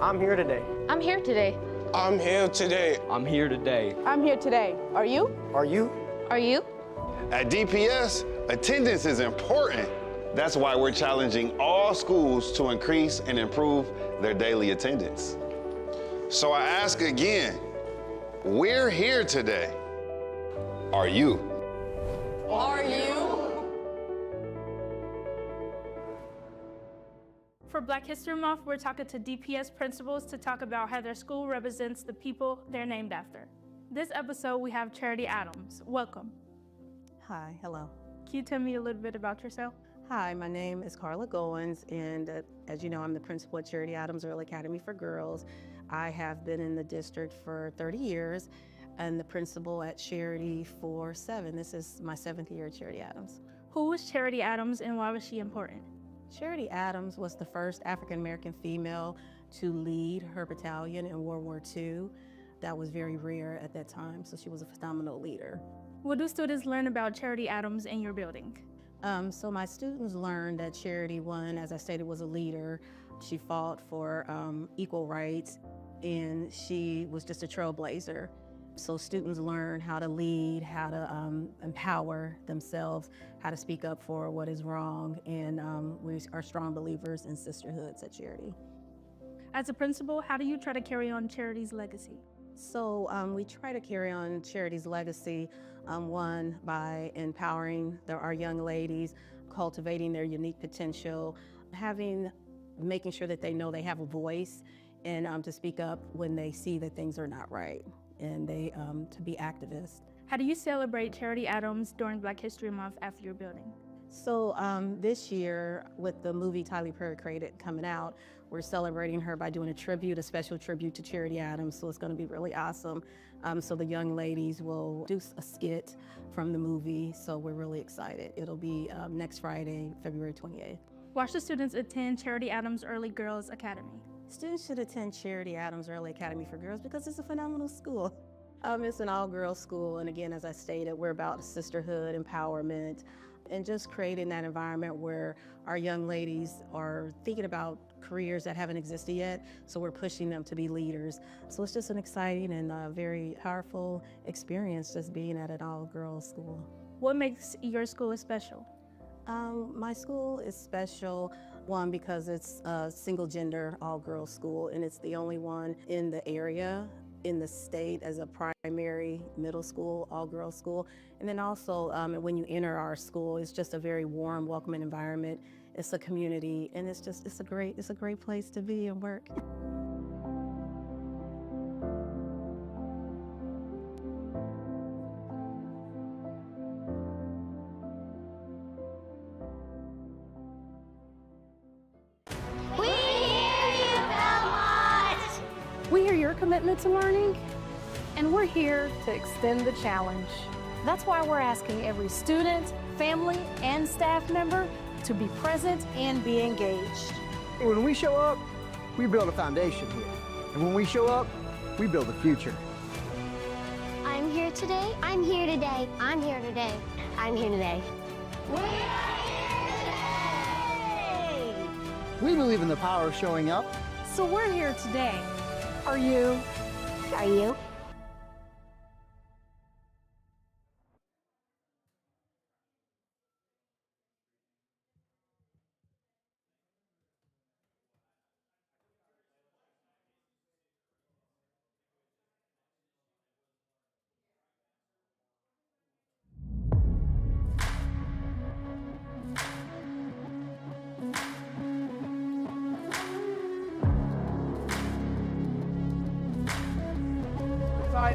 I'm here today. I'm here today. I'm here today. I'm here today. I'm here today. Are you? Are you? Are you? At DPS, attendance is important. That's why we're challenging all schools to increase and improve their daily attendance. So I ask again, we're here today. Are you? Are you? For Black History Month, we're talking to DPS principals to talk about how their school represents the people they're named after. This episode, we have Charity Adams. Welcome. Hi, hello. Can you tell me a little bit about yourself? Hi, my name is Carla Goins, and as you know, I'm the principal at Charity Adams Early Academy for Girls. I have been in the district for 30 years and the principal at Charity for 7. This is my 7th year at Charity Adams. Who was Charity Adams and why was she important? Charity Adams was the first African-American female to lead her battalion in World War II. That was very rare at that time, so she was a phenomenal leader. What do students learn about Charity Adams in your building? So my students learned that Charity, one, as I stated, was a leader. She fought for equal rights, and she was just a trailblazer. So students learn how to lead, how to empower themselves, how to speak up for what is wrong, and we are strong believers in sisterhoods at Charity. As a principal, how do you try to carry on Charity's legacy? So we try to carry on Charity's legacy, one, by empowering our young ladies, cultivating their unique potential, making sure that they know they have a voice, and to speak up when they see that things are not right, and to be activists. How do you celebrate Charity Adams during Black History Month after your building? So this year, with the movie Tyler Perry created coming out, we're celebrating her by doing a special tribute to Charity Adams, so it's gonna be really awesome. So the young ladies will do a skit from the movie, so we're really excited. It'll be next Friday, February 28th. Why should students attend Charity Adams Early Girls Academy? Students should attend Charity Adams Early Academy for Girls because it's a phenomenal school. It's an all-girls school, and again, as I stated, we're about sisterhood, empowerment, and just creating that environment where our young ladies are thinking about careers that haven't existed yet, so we're pushing them to be leaders. So it's just an exciting and very powerful experience just being at an all-girls school. What makes your school special? My school is special, one, because it's a single-gender, all-girls school, and it's the only one in the area, in the state, as a primary middle school, all-girls school. And then also, when you enter our school, it's just a very warm, welcoming environment. It's a community, and it's a great place to be and work. We hear your commitment to learning, and we're here to extend the challenge. That's why we're asking every student, family, and staff member to be present and be engaged. When we show up, we build a foundation here. And when we show up, we build a future. I'm here today. I'm here today. I'm here today. I'm here today. We are here today! We believe in the power of showing up. So we're here today. Are you? Are you?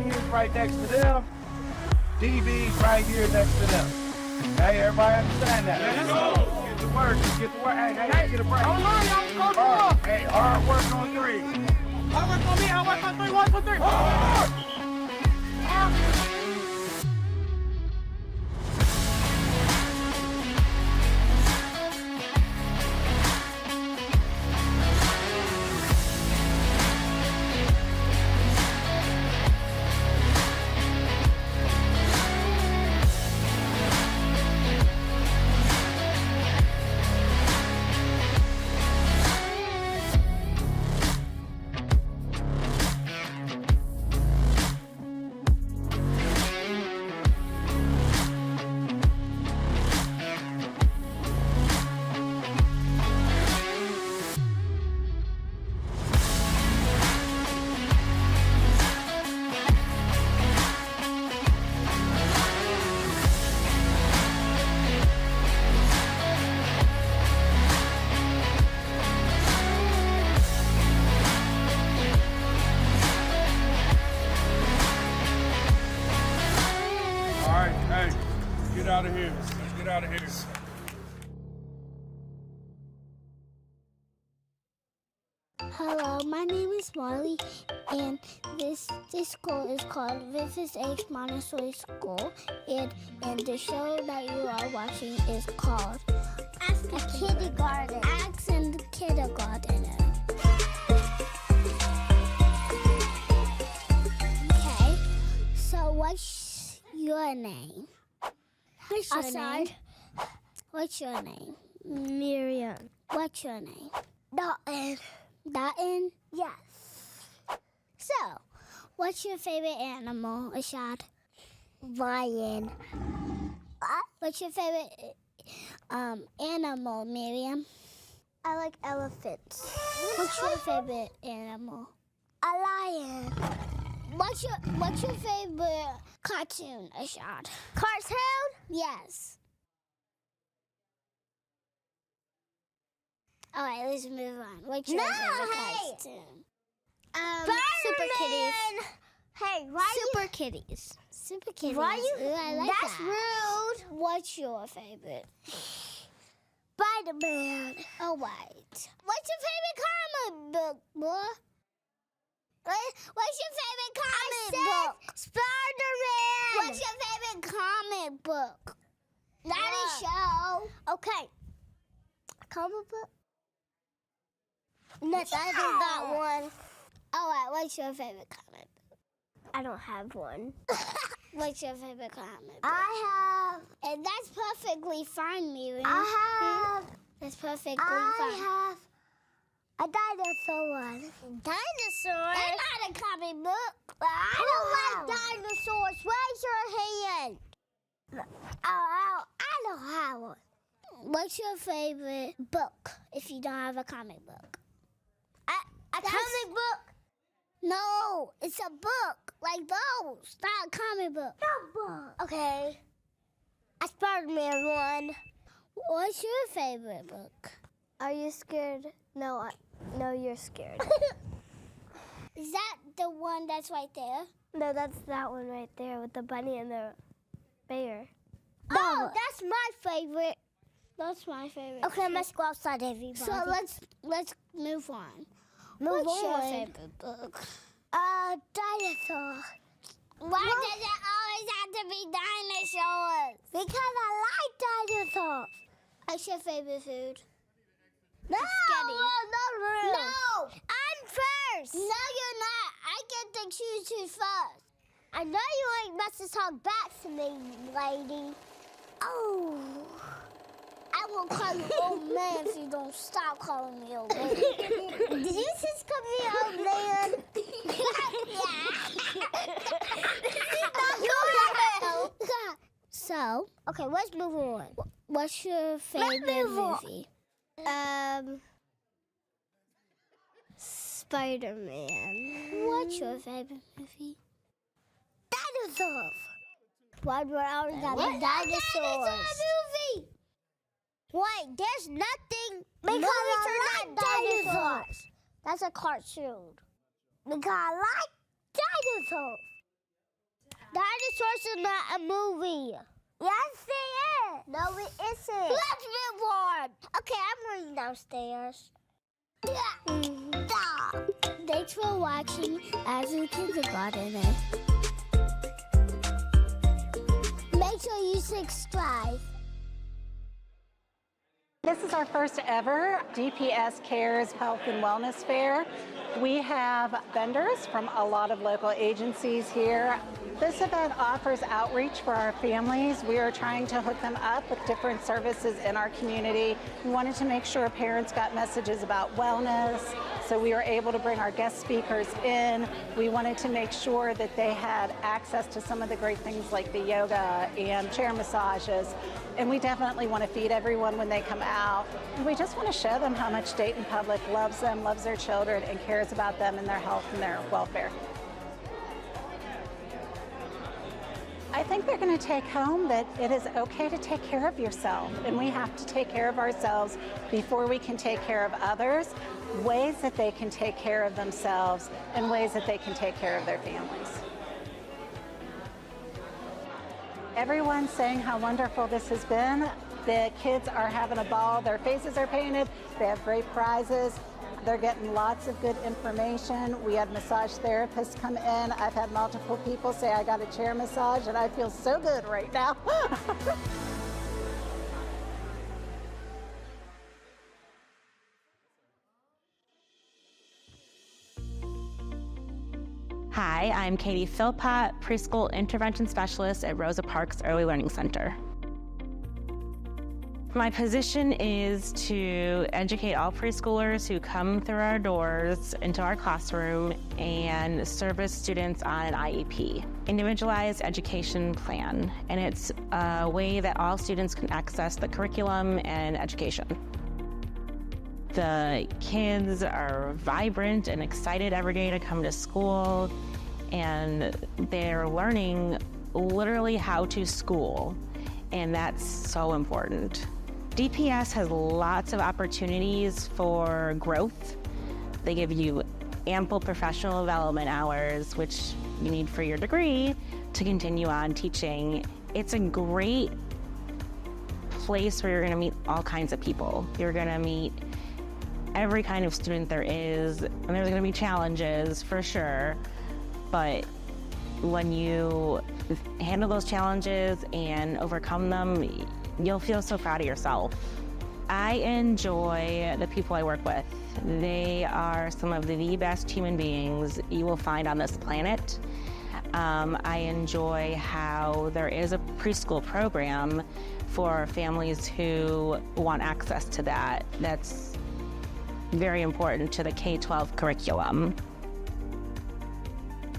He's right next to them. DB's right here next to them. Hey, everybody understand that? Let's go. Get to work. Get to work. Hey, get a break. Hey, hard work on 3. Hard work on me. Hard work on 3. 1, 2, 3. Hard! right, hey, let's get out of here. Let's get out of here. Hello, my name is Marley, and this school is called Memphis H. Montessori School, and the show that you are watching is called Ask a Kindergarten. Ask a Kindergartner. Okay, so what's your name? What's your name? What's your name? Miriam. What's your name? Dalton. Dalton? Yes. So, what's your favorite animal, Ashad? Lion. What's your favorite animal, Miriam? I like elephants. What's your favorite animal? A lion. What's your favorite cartoon, Ashad? Cartoon? Yes. All right, let's move on. What's your favorite cartoon? Super Kitties. Hey, why Super Kitties. Super Kitties. Why you? Ooh, I like that's that. Rude. What's your favorite? Spider-Man. Oh, right. What's your favorite comic book, boy? What's your favorite comic book? Spider-Man. What's your favorite comic book? That is show. Okay. Comic book? No, that is that one. All right, what's your favorite comic book? I don't have one. What's your favorite comic book? I have. And that's perfectly fine, Miriam. I have. That's perfectly fine. I have a dinosaur one. Dinosaur? That's not a comic book. I don't like dinosaurs. Raise your hand. I don't have one. What's your favorite book if you don't have a comic book? A comic book? No, it's a book like those, not a comic book. No book. Okay. A Spider-Man one. What's your favorite book? Are you scared? No, you're scared. Is that the one that's right there? No, that's that one right there with the bunny and the bear. Oh, that's my favorite. That's my favorite. Okay, let's go outside, everybody. So let's move on. What's your favorite book? Dinosaur. Why does it always have to be dinosaurs? Because I like dinosaurs. What's your favorite food? No, no, I'm first. No, you're not. I get to choose who's first. I know you ain't supposed to talk back to me, lady. Oh. I will call you old man if you don't stop calling me old man. Did you just call me old man? So, okay, let's move on. What's your favorite movie? Spider-Man. What's your favorite movie? Dinosaurs. Why do I always got dinosaurs? Dinosaur movie. Wait, there's nothing because I like dinosaurs. That's a cartoon. Because I like dinosaurs. Dinosaurs are not a movie. Yes, it is. No, it isn't. Let's move on. Okay, I'm running downstairs. Thanks for watching As a Kindergartner. Make sure you subscribe. This is our first ever DPS Cares Health and Wellness Fair. We have vendors from a lot of local agencies here. This event offers outreach for our families. We are trying to hook them up with different services in our community. We wanted to make sure parents got messages about wellness, so we were able to bring our guest speakers in. We wanted to make sure that they had access to some of the great things like the yoga and chair massages. And we definitely want to feed everyone when they come out. And we just want to show them how much Dayton Public loves them, loves their children, and cares about them and their health and their welfare. I think they're going to take home that it is okay to take care of yourself, and we have to take care of ourselves before we can take care of others, ways that they can take care of themselves, and ways that they can take care of their families. Everyone's saying how wonderful this has been. The kids are having a ball. Their faces are painted. They have great prizes. They're getting lots of good information. We had massage therapists come in. I've had multiple people say I got a chair massage and I feel so good right now. Hi, I'm Katie Philpott, Preschool Intervention Specialist at Rosa Parks Early Learning Center. My position is to educate all preschoolers who come through our doors into our classroom and service students on an IEP, Individualized Education Plan, and it's a way that all students can access the curriculum and education. The kids are vibrant and excited every day to come to school, and they're learning literally how to school, and that's so important. DPS has lots of opportunities for growth. They give you ample professional development hours, which you need for your degree to continue on teaching. It's a great place where you're going to meet all kinds of people. You're going to meet every kind of student there is, and there's going to be challenges for sure, but when you handle those challenges and overcome them, you'll feel so proud of yourself. I enjoy the people I work with. They are some of the best human beings you will find on this planet. I enjoy how there is a preschool program for families who want access to that. That's very important to the K-12 curriculum.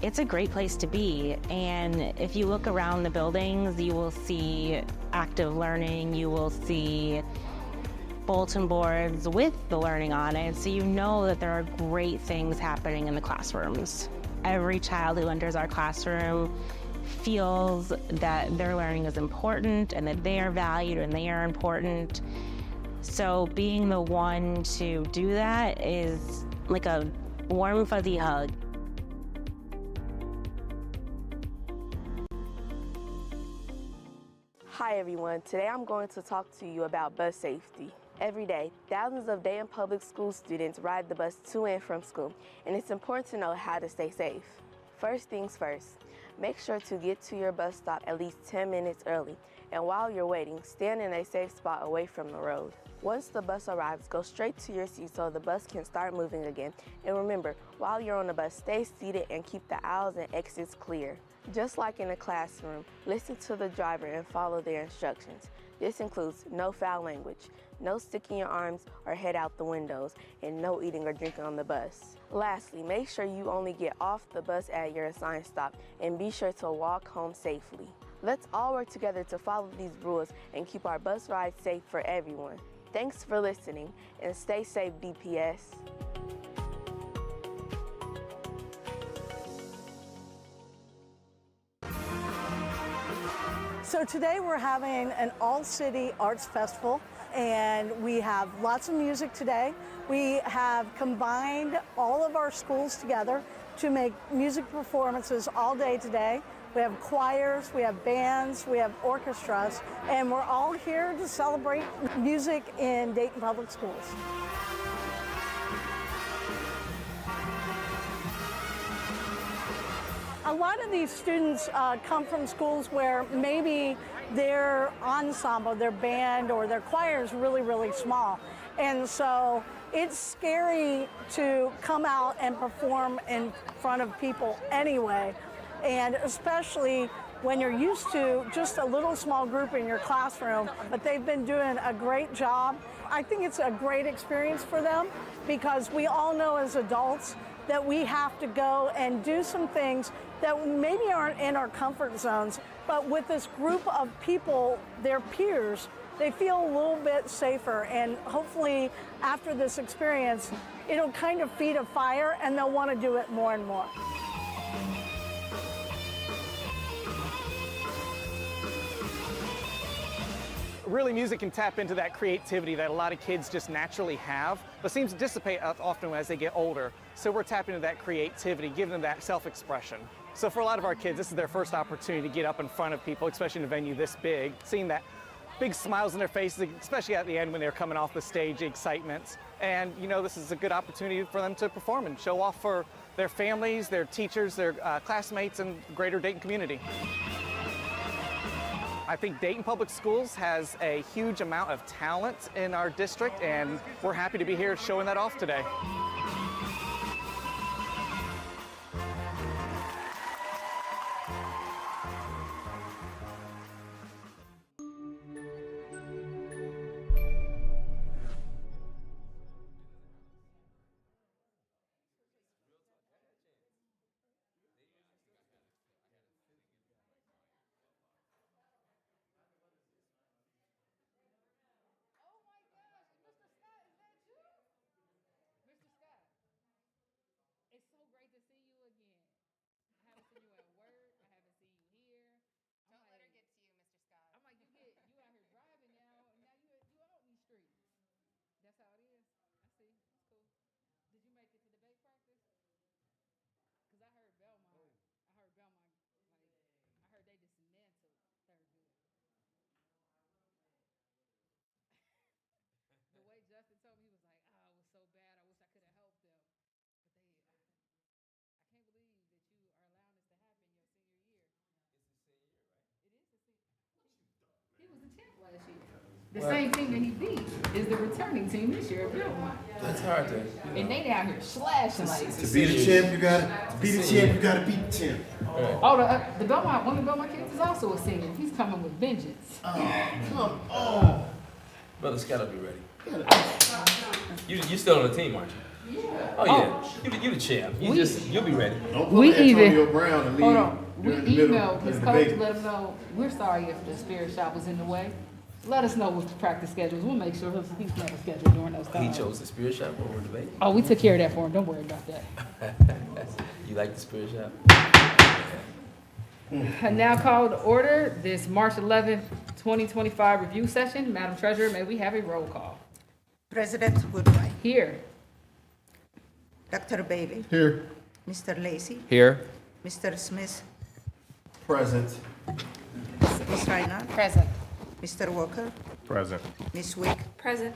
It's a great place to be, and if you look around the buildings, you will see active learning, you will see bulletin boards with the learning on it, so you know that there are great things happening in the classrooms. Every child who enters our classroom feels that their learning is important and that they are valued and they are important. So being the one to do that is like a warm, fuzzy hug. Hi everyone, today I'm going to talk to you about bus safety. Every day, thousands of Dayton Public School students ride the bus to and from school, and it's important to know how to stay safe. First things first, make sure to get to your bus stop at least 10 minutes early, and while you're waiting, stand in a safe spot away from the road. Once the bus arrives, go straight to your seat so the bus can start moving again. And remember, while you're on the bus, stay seated and keep the aisles and exits clear. Just like in a classroom, listen to the driver and follow their instructions. This includes no foul language, no sticking your arms or head out the windows, and no eating or drinking on the bus. Lastly, make sure you only get off the bus at your assigned stop, and be sure to walk home safely. Let's all work together to follow these rules and keep our bus rides safe for everyone. Thanks for listening, and stay safe, DPS. So today we're having an all-city arts festival, and we have lots of music today. We have combined all of our schools together to make music performances all day today. We have choirs, we have bands, we have orchestras, and we're all here to celebrate music in Dayton Public Schools. A lot of these students come from schools where maybe their ensemble, their band, or their choir is really, really small. And so it's scary to come out and perform in front of people anyway. And especially when you're used to just a little small group in your classroom, but they've been doing a great job. I think it's a great experience for them because we all know as adults that we have to go and do some things that maybe aren't in our comfort zones, but with this group of people, their peers, they feel a little bit safer, and hopefully after this experience, it'll kind of feed a fire and they'll want to do it more and more. Really, music can tap into that creativity that a lot of kids just naturally have, but seems to dissipate often as they get older. So we're tapping into that creativity, giving them that self-expression. So for a lot of our kids, this is their first opportunity to get up in front of people, especially in a venue this big, seeing that big smiles on their faces, especially at the end when they're coming off the stage, the excitement. And this is a good opportunity for them to perform and show off for their families, their teachers, their classmates, and the greater Dayton community. I think Dayton Public Schools has a huge amount of talent in our district, and we're happy to be here showing that off today. The same team that he beat is the returning team this year at Belmont. That's hard to. And they down here slashing like. To be the champ, you gotta beat the champ. Oh, the Belmont, one of the Belmont kids is also a senior. He's coming with vengeance. Oh, come on. Brother Scott will be ready. You still on the team, aren't you? Yeah. Oh yeah. You the champ. You'll be ready. Don't put Antonio Brown and leave. Hold on. We emailed his coach to let him know we're sorry if the spirit shop was in the way. Let us know what the practice schedule is. We'll make sure he's never scheduled during those times. He chose the spirit shop over the debate. Oh, we took care of that for him. Don't worry about that. You like the spirit shop? I now call to order this March 11th, 2025 review session. Madam Treasurer, may we have a roll call? President Goodwin. Here. Dr. Bailey. Here. Mr. Lacey. Here. Mr. Smith. Present. Ms. Reinhardt. Present. Mr. Walker. Present. Ms. Wick. Present.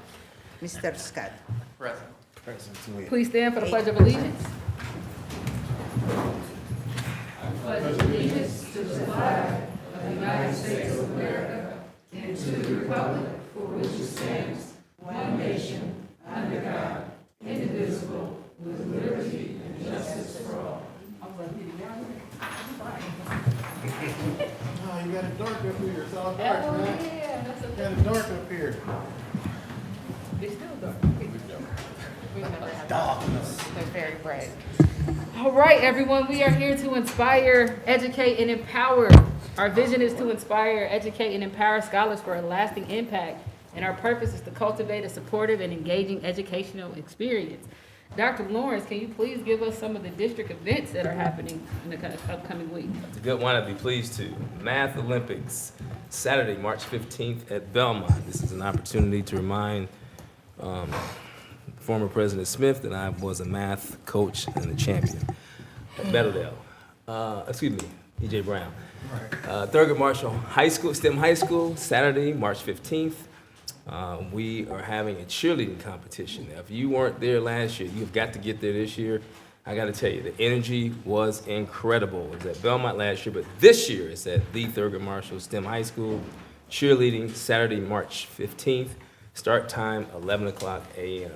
Mr. Scott. Present. Present. Please stand for the Pledge of Allegiance. I pledge allegiance to the flag of the United States of America and to the republic for which it stands, one nation, under God, indivisible, with liberty and justice for all. Oh, you got it dark up here. It's all dark, man. Yeah, that's You got it dark up here. It's still dark. Darkness. They're very bright. All right, everyone, we are here to inspire, educate, and empower. Our vision is to inspire, educate, and empower scholars for a lasting impact. And our purpose is to cultivate a supportive and engaging educational experience. Dr. Lawrence, can you please give us some of the district events that are happening in the upcoming week? It's a good one. I'd be pleased to. Math Olympics, Saturday, March 15th at Belmont. This is an opportunity to remind former President Smith that I was a math coach and a champion at Meadowdale. E.J. Brown. Thurgood Marshall High School, STEM High School, Saturday, March 15th. We are having a cheerleading competition. Now, if you weren't there last year, you've got to get there this year. I got to tell you, the energy was incredible. It was at Belmont last year, but this year it's at the Thurgood Marshall STEM High School. Cheerleading, Saturday, March 15th. Start time, 11 o'clock a.m.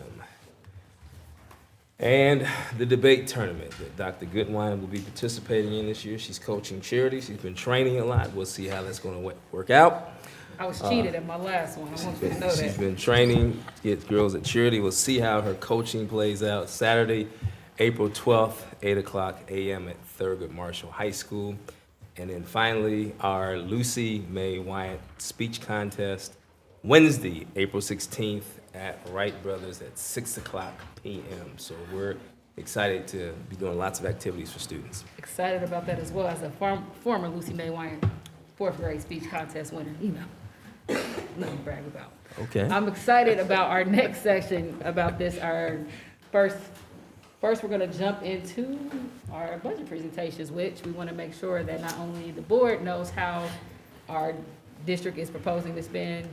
And the debate tournament that Dr. Goodwin will be participating in this year. She's coaching charity. She's been training a lot. We'll see how that's going to work out. I was cheated at my last one. I want you to know that. She's been training to get girls at charity. We'll see how her coaching plays out. Saturday, April 12th, 8 o'clock a.m. at Thurgood Marshall High School. And then finally, our Lucy May Wyatt speech contest, Wednesday, April 16th at Wright Brothers at 6 o'clock p.m. So we're excited to be doing lots of activities for students. Excited about that as well as a former Lucy May Wyatt 4th grade speech contest winner. Nothing to brag about. Okay. I'm excited about our next section about this, our first First, we're going to jump into our budget presentations, which we want to make sure that not only the board knows how our district is proposing to spend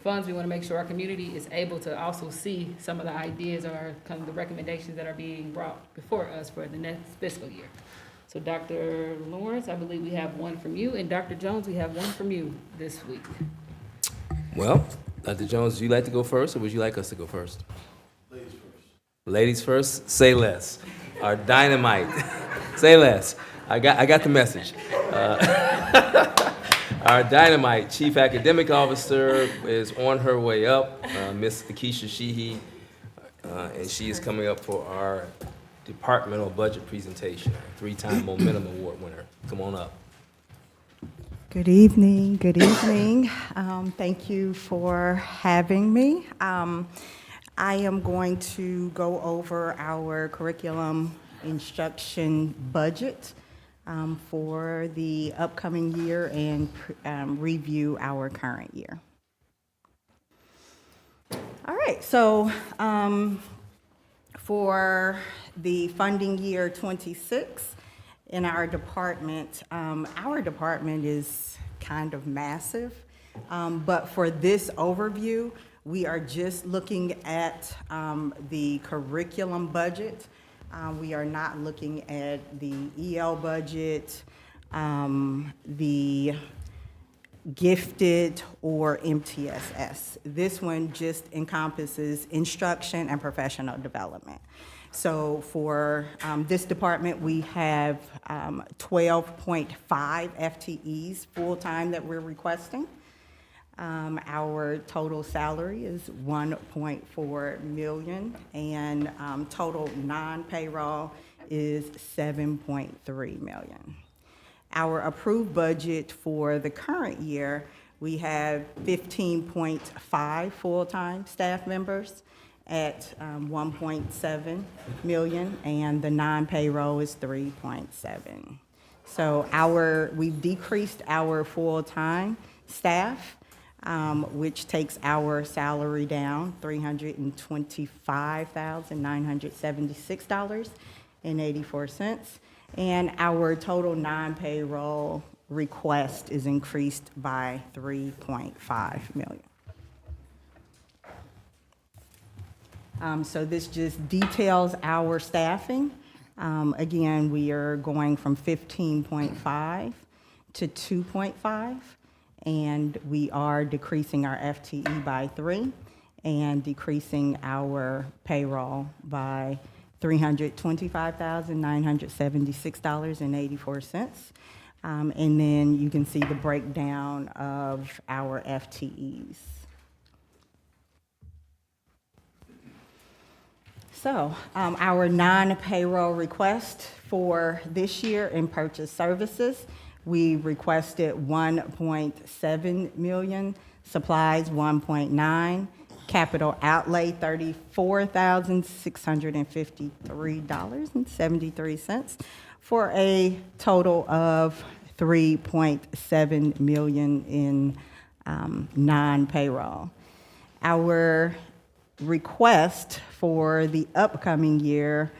funds, we want to make sure our community is able to also see some of the ideas or kind of the recommendations that are being brought before us for the next fiscal year. So Dr. Lawrence, I believe we have one from you, and Dr. Jones, we have one from you this week. Well, Dr. Jones, would you like to go first, or would you like us to go first? Ladies first. Ladies first? Say less. Our dynamite. Say less. I got the message. Our dynamite Chief Academic Officer is on her way up, Miss Akeisha Sheehy, and she is coming up for our departmental budget presentation, 3-time Momentum Award winner. Come on up. Good evening, good evening. Thank you for having me. I am going to go over our curriculum instruction budget for the upcoming year and review our current year. All right, so for the funding year 26 in our department is kind of massive, but for this overview, we are just looking at the curriculum budget. We are not looking at the EL budget, the gifted, or MTSS. This one just encompasses instruction and professional development. So for this department, we have 12.5 FTEs full-time that we're requesting. Our total salary is $1.4 million, and total non-payroll is $7.3 million. Our approved budget for the current year, we have 15.5 full-time staff members at 1.7 million, and the non-payroll is 3.7. So we've decreased our full-time staff, which takes our salary down $325,976.84, and our total non-payroll request is increased by $3.5 million. So this just details our staffing. Again, we are going from 15.5 to 2.5, and we are decreasing our FTE by 3 and decreasing our payroll by $325,976.84. And then you can see the breakdown of our FTEs. So our non-payroll request for this year in purchase services, we requested 1.7 million, supplies 1.9, capital outlay $34,653.73 for a total of 3.7 million in non-payroll. Our request for the upcoming year,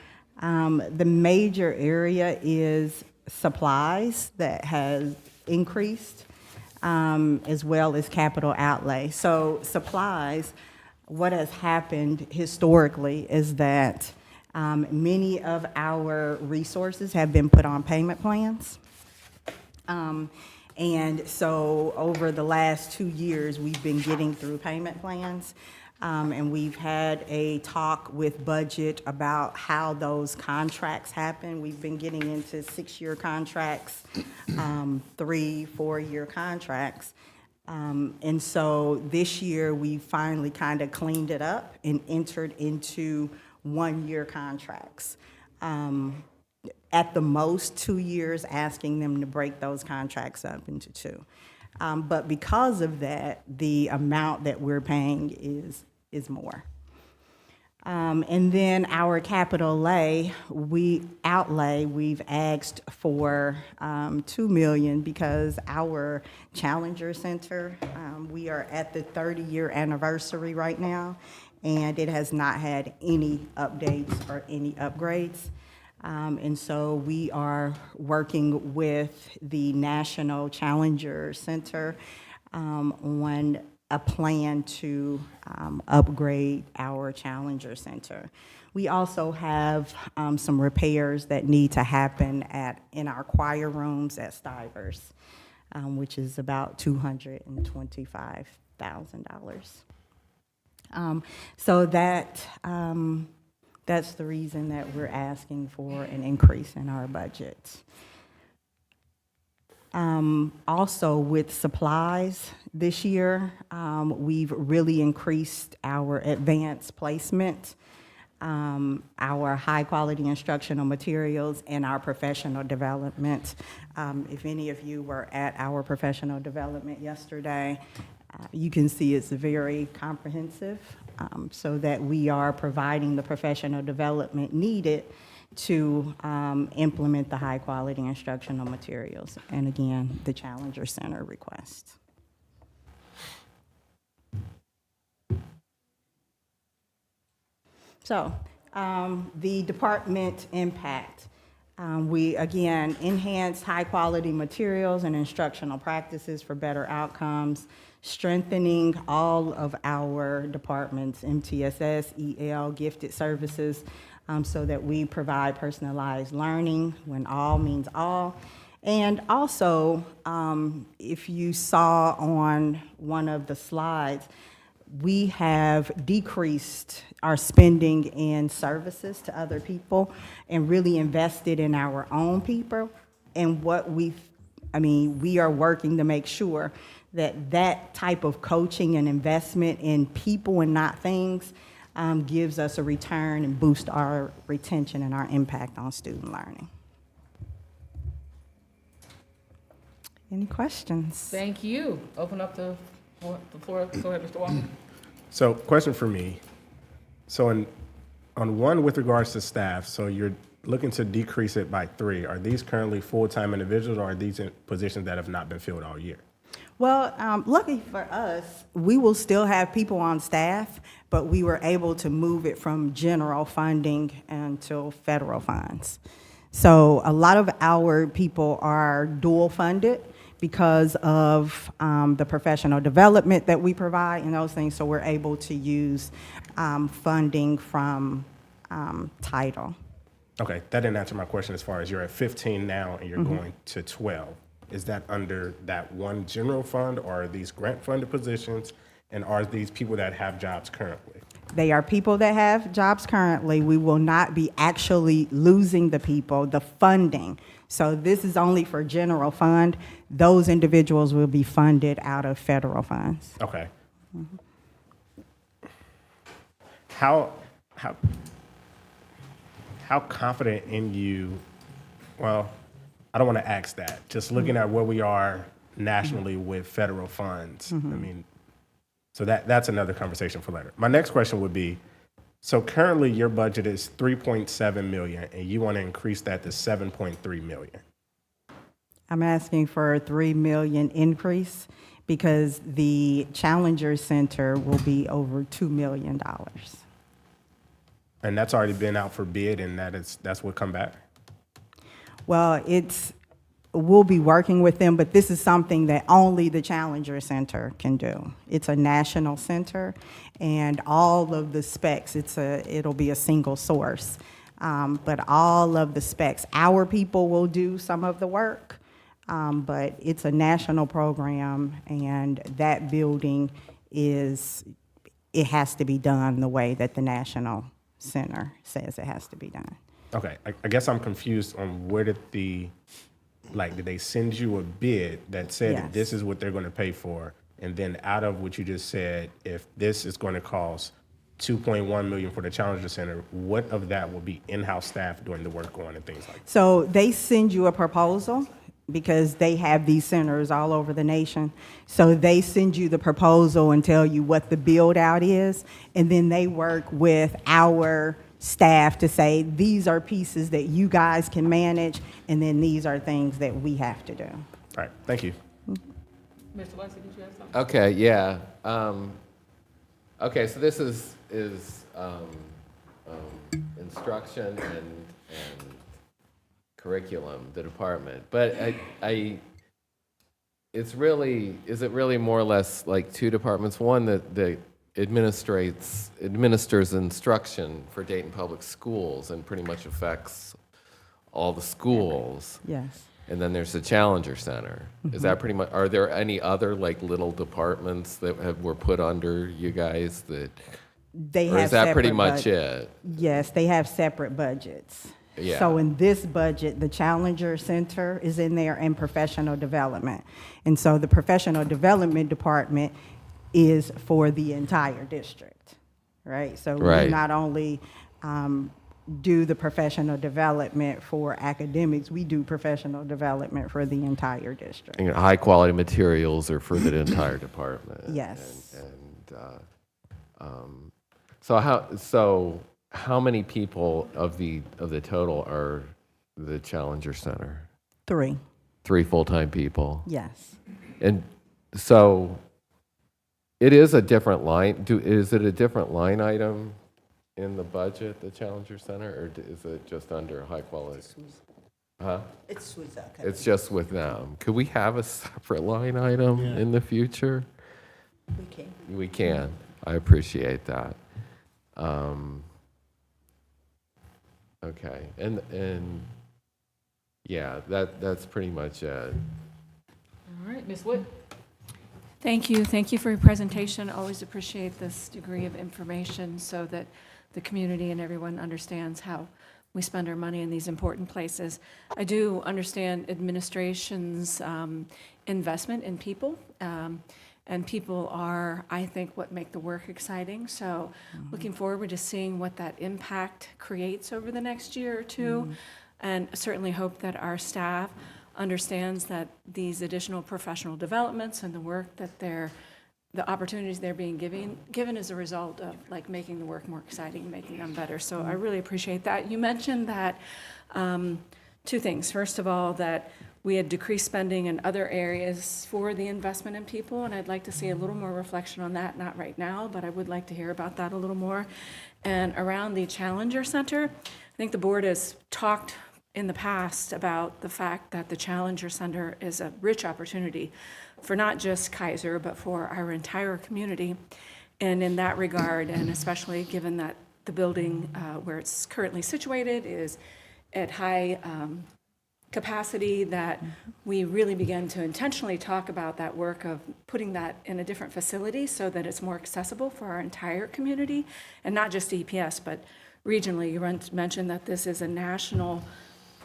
the major area is supplies that has increased, as well as capital outlay. So supplies, what has happened historically is that many of our resources have been put on payment plans. And so over the last 2 years, we've been getting through payment plans. And we've had a talk with budget about how those contracts happen. We've been getting into 6-year contracts, 3-4-year contracts. And so this year, we finally kind of cleaned it up and entered into 1-year contracts. At the most 2 years, asking them to break those contracts up into 2. But because of that, the amount that we're paying is more. And then our capital we've asked for $2 million because our Challenger Center, we are at the 30-year anniversary right now, and it has not had any updates or any upgrades. And so we are working with the National Challenger Center on a plan to upgrade our Challenger Center. We also have some repairs that need to happen in our choir rooms at Stivers, which is about $225,000. So that's the reason that we're asking for an increase in our budget. Also, with supplies this year, we've really increased our advanced placement, our high-quality instructional materials, and our professional development. If any of you were at our professional development yesterday, you can see it's very comprehensive, so that we are providing the professional development needed to implement the high-quality instructional materials. And again, the Challenger Center request. So, the department impact. We, again, enhance high-quality materials and instructional practices for better outcomes, strengthening all of our departments, MTSS, EL, gifted services, so that we provide personalized learning when all means all. And also, if you saw on one of the slides, we have decreased our spending in services to other people and really invested in our own people. And we are working to make sure that that type of coaching and investment in people and not things gives us a return and boosts our retention and our impact on student learning. Any questions? Thank you. Open up the floor. Go ahead, Mr. Walker. So, question for me. So, on one with regards to staff, so you're looking to decrease it by 3. Are these currently full-time individuals, or are these in positions that have not been filled all year? Well, lucky for us, we will still have people on staff, but we were able to move it from general funding until federal funds. So a lot of our people are dual funded because of the professional development that we provide and those things, so we're able to use funding from Title. Okay, that didn't answer my question as far as you're at 15 now and you're going to 12. Is that under that one general fund, or are these grant-funded positions, and are these people that have jobs currently? They are people that have jobs currently. We will not be actually losing the people, the funding. So this is only for general fund. Those individuals will be funded out of federal funds. Okay. How confident in you, well, I don't want to ask that. Just looking at where we are nationally with federal funds, I mean, so that's another conversation for later. My next question would be, so currently your budget is $3.7 million, and you want to increase that to $7.3 million. I'm asking for a $3 million increase because the Challenger Center will be over $2 million. And that's already been out for bid, and that's what come back? Well, we'll be working with them, but this is something that only the Challenger Center can do. It's a national center, and all of the specs, it'll be a single source. But all of the specs, our people will do some of the work, but it's a national program, and that building it has to be done the way that the National Center says it has to be done. Okay, I guess I'm confused on where did they send you a bid that said that this is what they're going to pay for, and then out of what you just said, if this is going to cost $2.1 million for the Challenger Center, what of that will be in-house staff doing the work on and things like that? So they send you a proposal because they have these centers all over the nation. So they send you the proposal and tell you what the build out is, and then they work with our staff to say, these are pieces that you guys can manage, and then these are things that we have to do. All right, thank you. Mr. Lexi, did you have something? Okay, yeah. Okay, so this is instruction and curriculum, the department. But is it really more or less like two departments? One that administers instruction for Dayton Public Schools and pretty much affects all the schools. Yes. And then there's the Challenger Center. Is that pretty much, are there any other like little departments that were put under you guys that, They or have is that pretty separate much it? Yes, they have separate budgets. Yeah. So in this budget, the Challenger Center is in there and professional development. And so the professional development department is for the entire district, right? So Right. we not only do the professional development for academics, we do professional development for the entire district. You know, high quality materials are for the entire department. Yes. So how many people of the total are the Challenger Center? 3. 3 full-time people. Yes. And so it is a different line. Is it a different line item in the budget, the Challenger Center, or is it just under high quality? Huh? It's with that. It's just with them. Could we have a separate line item in the future? We can. We can. I appreciate that. Okay, and yeah, that's pretty much it. All right, Ms. Wood. Thank you. Thank you for your presentation. Always appreciate this degree of information so that the community and everyone understands how we spend our money in these important places. I do understand administration's investment in people, and people are, I think, what make the work exciting. So looking forward to seeing what that impact creates over the next year or two, and certainly hope that our staff understands that these additional professional developments and the work that the opportunities they're being given as a result of like making the work more exciting, making them better. So I really appreciate that. You mentioned that 2 things. First of all, that we had decreased spending in other areas for the investment in people, and I'd like to see a little more reflection on that, not right now, but I would like to hear about that a little more. And around the Challenger Center, I think the board has talked in the past about the fact that the Challenger Center is a rich opportunity for not just Kaiser, but for our entire community. And in that regard, and especially given that the building where it's currently situated is at high capacity, that we really began to intentionally talk about that work of putting that in a different facility so that it's more accessible for our entire community, and not just EPS, but regionally. You mentioned that this is a national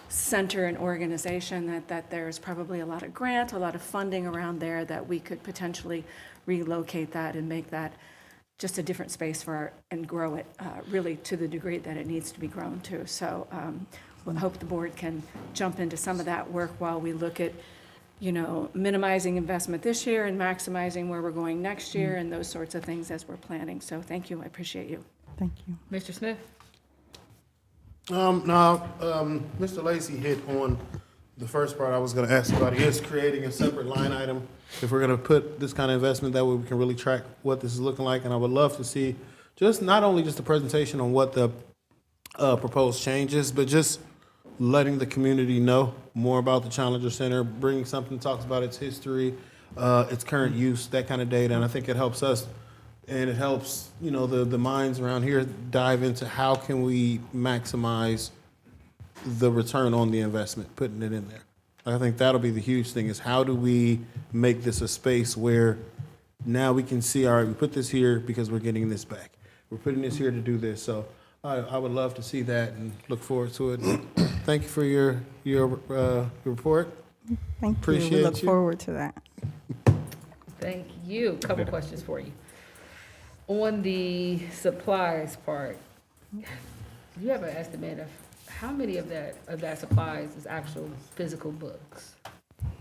center and organization, that there's probably a lot of grant, a lot of funding around there, that we could potentially relocate that and make that just a different space and grow it really to the degree that it needs to be grown to. So I hope the board can jump into some of that work while we look at, minimizing investment this year and maximizing where we're going next year and those sorts of things as we're planning. So thank you. I appreciate you. Thank you. Mr. Smith. Mr. Lacy hit on the first part I was going to ask about. He is creating a separate line item if we're going to put this kind of investment, that way we can really track what this is looking like. And I would love to see just not only just the presentation on what the proposed changes, but just letting the community know more about the Challenger Center, bringing something that talks about its history, its current use, that kind of data. And I think it helps us, and it helps, the minds around here dive into how can we maximize the return on the investment, putting it in there. I think that'll be the huge thing, is how do we make this a space where now we can see, all right, we put this here because we're getting this back. We're putting this here to do this. So I would love to see that and look forward to it. Thank you for your report. Thank Appreciate you. We look you. forward to that. Thank you. Couple questions for you. On the supplies part, do you have an estimate of how many of that supplies is actual physical books?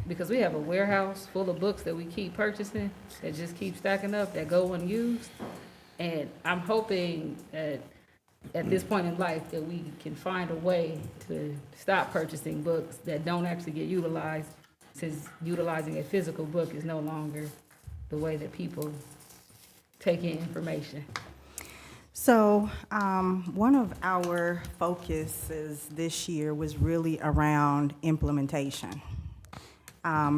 Because we have a warehouse full of books that we keep purchasing that just keep stacking up, that go unused. And I'm hoping that at this point in life that we can find a way to stop purchasing books that don't actually get utilized, since utilizing a physical book is no longer the way that people take in information? So one of our focuses this year was really around implementation,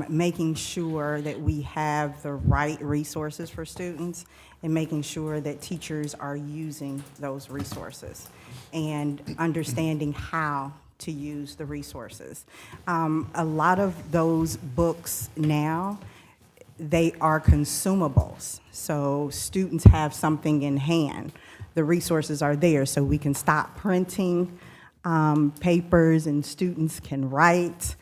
making sure that we have the right resources for students and making sure that teachers are using those resources and understanding how to use the resources. A lot of those books now, they are consumables. So students have something in hand. The resources are there, so we can stop printing papers and students can write.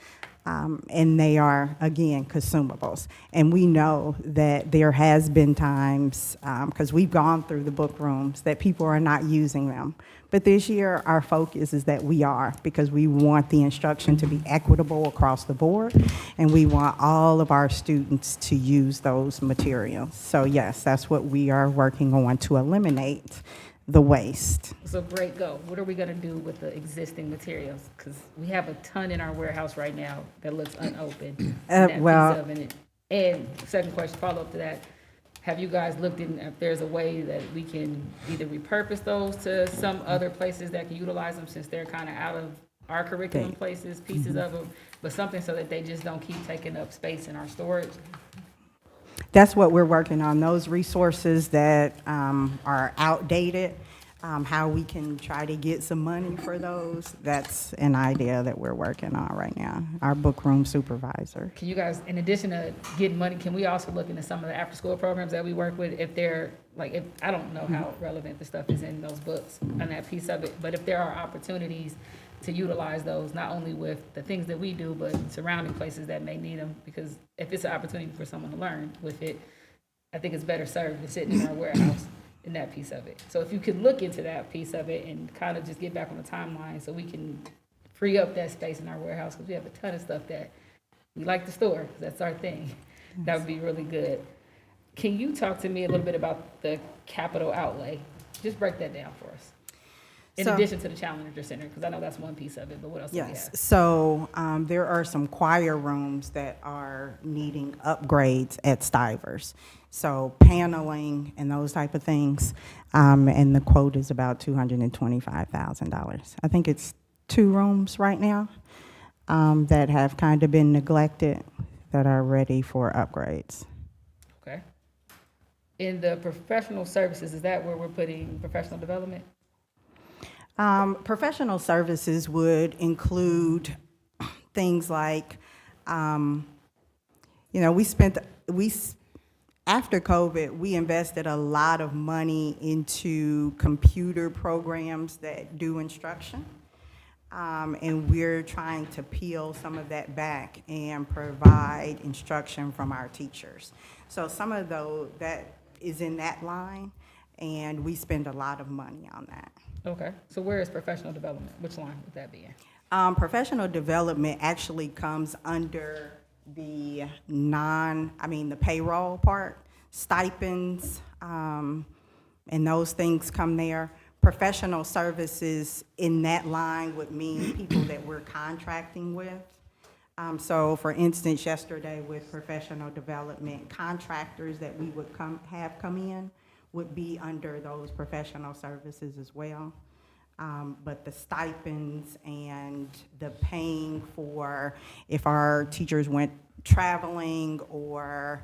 And they are, again, consumables. And we know that there has been times, because we've gone through the book rooms, that people are not using them. But this year, our focus is that we are, because we want the instruction to be equitable across the board, and we want all of our students to use those materials. So yes, that's what we are working on, to eliminate the waste. So great, go. What are we gonna do with the existing materials? Because we have a ton in our warehouse right now that looks unopened. That well- piece of it. And second question, follow up to that, have you guys looked in, if there's a way that we can either repurpose those to some other places that can utilize them, since they're kind of out of our curriculum places, pieces of them, but something so that they just don't keep taking up space in our storage? That's what we're working on, those resources that are outdated, how we can try to get some money for those. That's an idea that we're working on right now, our book room supervisor. Can you guys, in addition to getting money, can we also look into some of the after-school programs that we work with? If they're, like, if, I don't know how relevant the stuff is in those books and that piece of it, but if there are opportunities to utilize those, not only with the things that we do, but surrounding places that may need them, because if it's an opportunity for someone to learn with it, I think it's better served to sit in our warehouse in that piece of it. So if you could look into that piece of it and kind of just get back on the timeline so we can free up that space in our warehouse, because we have a ton of stuff that we like to store, 'cause that's our thing. That would be really good. Can you talk to me a little bit about the capital outlay? Just break that down for us. In addition to the Challenger Center, because I know that's one piece of it, but what else do we have? Yes, so there are some choir rooms that are needing upgrades at Stivers. So paneling and those type of things, and the quote is about $225,000. I think it's 2 rooms right now that have kind of been neglected that are ready for upgrades. Okay. In the professional services, is that where we're putting professional development? Professional services would include things like, after COVID, we invested a lot of money into computer programs that do instruction. And we're trying to peel some of that back and provide instruction from our teachers. So some of that is in that line, and we spend a lot of money on that. Okay, so where is professional development? Which line would that be in? Professional development actually comes under the the payroll part, stipends, and those things come there. Professional services in that line would mean people that we're contracting with. So for instance, yesterday with professional development, contractors that we would have come in would be under those professional services as well. But the stipends and the paying for if our teachers went traveling or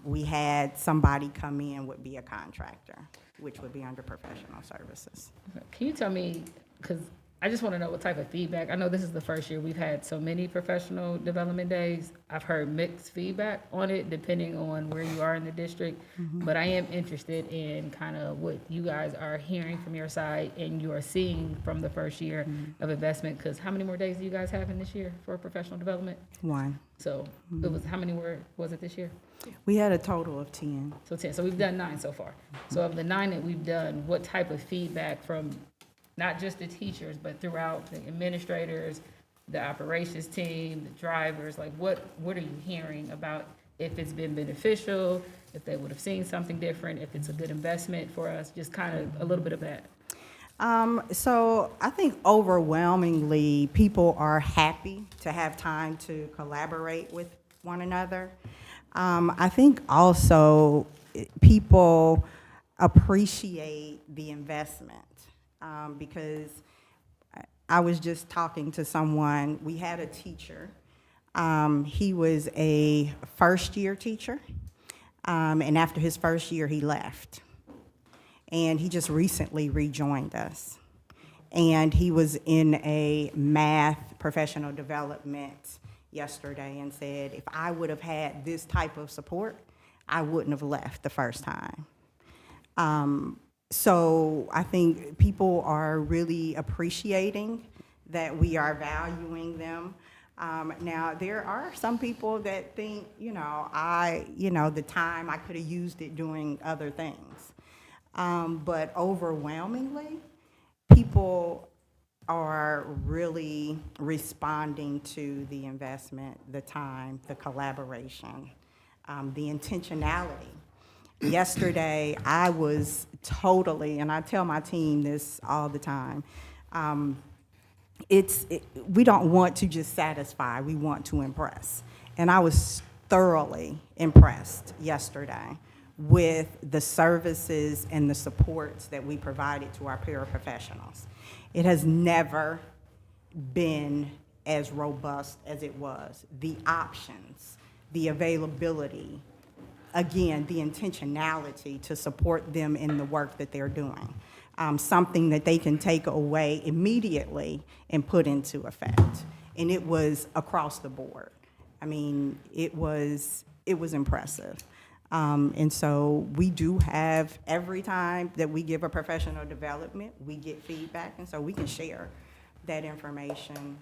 we had somebody come in would be a contractor, which would be under professional services. Can you tell me, because I just want to know what type of feedback. I know this is the first year we've had so many professional development days. I've heard mixed feedback on it depending on where you are in the district. But I am interested in kind of what you guys are hearing from your side and you are seeing from the first year of investment. Because how many more days do you guys have in this year for professional development? 1. So it was, how many was it this year? We had a total of 10. So 10. So we've done 9 so far. So of the 9 that we've done, what type of feedback from not just the teachers, but throughout the administrators, the operations team, the drivers, like what are you hearing about if it's been beneficial, if they would have seen something different, if it's a good investment for us, just kind of a little bit of that. So I think overwhelmingly people are happy to have time to collaborate with one another. I think also people appreciate the investment because I was just talking to someone. We had a teacher. He was a first-year teacher, and after his first year, he left. And he just recently rejoined us. And he was in a math professional development yesterday and said, if I would have had this type of support, I wouldn't have left the first time. So I think people are really appreciating that we are valuing them. Now, there are some people that think, the time I could have used it doing other things. But overwhelmingly, people are really responding to the investment, the time, the collaboration, the intentionality. Yesterday, I was totally, and I tell my team this all the time, we don't want to just satisfy, we want to impress. And I was thoroughly impressed yesterday with the services and the supports that we provided to our paraprofessionals. It has never been as robust as it was. The options, the availability, again, the intentionality to support them in the work that they're doing. Something that they can take away immediately and put into effect. And it was across the board. I mean, it was impressive. And so we do have, every time that we give a professional development, we get feedback, and so we can share that information.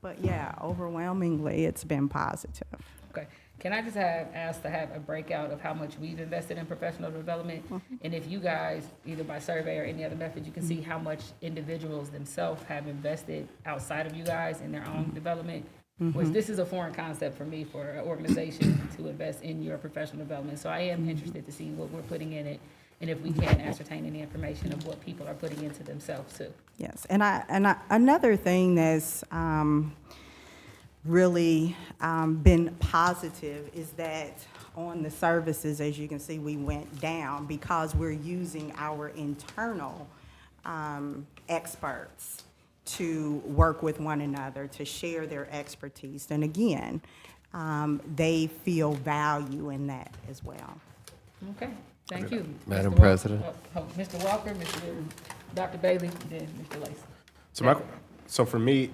But yeah, overwhelmingly, it's been positive. Okay. Can I just ask to have a breakout of how much we've invested in professional development? And if you guys, either by survey or any other method, you can see how much individuals themselves have invested outside of you guys in their own development, which this is a foreign concept for me, for an organization to invest in your professional development. So I am interested to see what we're putting in it, and if we can ascertain any information of what people are putting into themselves too. Yes, and another thing that's really been positive is that on the services, as you can see, we went down because we're using our internal experts to work with one another, to share their expertise. And again, they feel value in that as well. Okay, thank you. Madam Mr. President. Mr. Walker, Dr. Bailey, then Mr. Lacy. So for me,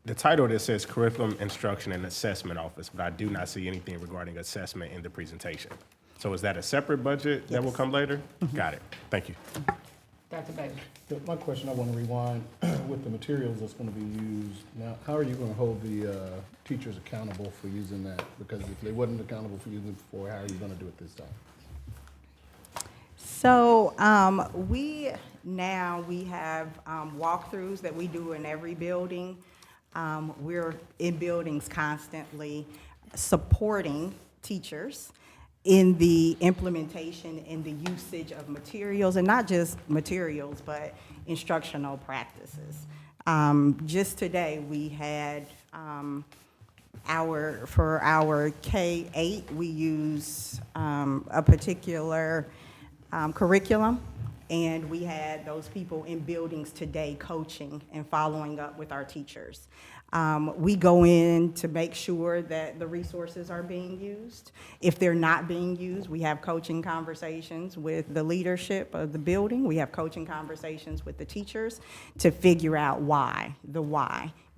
the title that says Curriculum Instruction and Assessment Office, but I do not see anything regarding assessment in the presentation. So is that a separate budget that will come later? Got it. Thank you. Dr. Bailey. My question, I want to rewind with the materials that's going to be used. Now, how are you going to hold the teachers accountable for using that? Because if they wasn't accountable for using it before, how are you going to do it this time? So we have walkthroughs that we do in every building. We're in buildings constantly supporting teachers in the implementation and the usage of materials, and not just materials, but instructional practices. Just today, we had for our K-8, we use a particular curriculum, and we had those people in buildings today coaching and following up with our teachers. We go in to make sure that the resources are being used. If they're not being used, we have coaching conversations with the leadership of the building. We have coaching conversations with the teachers to figure out why,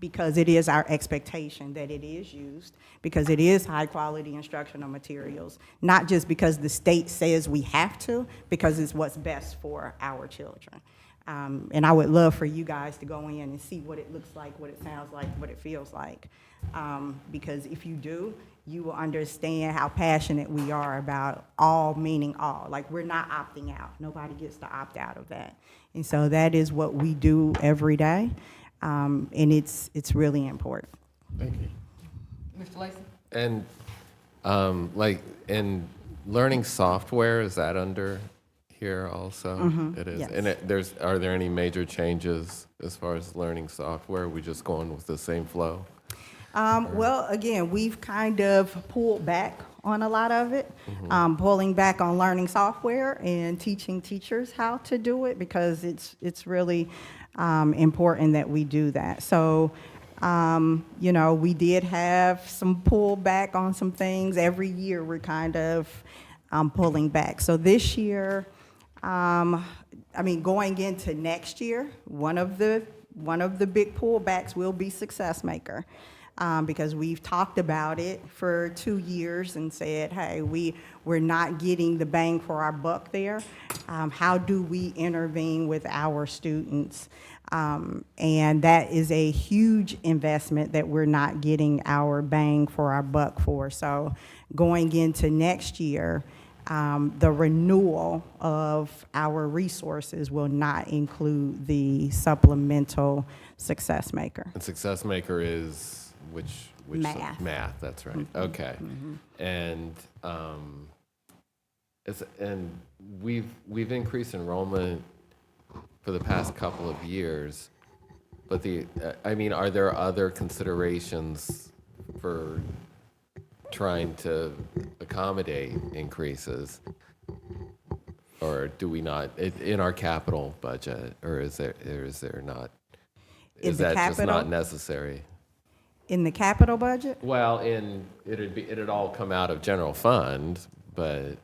because it is our expectation that it is used, because it is high quality instructional materials, not just because the state says we have to, because it's what's best for our children. And I would love for you guys to go in and see what it looks like, what it sounds like, what it feels like. Because if you do, you will understand how passionate we are about all, meaning all. Like, we're not opting out. Nobody gets to opt out of that. And so that is what we do every day. And it's really important. Thank you. Mr. Lacy? And in learning software, is that under here also? It is. Yes. And are there any major changes as far as learning software? Are we just going with the same flow? Well, again, we've kind of pulled back on a lot of it, pulling back on learning software and teaching teachers how to do it, because it's really important that we do that. So, you know, we did have some pullback on some things. Every year we're kind of pulling back. So this year, I mean, going into next year, one of the big pullbacks will be Success Maker, because we've talked about it for 2 years and said, hey, we're not getting the bang for our buck there. How do we intervene with our students? And that is a huge investment that we're not getting our bang for our buck for. So going into next year, the renewal of our resources will not include the supplemental Success Maker. And Success Maker is which Math. Math, that's right. Okay. And we've increased enrollment for the past couple of years, but I mean, are there other considerations for trying to accommodate increases, or do we not in our capital budget, or is there not? Is that just not necessary? In the capital budget? Well, it'd all come out of general fund, but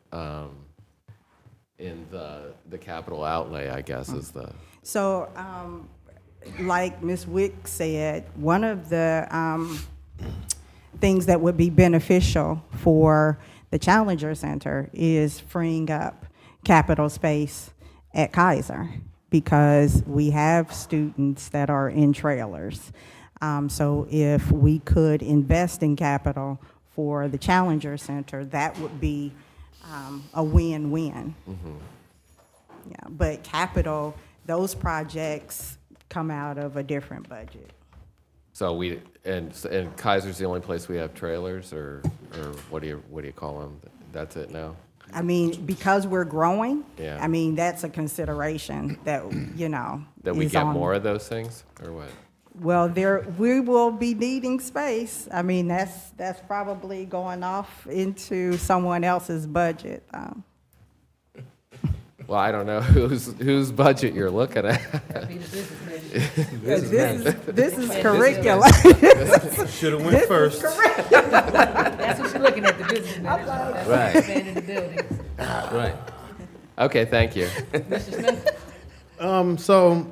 in the capital outlay, I guess, is the. So, like Ms. Wick said, one of the things that would be beneficial for the Challenger Center is freeing up capital space at Kaiser, because we have students that are in trailers. So if we could invest in capital for the Challenger Center, that would be a win-win. Yeah, but capital, those projects come out of a different budget. So and Kaiser's the only place we have trailers, or what do you call them? That's it now? I mean, because we're growing, Yeah. I mean, that's a consideration that, you know. That we is get on- more of those things, or what? Well, we will be needing space. I mean, that's probably going off into someone else's budget. Well, I don't know whose budget you're looking at. This is curriculum. Should have went first. That's what she's looking at, the business manager. That's Right. what's expanding the buildings. Right. Okay, thank you. Mr. Smith? So,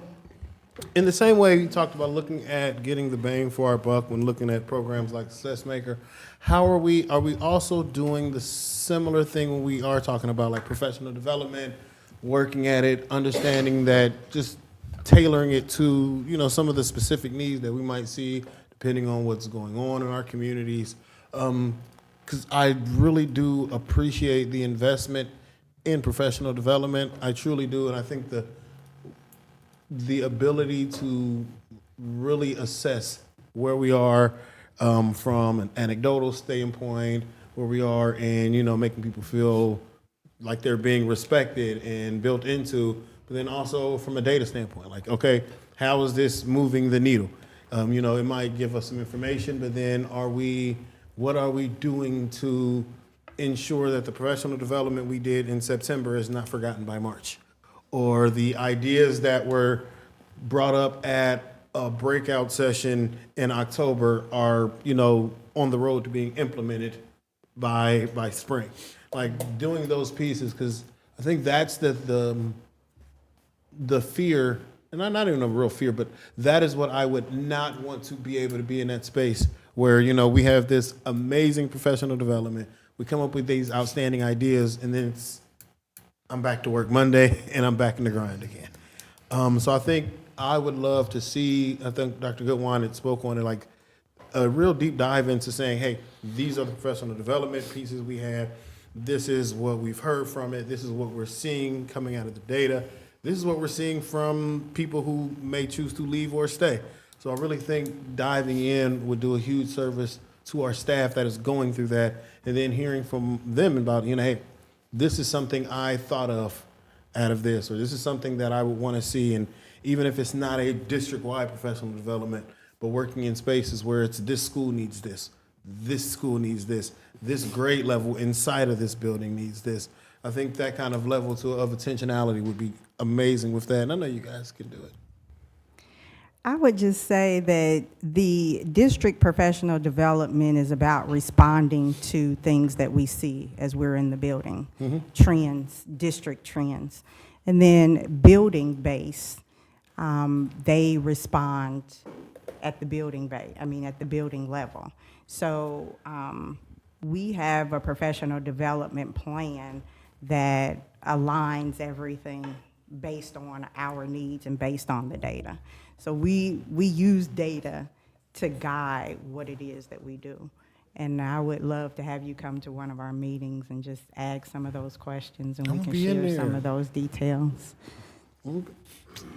in the same way you talked about looking at getting the bang for our buck when looking at programs like Success Maker, how are we also doing the similar thing when we are talking about like professional development, working at it, understanding that, just tailoring it to, you know, some of the specific needs that we might see depending on what's going on in our communities? Because I really do appreciate the investment in professional development. I truly do, and I think the ability to really assess where we are from an anecdotal standpoint, where we are, and, you know, making people feel like they're being respected and built into, but then also from a data standpoint, like, okay, how is this moving the needle? You know, it might give us some information, but then what are we doing to ensure that the professional development we did in September is not forgotten by March? Or the ideas that were brought up at a breakout session in October are, you know, on the road to being implemented by spring. Like doing those pieces, because I think that's the fear, and not even a real fear, but that is what I would not want to be able to be in that space where, you know, we have this amazing professional development, we come up with these outstanding ideas, and then I'm back to work Monday and I'm back in the grind again. So I think I would love to see, I think Dr. Goodwine had spoke on it, like a real deep dive into saying, hey, these are the professional development pieces we have. This is what we've heard from it. This is what we're seeing coming out of the data. This is what we're seeing from people who may choose to leave or stay. So I really think diving in would do a huge service to our staff that is going through that, and then hearing from them about, you know, hey, this is something I thought of out of this, or this is something that I would want to see. And even if it's not a district-wide professional development, but working in spaces where it's this school needs this, this school needs this grade level inside of this building needs this. I think that kind of level of intentionality would be amazing with that, and I know you guys can do it. I would just say that the district professional development is about responding to things that we see as we're in the building, trends, district trends. And then building base, they respond at the building at the building level. So we have a professional development plan that aligns everything based on our needs and based on the data. So we use data to guide what it is that we do. And I would love to have you come to one of our meetings and just ask some of those questions, and we can share some of those details.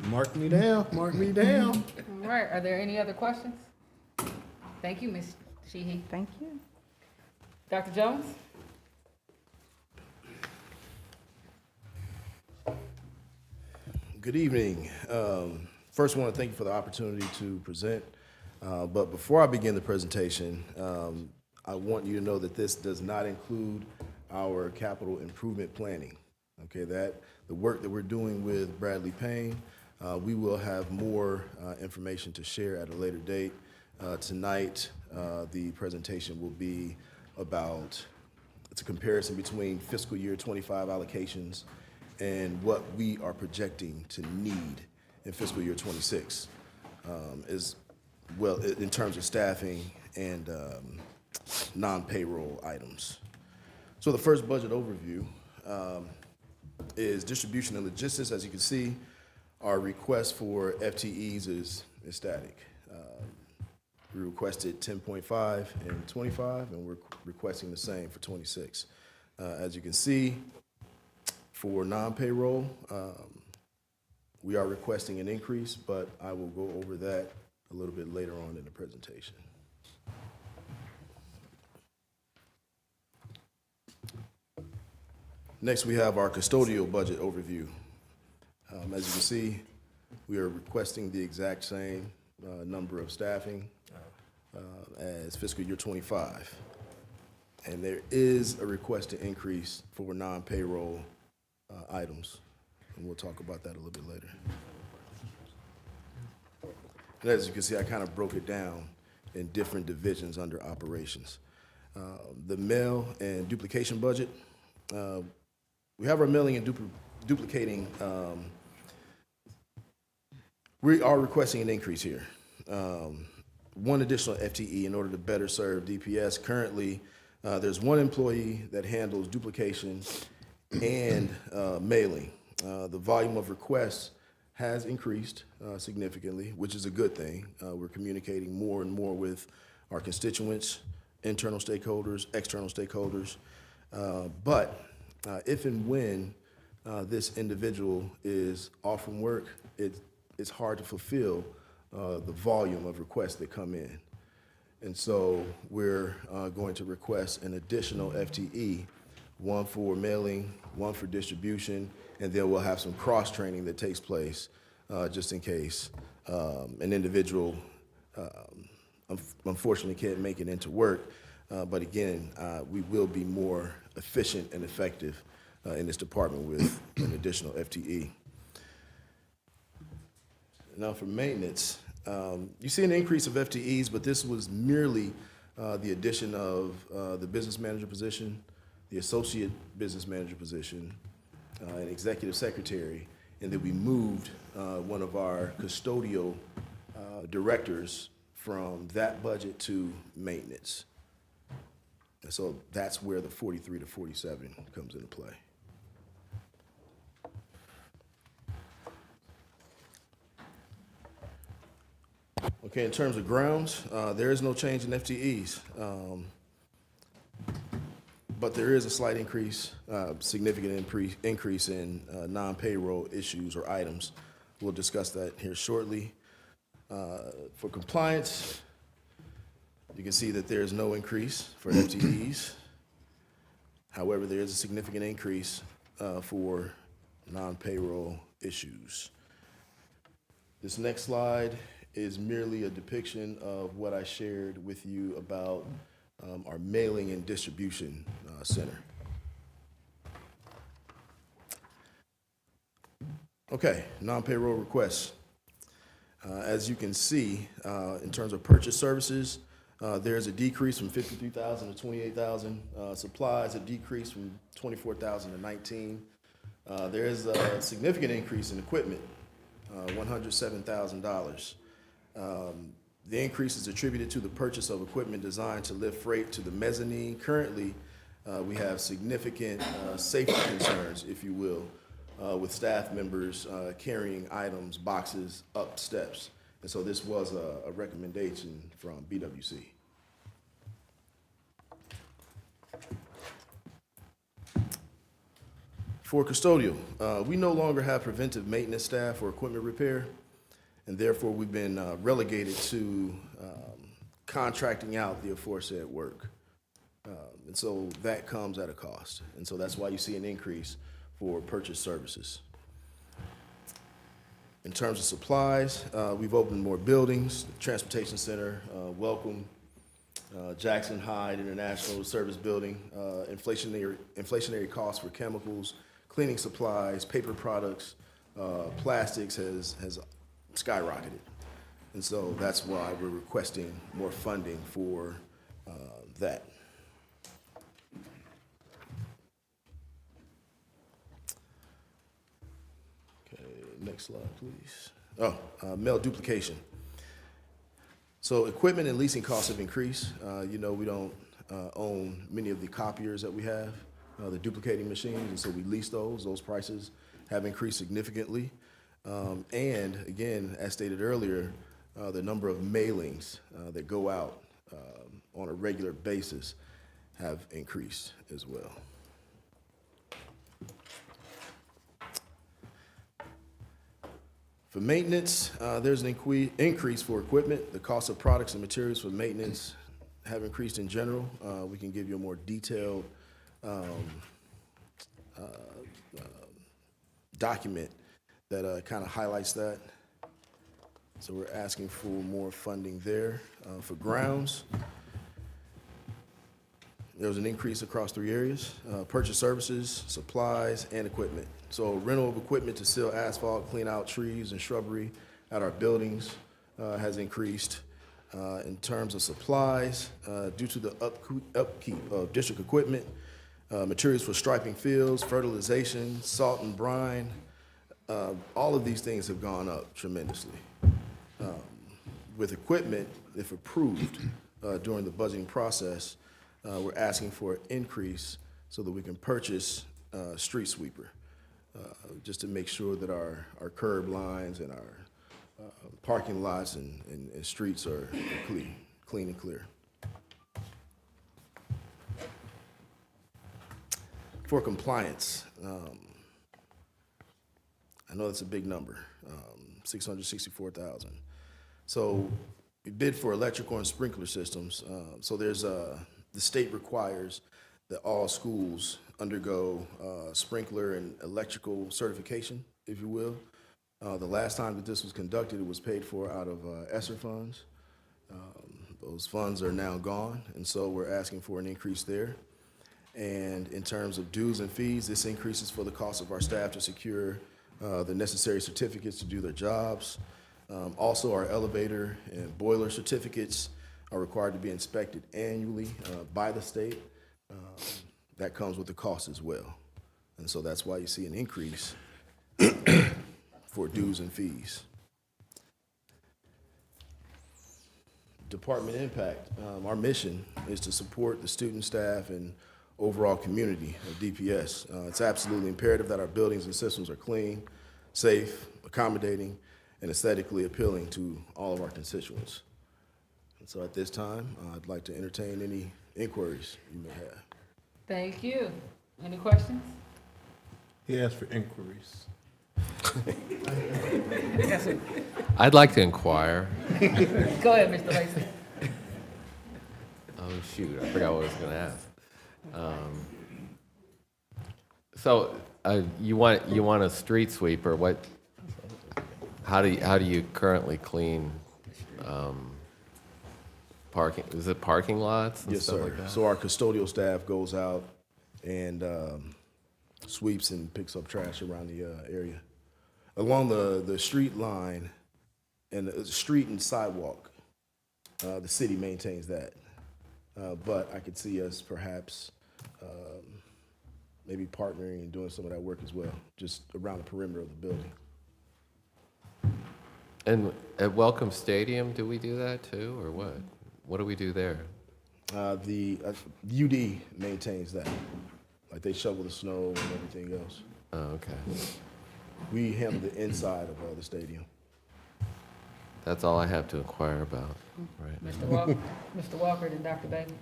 Mark me down, mark me down. All right, are there any other questions? Thank you, Ms. Sheehy. Thank you. Dr. Jones? Good evening. First, I want to thank you for the opportunity to present. But before I begin the presentation, I want you to know that this does not include our capital improvement planning. Okay, the work that we're doing with Bradley Payne, we will have more information to share at a later date. Tonight, the presentation will be about, it's a comparison between fiscal year 25 allocations and what we are projecting to need in fiscal year 26, as well in terms of staffing and non-payroll items. So the first budget overview is distribution and logistics. As you can see, our request for FTEs is static. We requested 10.5 and 25, and we're requesting the same for 26. As you can see, for non-payroll, we are requesting an increase, but I will go over that a little bit later on in the presentation. Next, we have our custodial budget overview. As you can see, we are requesting the exact same number of staffing as fiscal year 25. And there is a request to increase for non-payroll items, and we'll talk about that a little bit later. And as you can see, I kind of broke it down in different divisions under operations. The mail and duplication budget, we have our mailing and duplicating. We are requesting an increase here. One additional FTE in order to better serve DPS. Currently, there's one employee that handles duplication and mailing. The volume of requests has increased significantly, which is a good thing. We're communicating more and more with our constituents, internal stakeholders, external stakeholders. But if and when this individual is off from work, it's hard to fulfill the volume of requests that come in. And so we're going to request an additional FTE, one for mailing, one for distribution, and then we'll have some cross-training that takes place just in case an individual unfortunately can't make it into work. But again, we will be more efficient and effective in this department with an additional FTE. Now for maintenance, you see an increase of FTEs, but this was merely the addition of the business manager position, the associate business manager position, an executive secretary, and then we moved one of our custodial directors from that budget to maintenance. And so that's where the 43 to 47 comes into play. Okay, in terms of grounds, there is no change in FTEs, but there is a slight increase, significant increase in non-payroll issues or items. We'll discuss that here shortly. For compliance, you can see that there is no increase for FTEs. However, there is a significant increase for non-payroll issues. This next slide is merely a depiction of what I shared with you about our mailing and distribution center. Okay, non-payroll requests. As you can see, in terms of purchase services, there's a decrease from 53,000 to 28,000. Supplies, a decrease from 24,000 to 19. There is a significant increase in equipment, $107,000. The increase is attributed to the purchase of equipment designed to lift freight to the mezzanine. Currently, we have significant safety concerns, if you will, with staff members carrying items, boxes, up steps. And so this was a recommendation from BWC. For custodial, we no longer have preventive maintenance staff for equipment repair, and therefore we've been relegated to contracting out the aforesaid work. And so that comes at a cost. And so that's why you see an increase for purchase services. In terms of supplies, we've opened more buildings, Transportation Center, Welcome, Jackson Hyde International Service Building, inflationary costs for chemicals, cleaning supplies, paper products, plastics has skyrocketed. And so that's why we're requesting more funding for that. Okay, next slide, please. Mail duplication. So equipment and leasing costs have increased. You know, we don't own many of the copiers that we have, the duplicating machines, and so we lease those. Those prices have increased significantly. And again, as stated earlier, the number of mailings that go out on a regular basis have increased as well. For maintenance, there's an increase for equipment. The cost of products and materials for maintenance have increased in general. We can give you a more detailed document that kind of highlights that. So we're asking for more funding there. For grounds, there was an increase across 3 areas: purchase services, supplies, and equipment. So rental of equipment to seal asphalt, clean out trees and shrubbery at our buildings has increased. In terms of supplies, due to the upkeep of district equipment, materials for striping fields, fertilization, salt and brine, all of these things have gone up tremendously. With equipment, if approved during the budgeting process, we're asking for an increase so that we can purchase street sweeper, just to make sure that our curb lines and our parking lots and streets are clean and clear. For compliance, I know that's a big number, 664,000. So we bid for electrical and sprinkler systems. So there's the state requires that all schools undergo sprinkler and electrical certification, if you will. The last time that this was conducted, it was paid for out of ESSER funds. Those funds are now gone, and so we're asking for an increase there. And in terms of dues and fees, this increases for the cost of our staff to secure the necessary certificates to do their jobs. Also, our elevator and boiler certificates are required to be inspected annually by the state. That comes with the cost as well. And so that's why you see an increase for dues and fees. Department impact. Our mission is to support the student, staff, and overall community of DPS. It's absolutely imperative that our buildings and systems are clean, safe, accommodating, and aesthetically appealing to all of our constituents. And so at this time, I'd like to entertain any inquiries you may have. Thank you. Any questions? He asked for inquiries. I'd like to inquire. Go ahead, Mr. Lacy. Oh, shoot, I forgot what I was going to ask. So you want a street sweeper? What? How do you currently clean parking, is it parking lots and Yes, stuff sir. like that? So our custodial staff goes out and sweeps and picks up trash around the area. Along the street line and the street and sidewalk, the city maintains that. But I could see us perhaps maybe partnering and doing some of that work as well, just around the perimeter of the building. And at Welcome Stadium, do we do that too, or what? What do we do there? The UD maintains that. Like they shovel the snow and everything else. Oh, okay. We handle the inside of the stadium. That's all I have to inquire about right Mr. Walker, Mr. Walker, and Dr. Bailey.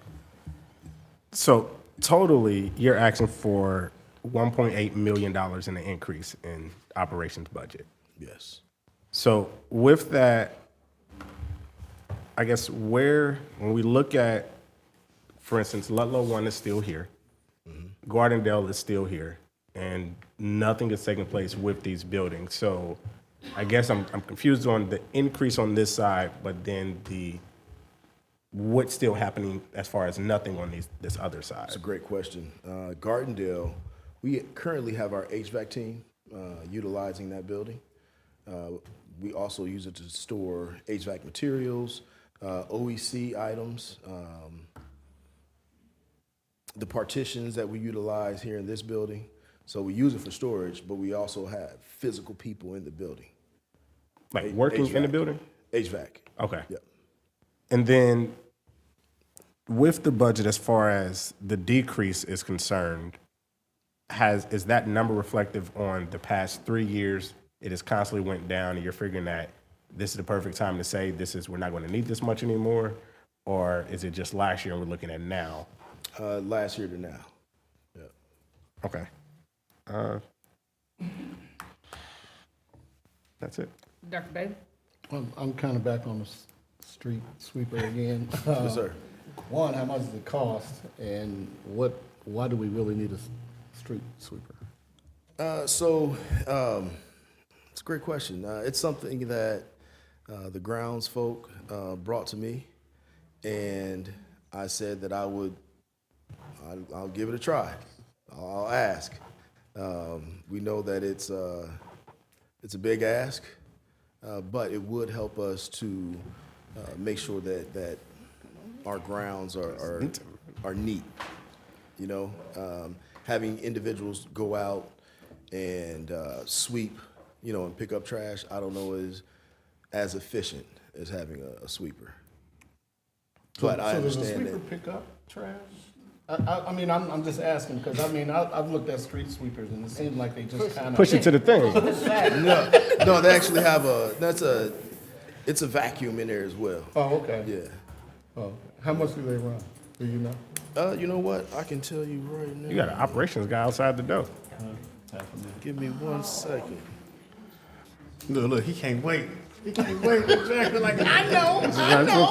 So totally, you're asking for $1.8 million in an increase in operations budget. Yes. So with that, I guess when we look at, for instance, Ludlow 1 is still here, Gardendale is still here, and nothing is taking place with these buildings. So I guess I'm confused on the increase on this side, but then what's still happening as far as nothing on this other side? That's a great question. Gardendale, we currently have our HVAC team utilizing that building. We also use it to store HVAC materials, OEC items, the partitions that we utilize here in this building. So we use it for storage, but we also have physical people in the building. Like working in the building? HVAC. Okay. Yep. And then with the budget, as far as the decrease is concerned, is that number reflective on the past 3 years? It has constantly went down, and you're figuring that this is the perfect time to say we're not going to need this much anymore, or is it just last year and we're looking at now? Last year to now. Yeah. Okay. That's it. Dr. Bailey? I'm kind of back on the street sweeper again. Yes, sir. One, how much does it cost, and why do we really need a street sweeper? It's a great question. It's something that the grounds folk brought to me, and I said that I'll give it a try. I'll ask. We know that it's a big ask, but it would help us to make sure that our grounds are neat. You know, having individuals go out and sweep, and pick up trash, I don't know is as efficient as having a sweeper. But I understand does a sweeper pick up trash? I mean, I'm just asking because I've looked at street sweepers and it seems like they just kind of push it to the thing. No, they actually have it's a vacuum in there as well. Oh, okay. Yeah. Oh, how much do they run? Do you know? You know what? I can tell you right now. You got an operations guy outside the door. Give me 1 second. Look, he can't wait. He can't wait. Exactly like I know.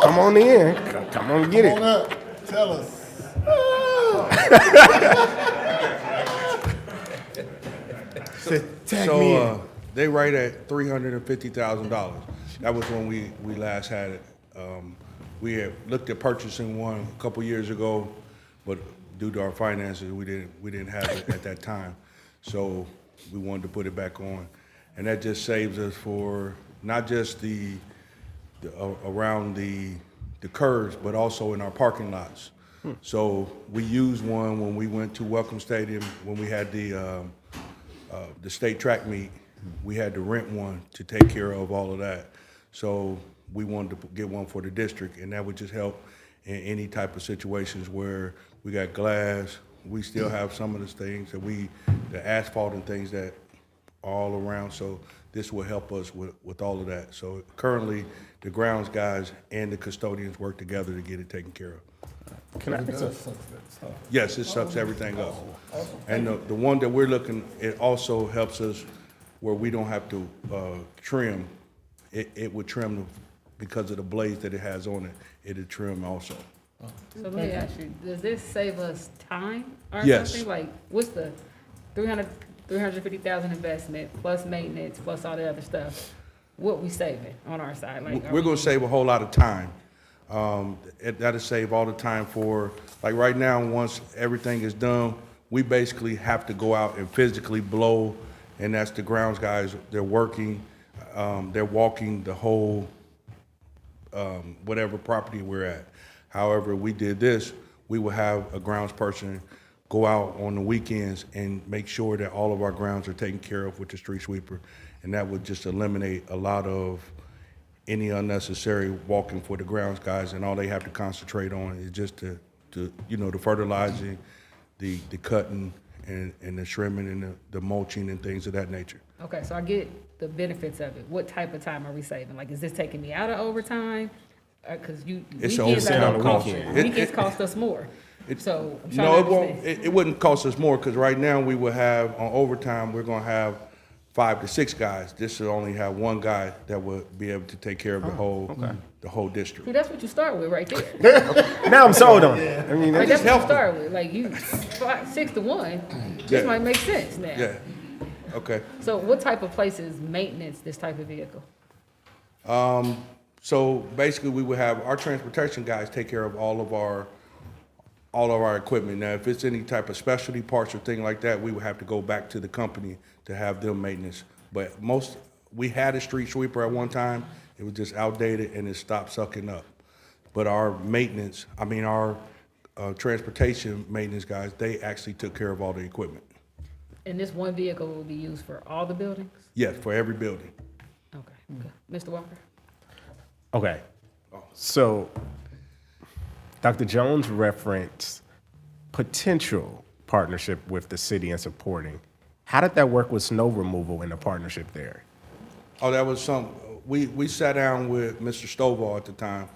Come on in. Come on, get it. Come on up. Tell us. They right at $350,000. That was when we last had it. We had looked at purchasing one a couple years ago, but due to our finances, we didn't have it at that time. So we wanted to put it back on, and that just saves us for not just the around the curves, but also in our parking lots. So we used one when we went to Welcome Stadium when we had the state track meet. We had to rent one to take care of all of that. So we wanted to get one for the district, and that would just help in any type of situations where we got glass. We still have some of the things that the asphalt and things that are all around. So this will help us with all of that. So currently, the grounds guys and the custodians work together to get it taken care of. Can I? Yes, it sucks everything up. And the one that we're looking, it also helps us where we don't have to trim. It would trim because of the blades that it has on it. It'll trim also. So let me ask you, does this save us time or Yes. something? Like, what's the $350,000 investment plus maintenance plus all the other stuff? What we saving on our side? Like, We're going to save a whole lot of time. That'll save all the time for, like right now, once everything is done, we basically have to go out and physically blow, and that's the grounds guys, they're working, they're walking the whole, whatever property we're at. However, we did this, we will have a grounds person go out on the weekends and make sure that all of our grounds are taken care of with the street sweeper. And that would just eliminate a lot of any unnecessary walking for the grounds guys, and all they have to concentrate on is just the fertilizing, the cutting, and the trimming, and the mulching and things of that nature. Okay, so I get the benefits of it. What type of time are we saving? Like, is this taking me out of overtime? Because weekends cost us more. So I'm trying to understand. It wouldn't cost us more, because right now we would have, on overtime, we're gonna have 5 to 6 guys. This will only have 1 guy that would be able to take care of the whole district. See, that's what you start with right there. Now I'm sold on it. I mean, Like, that's what you start with. Like, 6 to 1, this might make sense now. Yeah, okay. So what type of places maintenance this type of vehicle? So basically, we would have our transportation guys take care of all of our equipment. Now, if it's any type of specialty parts or thing like that, we would have to go back to the company to have them maintenance. But we had a street sweeper at one time. It was just outdated and it stopped sucking up. But our maintenance, our transportation maintenance guys, they actually took care of all the equipment. And this one vehicle will be used for all the buildings? Yes, for every building. Okay. Mr. Walker? Okay. So Dr. Jones referenced potential partnership with the city and supporting. How did that work with snow removal and the partnership there? Oh, that was we sat down with Mr. Stovall at the time,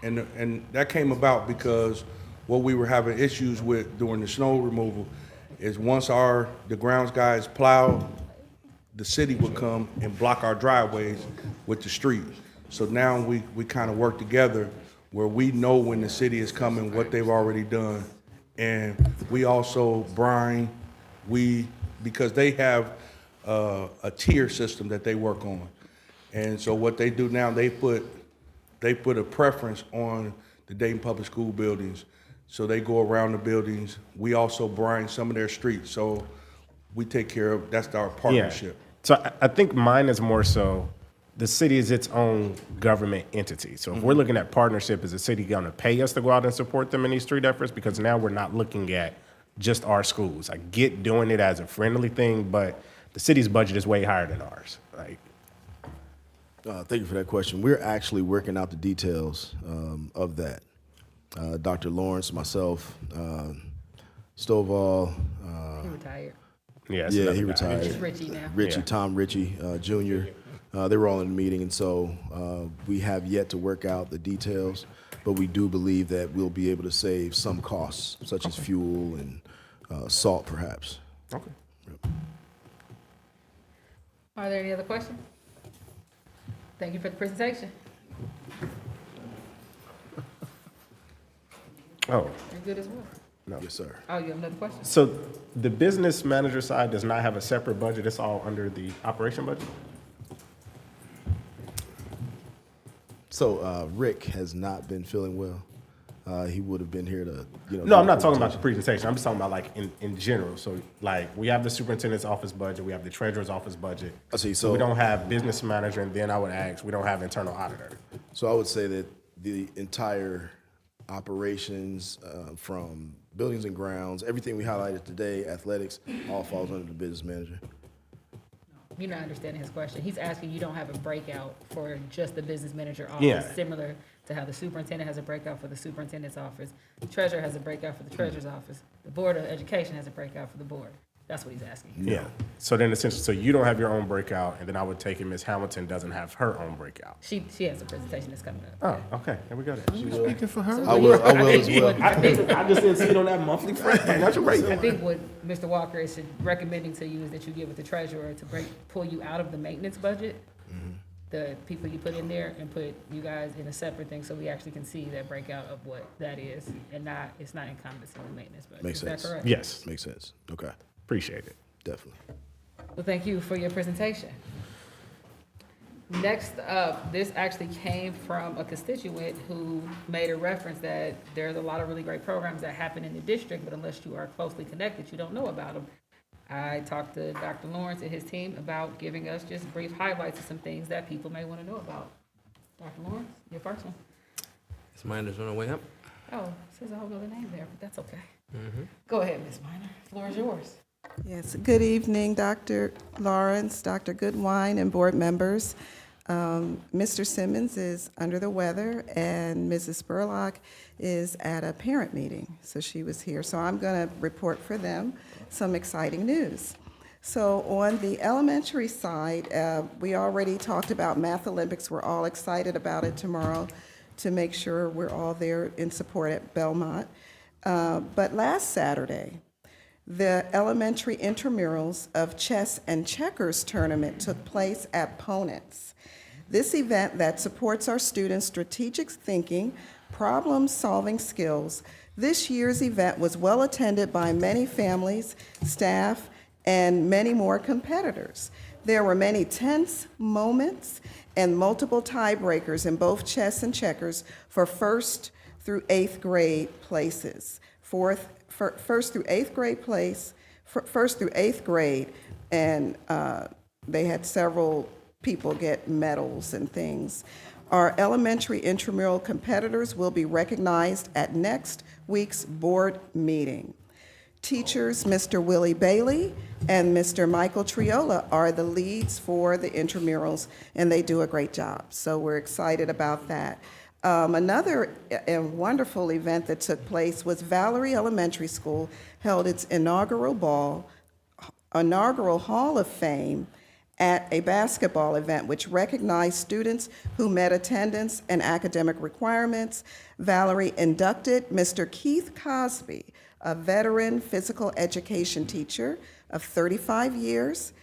and that came about because what we were having issues with during the snow removal is once the grounds guys plowed, the city would come and block our driveways with the street. So now we kind of work together where we know when the city is coming, what they've already done. And we also brine, because they have a tier system that they work on. And so what they do now, they put a preference on the Dayton Public School buildings. So they go around the buildings. We also brine some of their streets. So we take care of, that's our partnership. Yeah. So I think mine is more so, the city is its own government entity. So if we're looking at partnership, is the city going to pay us to go out and support them in these street efforts? Because now we're not looking at just our schools. I get doing it as a friendly thing, but the city's budget is way higher than ours. Thank you for that question. We're actually working out the details of that. Dr. Lawrence, myself, Stovall. He retired. Yeah, he retired. It's Richie now. Richie, Tom Ritchie, Jr. They were all in the meeting, and so we have yet to work out the details, but we do believe that we'll be able to save some costs, such as fuel and salt, perhaps. Okay. Are there any other questions? Thank you for the presentation. Oh. You're good as well. No. Yes, sir. Oh, you have another question? So the business manager side does not have a separate budget. It's all under the operation budget? So Rick has not been feeling well. He would have been here to, No, I'm not talking about the presentation. I'm just talking about in general. So we have the superintendent's office budget, we have the treasurer's office budget. I see. So we don't have business manager, and then I would ask, we don't have internal auditor. So I would say that the entire operations from buildings and grounds, everything we highlighted today, athletics, all falls under the business manager. You're not understanding his question. He's asking you don't have a breakout for just the business manager office, Yeah. similar to how the superintendent has a breakout for the superintendent's office, the treasurer has a breakout for the treasurer's office, the board of education has a breakout for the board. That's what he's asking. Yeah. So then essentially, so you don't have your own breakout, and then I would take it Ms. Hamilton doesn't have her own breakout. She has a presentation that's coming up. Oh, okay. There we go then. You speaking for her? I will as well. I just didn't see it on that monthly front. That's right. I think what Mr. Walker is recommending to you is that you get with the treasurer to pull you out of the maintenance budget, the people you put in there, and put you guys in a separate thing so we actually can see that breakout of what that is, and it's not encompassing the maintenance budget. Makes sense. Is that correct? Yes. Makes sense. Okay. Appreciate it. Definitely. Well, thank you for your presentation. Next up, this actually came from a constituent who made a reference that there's a lot of really great programs that happen in the district, but unless you are closely connected, you don't know about them. I talked to Dr. Lawrence and his team about giving us just brief highlights of some things that people may want to know about. Dr. Lawrence, your first one. Ms. Miner's on her way up. Oh, it says a whole other name there, but that's okay. Go ahead, Ms. Miner. Floor is yours. Yes, good evening, Dr. Lawrence, Dr. Goodwine, and board members. Mr. Simmons is under the weather, and Mrs. Spurlock is at a parent meeting, so she was here. So I'm going to report for them some exciting news. So on the elementary side, we already talked about Math Olympics. We're all excited about it tomorrow to make sure we're all there in support at Belmont. But last Saturday, the elementary intramurals of chess and checkers tournament took place at Ponence. This event that supports our students' strategic thinking, problem-solving skills, this year's event was well attended by many families, staff, and many more competitors. There were many tense moments and multiple tiebreakers in both chess and checkers for first through eighth grade places. First through eighth grade, and they had several people get medals and things. Our elementary intramural competitors will be recognized at next week's board meeting. Teachers, Mr. Willie Bailey and Mr. Michael Triola are the leads for the intramurals, and they do a great job. So we're excited about that. Another wonderful event that took place was Valerie Elementary School held its inaugural Hall of Fame at a basketball event which recognized students who met attendance and academic requirements. Valerie inducted Mr. Keith Cosby, a veteran physical education teacher of 35 years,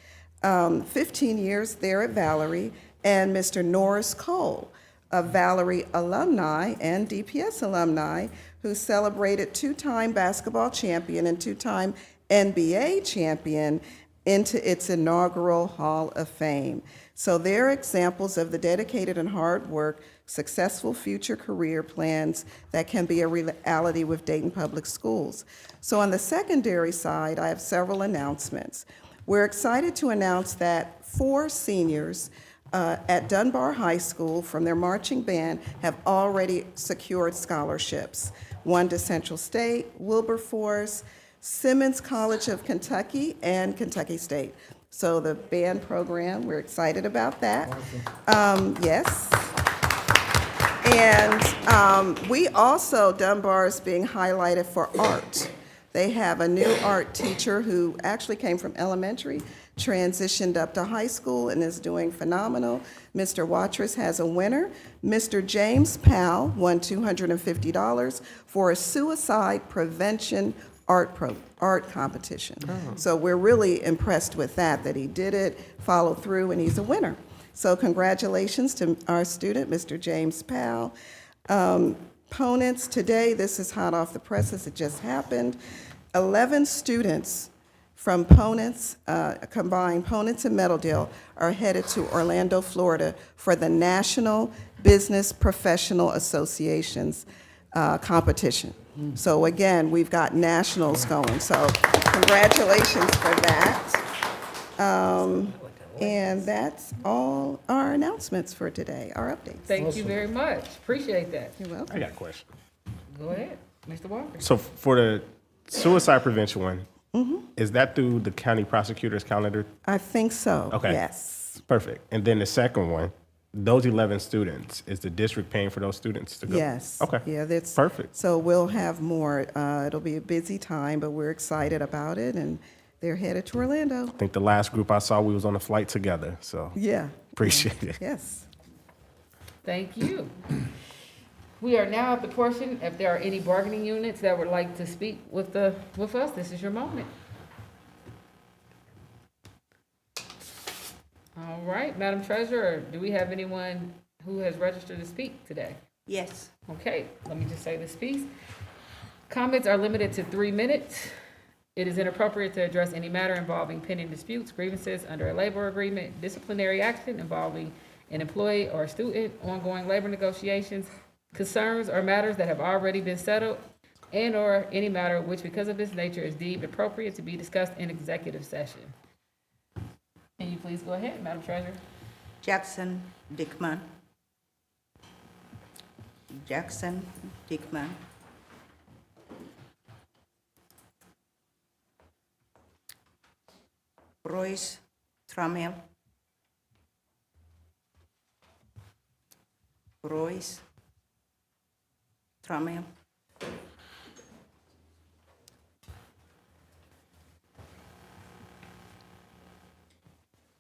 15 years there at Valerie, and Mr. Norris Cole, a Valerie alumni and DPS alumni who celebrated two-time basketball champion and two-time NBA champion into its inaugural Hall of Fame. So they're examples of the dedicated and hard work, successful future career plans that can be a reality with Dayton Public Schools. So on the secondary side, I have several announcements. We're excited to announce that 4 seniors at Dunbar High School from their marching band have already secured scholarships. 1 to Central State, Wilberforce, Simmons College of Kentucky, and Kentucky State. So the band program, we're excited about that. Yes. And we also, Dunbar is being highlighted for art. They have a new art teacher who actually came from elementary, transitioned up to high school, and is doing phenomenal. Mr. Watrous has a winner. Mr. James Powell won $250 for a suicide prevention art competition. So we're really impressed with that he did it, followed through, and he's a winner. So congratulations to our student, Mr. James Powell. Ponence today, this is hot off the presses, it just happened. 11 students from Ponence, combined Ponence and Meadowdale, are headed to Orlando, Florida for the National Business Professional Association's competition. So again, we've got nationals going, so congratulations for that. And that's all our announcements for today, our updates. Thank you very much. Appreciate that. You're welcome. I got a question. Go ahead, Mr. Walker. So for the suicide prevention one, is that through the county prosecutor's calendar? I think so, Okay. yes. Perfect. And then the second one, those 11 students, is the district paying for those students to go? Yes. Okay. Yeah, that's perfect. So we'll have more. It'll be a busy time, but we're excited about it, and they're headed to Orlando. I think the last group I saw, we was on a flight together, so. Yeah. Appreciate it. Yes. Thank you. We are now at the portion, if there are any bargaining units that would like to speak with us, this is your moment. All right, Madam Treasurer, do we have anyone who has registered to speak today? Yes. Okay, let me just say this piece. Comments are limited to 3 minutes. It is inappropriate to address any matter involving pending disputes, grievances under a labor agreement, disciplinary action involving an employee or a student, ongoing labor negotiations, concerns or matters that have already been settled, and/or any matter which, because of its nature, is deemed appropriate to be discussed in executive session. Can you please go ahead, Madam Treasurer? Jackson Dickman. Jackson Dickman. Royce Trammell. Royce Trammell.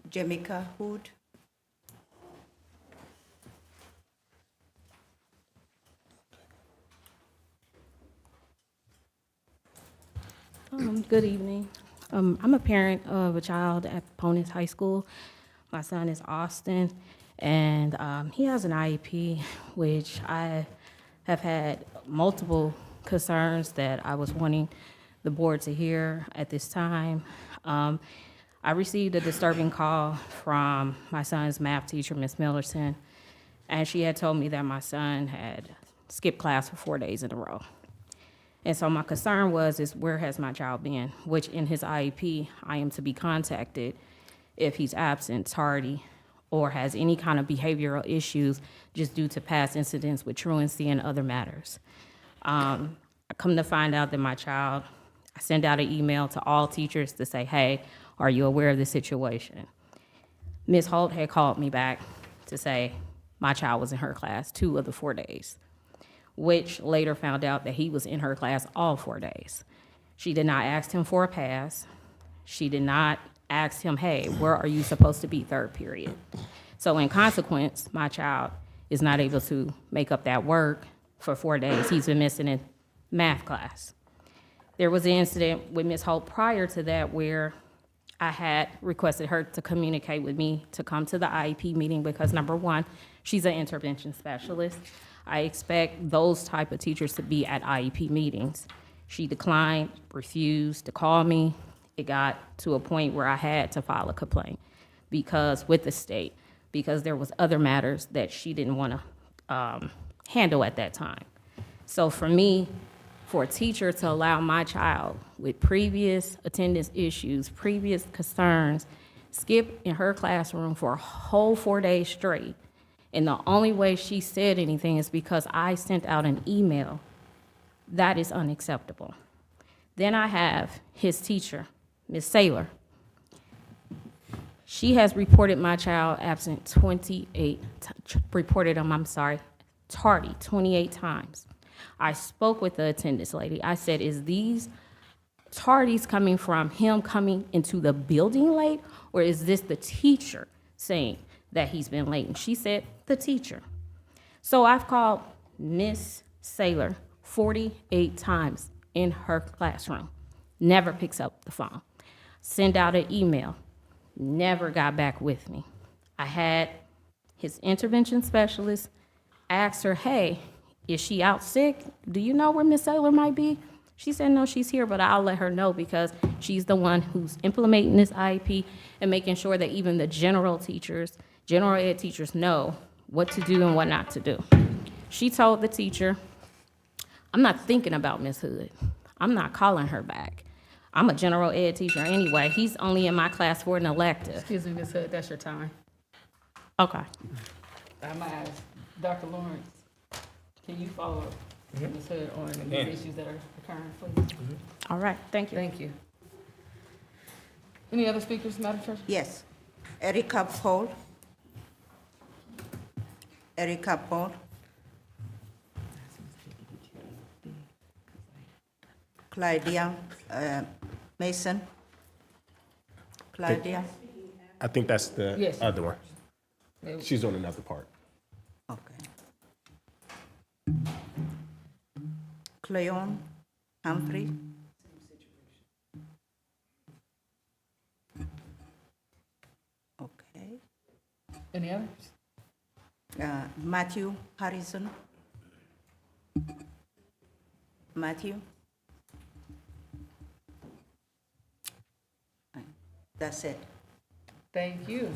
Jamaica Hood. Good evening. I'm a parent of a child at Ponus High School. My son is Austin, and he has an IEP, which I have had multiple concerns that I was wanting the board to hear at this time. I received a disturbing call from my son's math teacher, Ms. Millerton, and she had told me that my son had skipped class for 4 days in a row. And so my concern is where has my child been? Which in his IEP, I am to be contacted if he's absent, tardy, or has any kind of behavioral issues just due to past incidents with truancy and other matters. I come to find out that my child, I send out an email to all teachers to say, hey, are you aware of the situation? Ms. Holt had called me back to say my child was in her class 2 of the 4 days, which later found out that he was in her class all 4 days. She did not ask him for a pass. She did not ask him, hey, where are you supposed to be third period? So in consequence, my child is not able to make up that work for 4 days. He's been missing in math class. There was an incident with Ms. Holt prior to that where I had requested her to communicate with me to come to the IEP meeting because number one, she's an intervention specialist. I expect those type of teachers to be at IEP meetings. She declined, refused to call me. It got to a point where I had to file a complaint with the state, because there was other matters that she didn't want to handle at that time. So for me, for a teacher to allow my child with previous attendance issues, previous concerns, skip in her classroom for a whole 4 days straight, and the only way she said anything is because I sent out an email, that is unacceptable. Then I have his teacher, Ms. Saylor. She has reported my child absent tardy 28 times. I spoke with the attendance lady. I said, is these tardies coming from him coming into the building late, or is this the teacher saying that he's been late? And she said, the teacher. So I've called Miss Saylor 48 times in her classroom, never picks up the phone. Send out an email, never got back with me. I had his intervention specialist ask her, hey, is she out sick? Do you know where Miss Saylor might be? She said, no, she's here, but I'll let her know because she's the one who's implementing this IEP and making sure that even the general ed teachers know what to do and what not to do. She told the teacher, I'm not thinking about Miss Hood. I'm not calling her back. I'm a general ed teacher anyway. He's only in my class for an elective. Excuse me, Ms. Hood, that's your time. Okay. I'm gonna ask Dr. Lawrence, can you follow up with Ms. Hood on these issues that are occurring, please? All right, thank you. Thank you. Any other speakers, Madam Treasurer? Yes. Erica Paul. Erica Paul. Clydia Mason. Clydia. I think that's the Yes. other one. She's on another part. Okay. Cleon Humphrey. Okay. Any others? Matthew Harrison. Matthew. That's it. Thank you.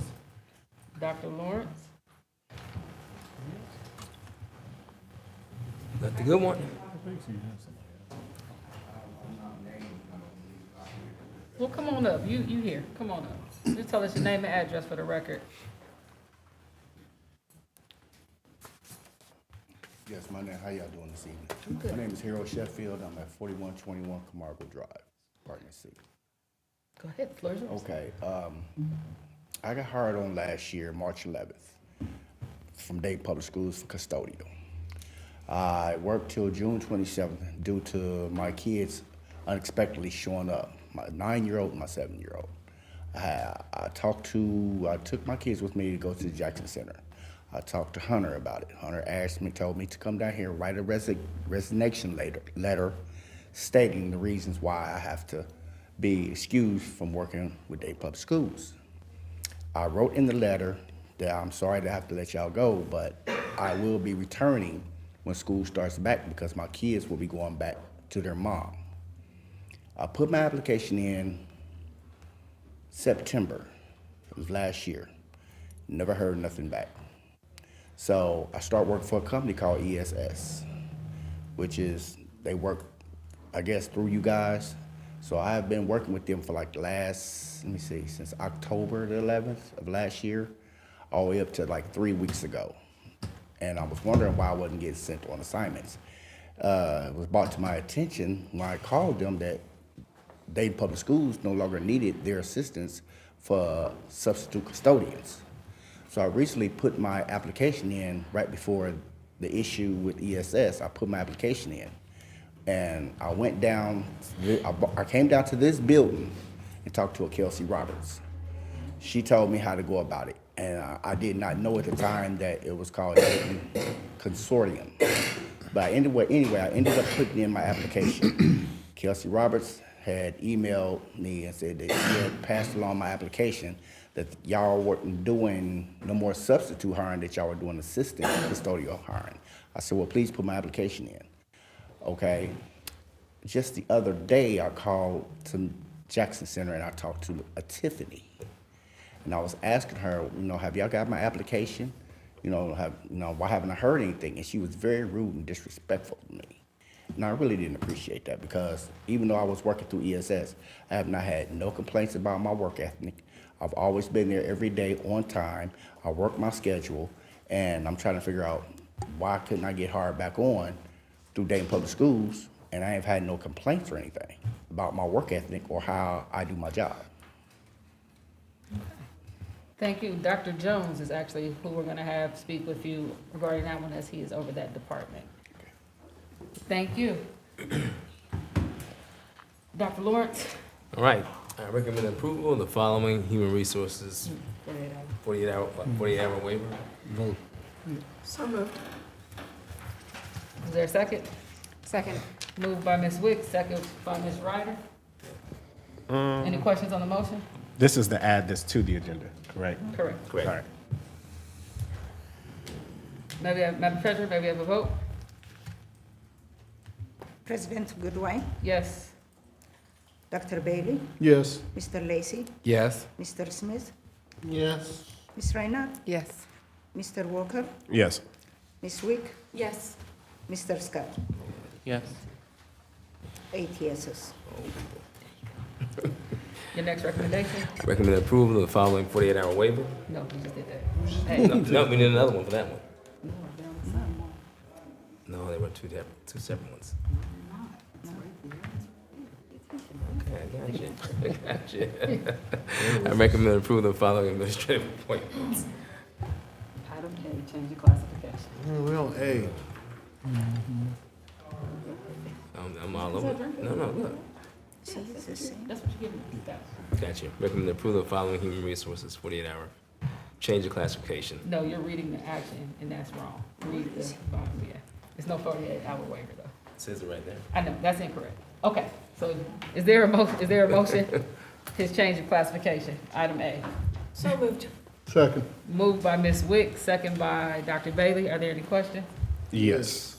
Dr. Lawrence, That's the good one. Well, come on up. You here. Come on up. Just tell us your name and address for the record. Yes, my name, how y'all doing this evening? Good. My name is Harold Sheffield. I'm at 4121 Camargo Drive, Apartment C. Go ahead, floor is yours. Okay, I got hired on last year, March 11th, from Dayton Public Schools for custodial. I worked till June 27th due to my kids unexpectedly showing up, my 9-year-old and my 7-year-old. I took my kids with me to go to the Jackson Center. I talked to Hunter about it. Hunter told me to come down here and write a resignation letter stating the reasons why I have to be excused from working with Dayton Public Schools. I wrote in the letter that I'm sorry to have to let y'all go, but I will be returning when school starts back because my kids will be going back to their mom. I put my application in September of last year. Never heard nothing back. So I start working for a company called ESS, which is, they work, I guess, through you guys. So I've been working with them for like the last, since October the 11th of last year, all the way up to like 3 weeks ago. And I was wondering why I wasn't getting sent on assignments. It was brought to my attention when I called them that Dayton Public Schools no longer needed their assistance for substitute custodians. So I recently put my application in right before the issue with ESS. I put my application in. And I went down, I came down to this building and talked to a Kelsey Roberts. She told me how to go about it. And I did not know at the time that it was called Dayton Consortium. But anyway, I ended up putting in my application. Kelsey Roberts had emailed me and said that she had passed along my application, that y'all weren't doing no more substitute hiring, that y'all were doing assistant custodial hiring. I said, well, please put my application in. Okay, just the other day, I called to Jackson Center and I talked to a Tiffany. And I was asking her, have y'all got my application? Why haven't I heard anything? And she was very rude and disrespectful to me. And I really didn't appreciate that because even though I was working through ESS, I have not had no complaints about my work ethic. I've always been there every day on time. I work my schedule, and I'm trying to figure out why couldn't I get hired back on through Dayton Public Schools, and I have had no complaints or anything about my work ethic or how I do my job. Thank you. Dr. Jones is actually who we're gonna have speak with you regarding that one as he is over that department. Thank you. Dr. Lawrence? All right. I recommend approval of the following human resources 48 hour waiver. Vote. So moved. Is there a second? Second. Moved by Ms. Wicks, second by Ms. Ryder. Any questions on the motion? This is to add this to the agenda, correct? Correct. All right. Madam Treasurer, may we have a vote? President Goodwin, Yes. Dr. Bailey, Yes. Mr. Lacy, Yes. Mr. Smith, Yes. Ms. Reinhardt, Yes. Mr. Walker, Yes. Ms. Wick, Yes. Mr. Scott. Yes. 8 yeses. Your next recommendation? Recommend approval of the following 48 hour waiver. No, we just did that. Hey. No, we need another one for that one. No, they were two separate ones. Okay, I got you. I recommend approval of the following administrative appointments. Item A, change your classification. We're on A. I'm all over. No, look. That's what you're giving me. Got you. Recommend approval of the following human resources 48 hour change of classification. No, you're reading the action, and that's wrong. Read the bottom, yeah. It's no 48-hour waiver, though. It says it right there. I know, that's incorrect. Okay, so is there a motion? His change of classification, item A. So moved. Second. Moved by Ms. Wick, second by Dr. Bailey. Are there any questions? Yes.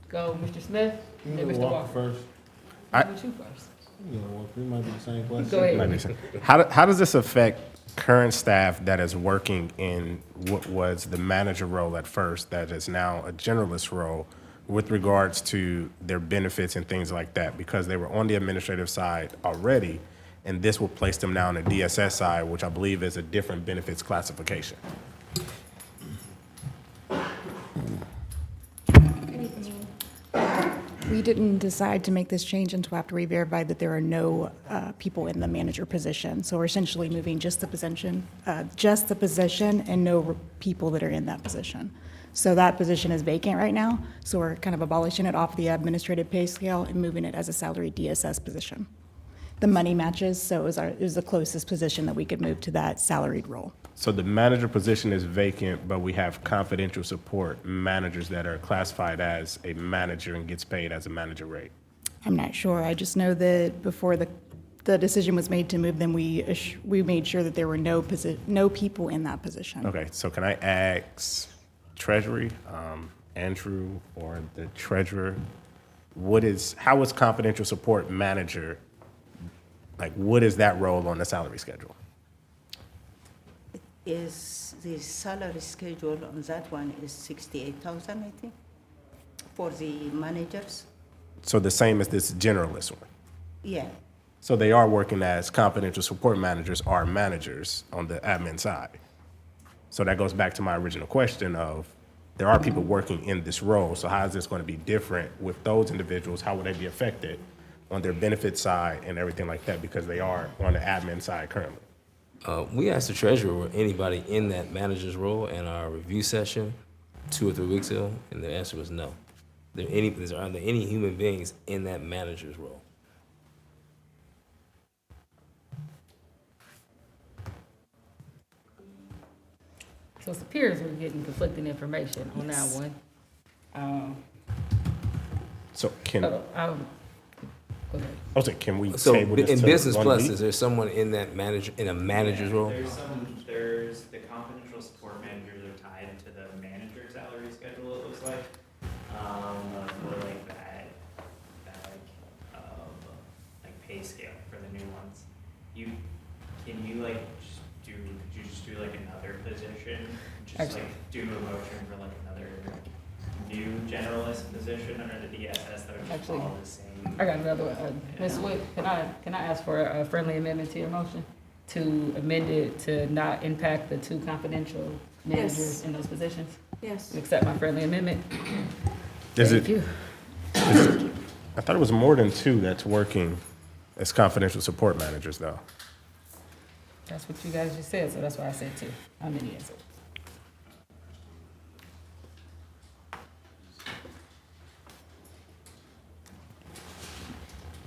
Go Mr. Smith, then Mr. Walker. First. What you first? We might be the same question. Go ahead. How does this affect current staff that is working in what was the manager role at first, that is now a generalist role, with regards to their benefits and things like that, because they were on the administrative side already, and this will place them now on the DSS side, which I believe is a different benefits classification. We didn't decide to make this change until after we verified that there are no people in the manager position. So we're essentially moving just the position and no people that are in that position. So that position is vacant right now. So we're kind of abolishing it off the administrative pay scale and moving it as a salary DSS position. The money matches, so it was the closest position that we could move to that salaried role. So the manager position is vacant, but we have confidential support managers that are classified as a manager and gets paid as a manager rate. I'm not sure. I just know that before the decision was made to move them, we made sure that there were no people in that position. Okay, so can I ask Treasury, Andrew, or the treasurer, how is confidential support manager, like what is that role on the salary schedule? Is the salary schedule on that one is 68,000, I think, for the managers? So the same as this generalist one? Yeah. So they are working as confidential support managers are managers on the admin side. So that goes back to my original question of, there are people working in this role, so how is this going to be different with those individuals? How would they be affected on their benefit side and everything like that, because they are on the admin side currently? We asked the treasurer, were anybody in that manager's role in our review session 2 or 3 weeks ago, and the answer was no. Are there any human beings in that manager's role? So it appears we're getting conflicting information on that one. So can, Go ahead. I was like, can we So table this in to Business 1 Plus, week? is there someone in that manager's role? There's the confidential support managers are tied to the manager salary schedule, it looks like. For like that pay scale for the new ones. Could you just do like another position? Just Actually- like do a motion for like another new generalist position under the DSS that would just Actually, follow the same? I got another one. Ms. Wick, can I ask for a friendly amendment to your motion? To amend it to not impact the 2 confidential managers Yes. in those positions? Yes. You accept my friendly amendment? Is Thank it- you. I thought it was more than 2 that's working as confidential support managers, though. That's what you guys just said, so that's why I said 2. How many is it?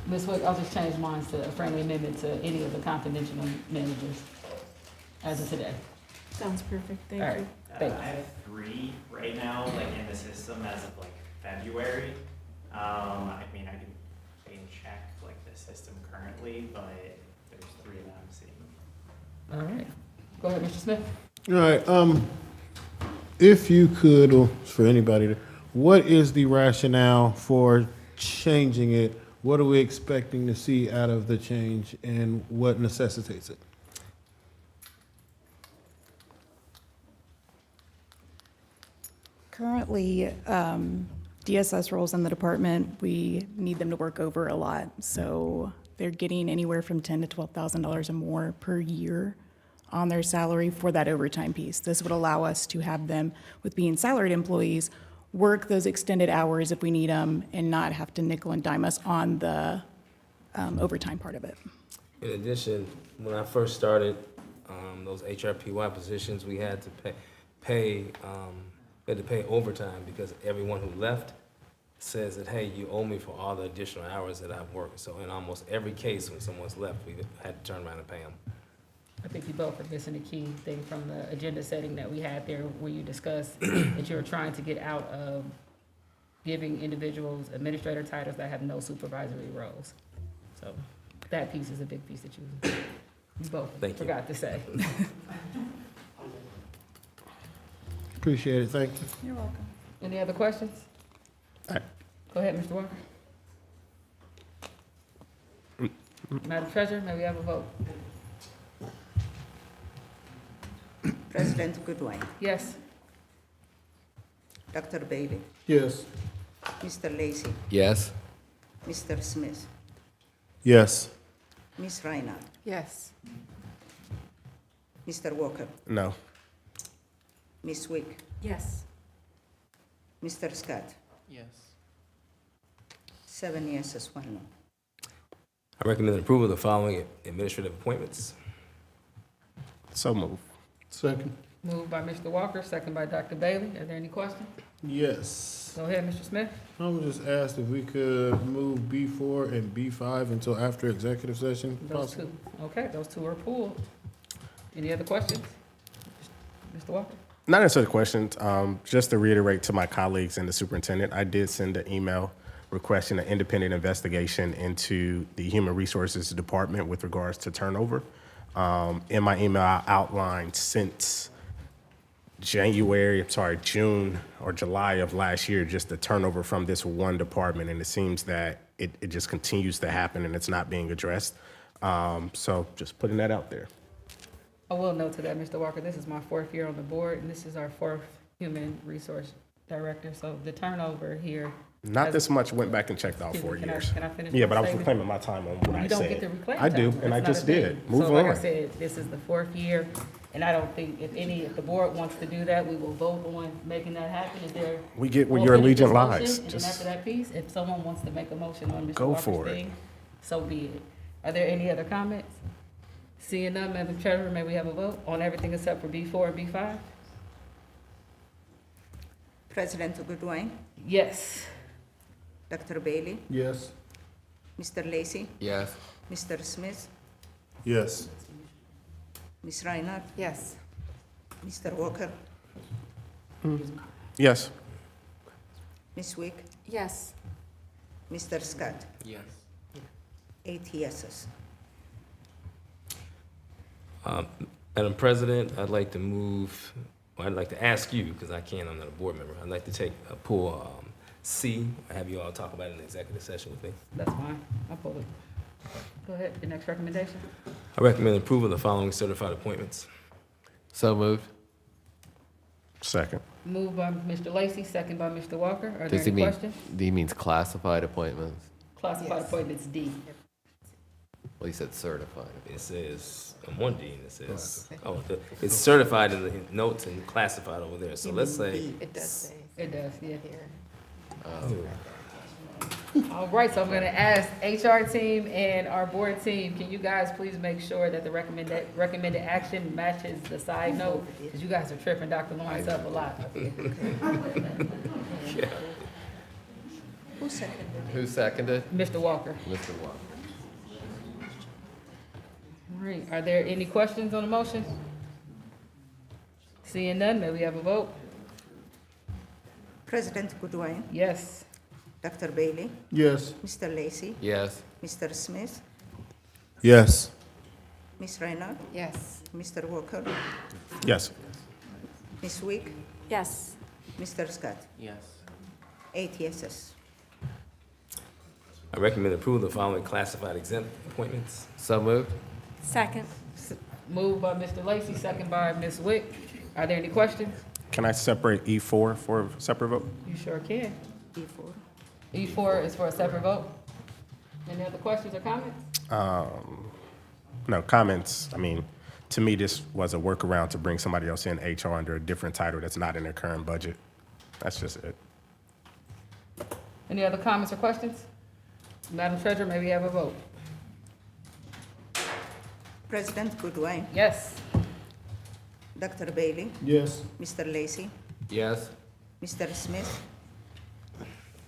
Ms. Wick, I'll just change mine to a friendly amendment to any of the confidential managers as of today. Sounds perfect, All thank right. you. Thank I have 3 right now, like in the system as of like February. I mean, I can check like the system currently, but there's 3 that I'm seeing. All right. Go ahead, Mr. Smith. All right, if you could, or for anybody, what is the rationale for changing it? What are we expecting to see out of the change, and what necessitates it? Currently, DSS roles in the department, we need them to work over a lot. So they're getting anywhere from $10,000 to $12,000 or more per year on their salary for that overtime piece. This would allow us to have them, with being salaried employees, work those extended hours if we need them and not have to nickel and dime us on the overtime part of it. In addition, when I first started, those HRPY positions, we had to pay overtime because everyone who left says that, hey, you owe me for all the additional hours that I've worked. So in almost every case when someone's left, we had to turn around and pay them. I think you both are missing the key thing from the agenda setting that we had there, where you discussed that you were trying to get out of giving individuals administrator titles that have no supervisory roles. So that piece is a big piece that you both forgot to say. Appreciate it, thank you. You're welcome. Any other questions? Go ahead, Mr. Walker. Madam Treasurer, may we have a vote? President Goodwin, Yes. Dr. Bailey, Yes. Mr. Lacy, Yes. Mr. Smith, Yes. Ms. Reinhardt, Yes. Mr. Walker, No. Ms. Wick, Yes. Mr. Scott. Yes. 7 yeses, 1 no. I recommend approval of the following administrative appointments. So move. Second. Moved by Mr. Walker, second by Dr. Bailey. Are there any questions? Yes. Go ahead, Mr. Smith. I was just asked if we could move B4 and B5 until after executive session. Those possible. two. Okay, those two are pulled. Any other questions? Mr. Walker? Not necessarily questions. Just to reiterate to my colleagues and the superintendent, I did send an email requesting an independent investigation into the Human Resources Department with regards to turnover. In my email, I outlined since June or July of last year, just the turnover from this one department, and it seems that it just continues to happen and it's not being addressed. So just putting that out there. I will note to that, Mr. Walker, this is my 4th year on the board, and this is our 4th human resource director, so the turnover here. Not this much, went back and checked all Excuse me, 4 can I- years. can I finish Yeah, my but I was statement? reclaiming my time on what I You said. don't get to reclaim I do, time. and I That's just not a did. thing. Move So like I on. said, this is the 4th year, and I don't think if the board wants to do that, we will vote on making that happen. Is there? We get where we'll your finish this allegiant motion, lies. And then Just after that piece, if someone wants to make a motion on Mr. Go Walker's for it. thing, so be it. Are there any other comments? Seeing none, Madam Treasurer, may we have a vote on everything except for B4 and B5? President Goodwin, Yes. Dr. Bailey, Yes. Mr. Lacy, Yes. Mr. Smith, Yes. Ms. Reinhardt, Yes. Mr. Walker, Yes. Ms. Wick, Yes. Mr. Scott. Yes. 8 yeses. Madam President, I'd like to move, well, I'd like to ask you, because I can't, I'm not a board member, I'd like to pull C, have you all talk about it in the executive session with me. That's fine. I'll pull it. Go ahead, your next recommendation. I recommend approval of the following certified appointments. So moved. Second. Moved by Mr. Lacy, second by Mr. Walker. Are there Does he any mean, questions? he means classified appointments? Classified appointments D. Well, he said certified. It says, on 1D, it says, it's certified in the notes and classified over there, so let's say. It does say. It does, yeah. Oh. All right, so I'm gonna ask HR team and our board team, can you guys please make sure that the recommended action matches the side note? Because you guys are tripping Dr. Lawrence up a lot up here. Who seconded? Who seconded? Mr. Walker. Mr. Walker. All right, are there any questions on the motion? Seeing none, may we have a vote? President Goodwin, Yes. Dr. Bailey, Yes. Mr. Lacy, Yes. Mr. Smith, Yes. Ms. Reinhardt, Yes. Mr. Walker, Yes. Ms. Wick, Yes. Mr. Scott. Yes. 8 yeses. I recommend approval of the following classified exempt appointments. So moved. Second. Moved by Mr. Lacy, second by Ms. Wick. Are there any questions? Can I separate E4 for a separate vote? You sure can. E4. E4 is for a separate vote. Any other questions or comments? No, comments. I mean, to me, this was a workaround to bring somebody else in HR under a different title that's not in their current budget. That's just it. Any other comments or questions? Madam Treasurer, may we have a vote? President Goodwin, Yes. Dr. Bailey, Yes. Mr. Lacy, Yes. Mr. Smith,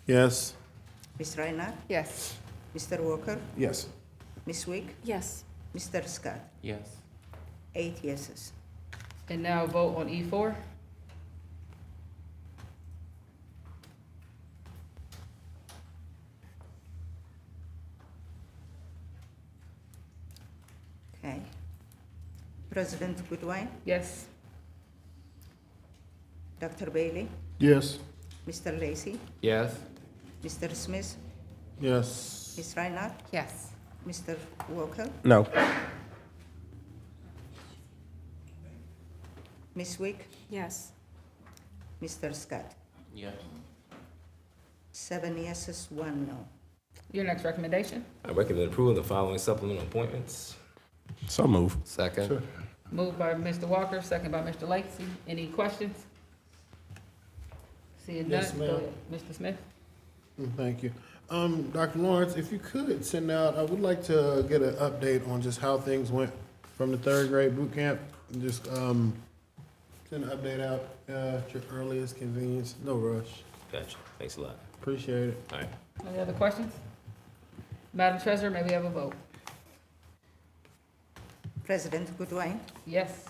Yes. Ms. Reinhardt, Yes. Mr. Walker, Yes. Ms. Wick, Yes. Mr. Scott. Yes. 8 yeses. And now vote on E4. Okay. President Goodwin, Yes. Dr. Bailey, Yes. Mr. Lacy, Yes. Mr. Smith, Yes. Ms. Reinhardt, Yes. Mr. Walker, No. Ms. Wick, Yes. Mr. Scott. Yes. 7 yeses, 1 no. Your next recommendation? I recommend approval of the following supplemental appointments. So move. Second. Moved by Mr. Walker, second by Mr. Lacy. Any questions? Seeing none, Yes, go ma'am. ahead. Mr. Smith? Thank you. Dr. Lawrence, if you could send out, I would like to get an update on just how things went from the 3rd grade boot camp. Just send an update out at your earliest convenience. No rush. Gotcha. Thanks a lot. Appreciate it. All right. Any other questions? Madam Treasurer, may we have a vote? President Goodwin, Yes.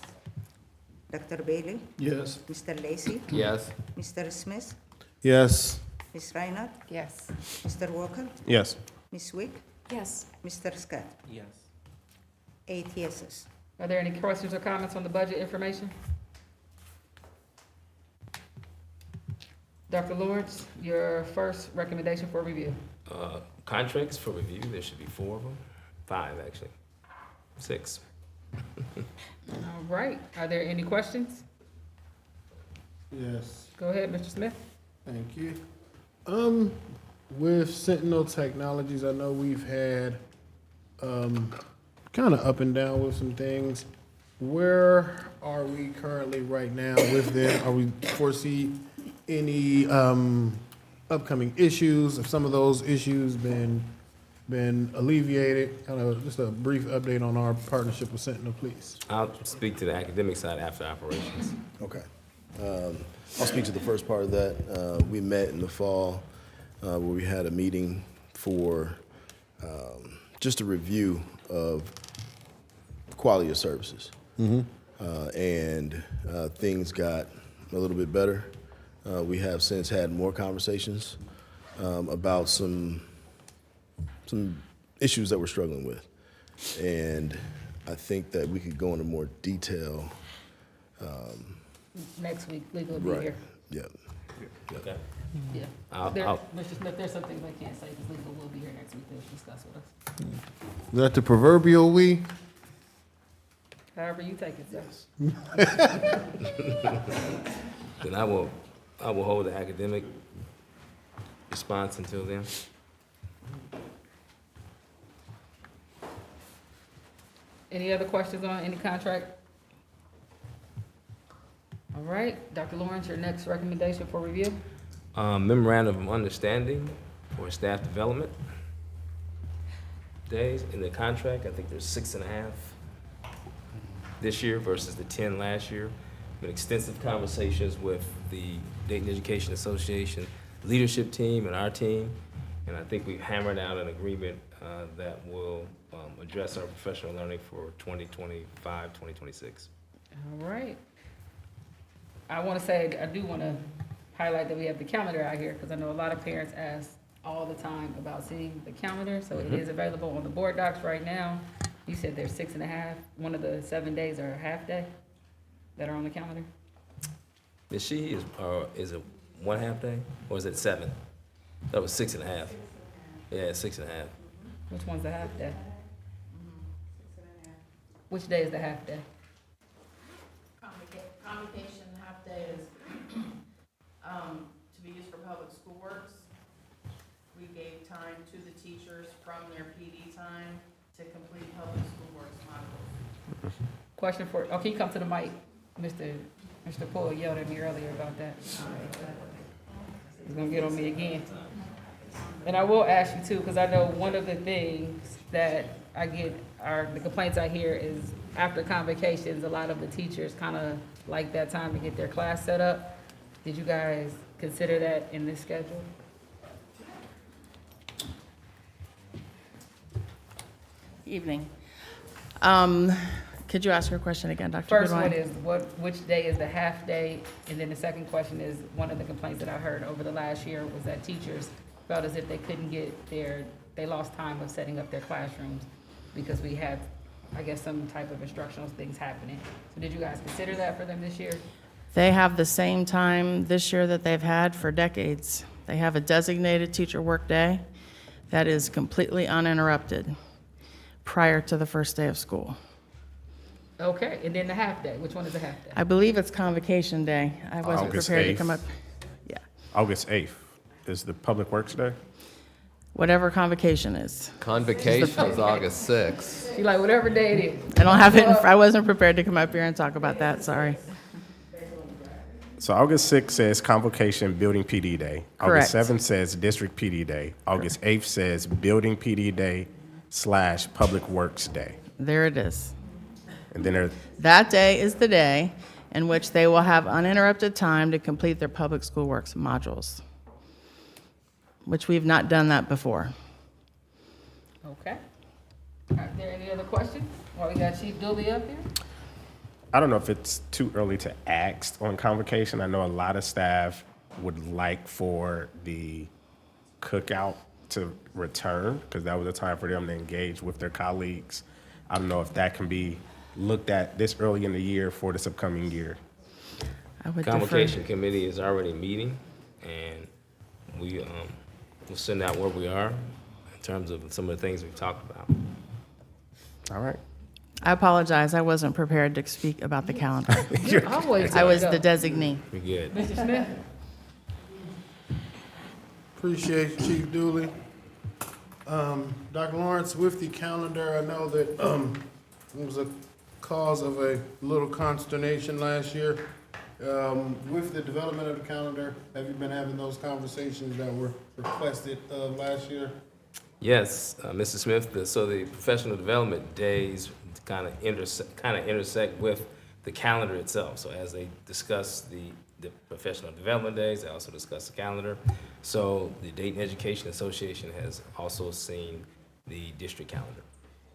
Dr. Bailey, Yes. Mr. Lacy, Yes. Mr. Smith, Yes. Ms. Reinhardt, Yes. Mr. Walker, Yes. Ms. Wick, Yes. Mr. Scott. Yes. 8 yeses. Are there any questions or comments on the budget information? Dr. Lawrence, your first recommendation for review. Contracts for review, there should be 4 of them. 5, actually. 6. All right, are there any questions? Yes. Go ahead, Mr. Smith. Thank you. With Sentinel Technologies, I know we've had kind of up and down with some things. Where are we currently right now with them? Are we foresee any upcoming issues? Have some of those issues been alleviated? Kind of just a brief update on our partnership with Sentinel, please. I'll speak to the academic side after operations. Okay. I'll speak to the first part of that. We met in the fall where we had a meeting for just a review of quality of services. And things got a little bit better. We have since had more conversations about some issues that we're struggling with. And I think that we could go into more detail. Next week, legal will be Right. here. Yeah. Okay. Yeah. I'll- Mr. Smith, there's some things I can't say because legal will be here next week to discuss with us. Is that the proverbial we? However you take it, sir. Then I will hold the academic response until then. Any other questions on any contract? All right, Dr. Lawrence, your next recommendation for review? Memorandum of understanding for staff development days in the contract. I think there's 6.5 this year versus the 10 last year. Been extensive conversations with the Dayton Education Association leadership team and our team, and I think we've hammered out an agreement that will address our professional learning for 2025, 2026. All right. I want to say, I do want to highlight that we have the calendar out here because I know a lot of parents ask all the time about seeing the calendar. So it is available on the board docs right now. You said there's 6.5. One of the 7 days are a half day that are on the calendar. Is it 1/2 day or is it 7? That was 6.5. Yeah, 6.5. Which one's the half day? Which day is the half day? Convocation half day is to be used for public school works. We gave time to the teachers from their PD time to complete public school works modules. Question for, oh, can you come to the mic? Mr. Poole yelled at me earlier about that. He's gonna get on me again. And I will ask you too, because I know one of the things that I get, the complaints I hear is after convocations, a lot of the teachers kind of like that time to get their class set up. Did you guys consider that in this schedule? Evening. Could you ask your question again, Dr. First Goodwin? one is which day is the half day? And then the second question is, one of the complaints that I heard over the last year was that teachers felt as if they couldn't get they lost time of setting up their classrooms because we had, I guess, some type of instructional things happening. So did you guys consider that for them this year? They have the same time this year that they've had for decades. They have a designated teacher work day that is completely uninterrupted prior to the first day of school. Okay, and then the half day, which one is the half day? I believe it's Convocation Day. I wasn't August prepared to 8th. come up. Yeah, August 8th is the Public Works Day? whatever Convocation is. Convocation is August 6th. She like, whatever day it is. I don't have it, I wasn't prepared to come up here and talk about that, sorry. So August 6th says Convocation Building PD Day. Correct. August 7th says District PD Day. August 8th says Building PD Day / Public Works Day. There it is. And then there, That day is the day in which they will have uninterrupted time to complete their public school works modules, which we've not done that before. Okay. Are there any other questions? While we got Chief Dooley up here? I don't know if it's too early to ask on convocation. I know a lot of staff would like for the cookout to return because that was a time for them to engage with their colleagues. I don't know if that can be looked at this early in the year for this upcoming year. I would Convocation committee is already meeting, and we'll send out where we are in terms of some of the things we've talked about. All right. I apologize, I wasn't prepared to speak about the calendar. You're always I was ready the to go. designee. We're good. Mr. Smith? Appreciate you, Chief Dooley. Dr. Lawrence, with the calendar, I know that it was a cause of a little consternation last year. With the development of the calendar, have you been having those conversations that were requested last year? Yes, Mr. Smith, so the professional development days kind of intersect with the calendar itself. So as they discuss the professional development days, they also discuss the calendar. So the Dayton Education Association has also seen the district calendar.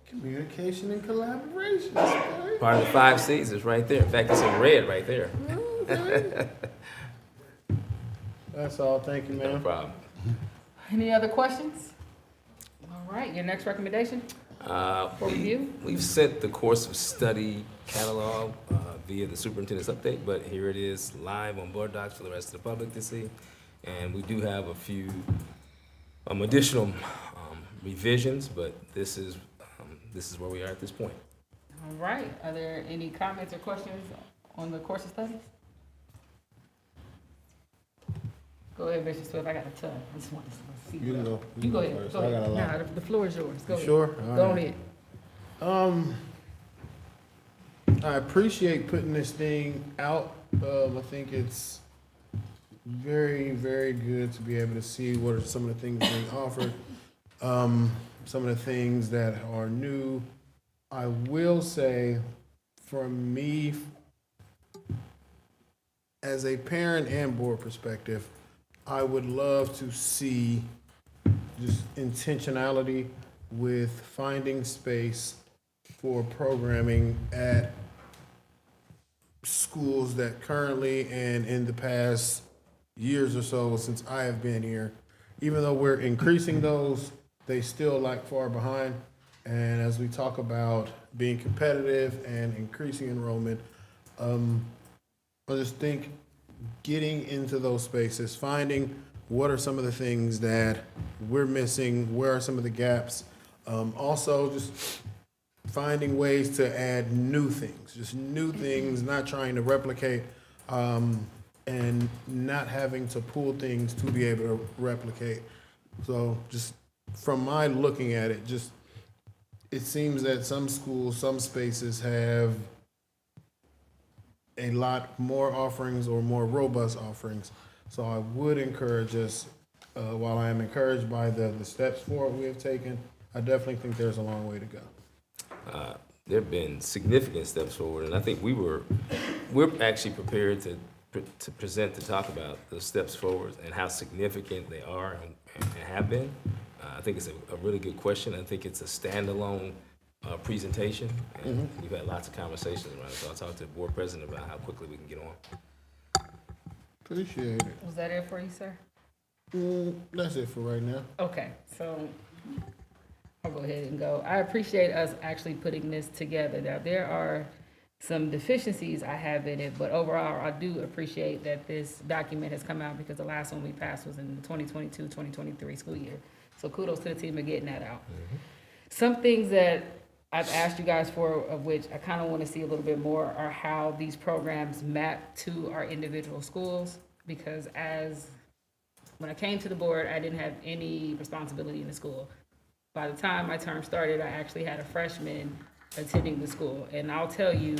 Communication and collaboration. Okay. Part of the 5 Cs is right there. In fact, it's in red right there. Okay. That's all. Thank you, No ma'am. problem. Any other questions? All right, your next recommendation? For review? We've sent the course of study catalog via the superintendent's update, but here it is live on board docs for the rest of the public to see. And we do have a few additional revisions, but this is where we are at this point. All right, are there any comments or questions on the course of studies? Go ahead, Mr. Swift, I got a ton. I just want to see. You go. You go ahead, first. go I got a lot. ahead. Nah, the floor is yours, go You ahead. sure? All Go right. ahead. I appreciate putting this thing out. I think it's very, very good to be able to see what are some of the things being offered, some of the things that are new. I will say, from me, as a parent and board perspective, I would love to see just intentionality with finding space for programming at schools that currently and in the past years or so since I have been here, even though we're increasing those, they still lag far behind. And as we talk about being competitive and increasing enrollment, I just think getting into those spaces, finding what are some of the things that we're missing, where are some of the gaps, also just finding ways to add new things, not trying to replicate, and not having to pull things to be able to replicate. So just from my looking at it, just it seems that some schools, some spaces have a lot more offerings or more robust offerings. So I would encourage us, while I am encouraged by the steps forward we have taken, I definitely think there's a long way to go. There have been significant steps forward, and I think we're actually prepared to present, to talk about those steps forward and how significant they are and have been. I think it's a really good question. I think it's a standalone presentation, and we've had lots of conversations around it. So I'll talk to the board president about how quickly we can get on. Appreciate it. Was that it for you, sir? That's it for right now. Okay, so I'll go ahead and go. I appreciate us actually putting this together. Now, there are some deficiencies I have in it, but overall, I do appreciate that this document has come out because the last one we passed was in the 2022-2023 school year. So kudos to the team for getting that out. Some things that I've asked you guys for, of which I kind of want to see a little bit more, are how these programs map to our individual schools. Because when I came to the board, I didn't have any responsibility in the school. By the time my term started, I actually had a freshman attending the school. And I'll tell you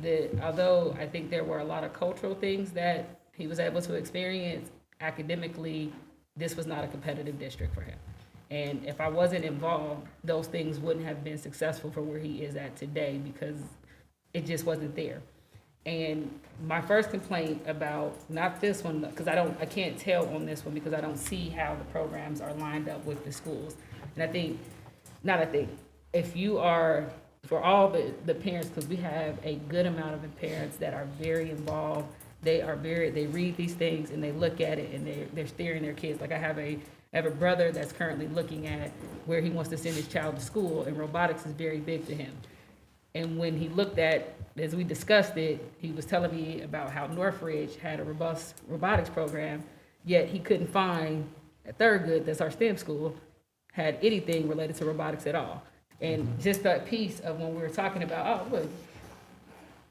that although I think there were a lot of cultural things that he was able to experience, academically, this was not a competitive district for him. And if I wasn't involved, those things wouldn't have been successful for where he is at today because it just wasn't there. And my first complaint about, not this one, because I can't tell on this one because I don't see how the programs are lined up with the schools. And if you are, for all the parents, because we have a good amount of parents that are very involved, they read these things and they look at it and they're steering their kids. Like I have a brother that's currently looking at where he wants to send his child to school, and robotics is very big to him. And when he looked at, as we discussed it, he was telling me about how Northridge had a robust robotics program, yet he couldn't find at Thurgood, that's our STEM school, had anything related to robotics at all. And just that piece of when we were talking about, oh, look,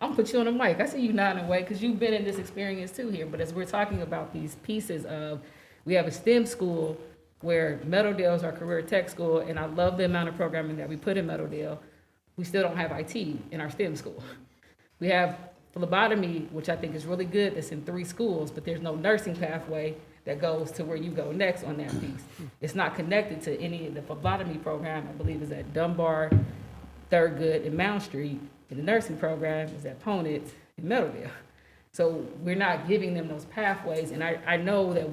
I'm gonna put you on the mic. I see you nodding away because you've been in this experience too here. But as we're talking about these pieces of, we have a STEM school where Meadowdale is our career tech school, and I love the amount of programming that we put in Meadowdale. We still don't have IT in our STEM school. We have phlebotomy, which I think is really good, that's in 3 schools, but there's no nursing pathway that goes to where you go next on that piece. It's not connected to any of the phlebotomy program, I believe is at Dunbar, Thurgood, and Mount Street. And the nursing program is at Ponitz and Meadowdale. So we're not giving them those pathways, and I know that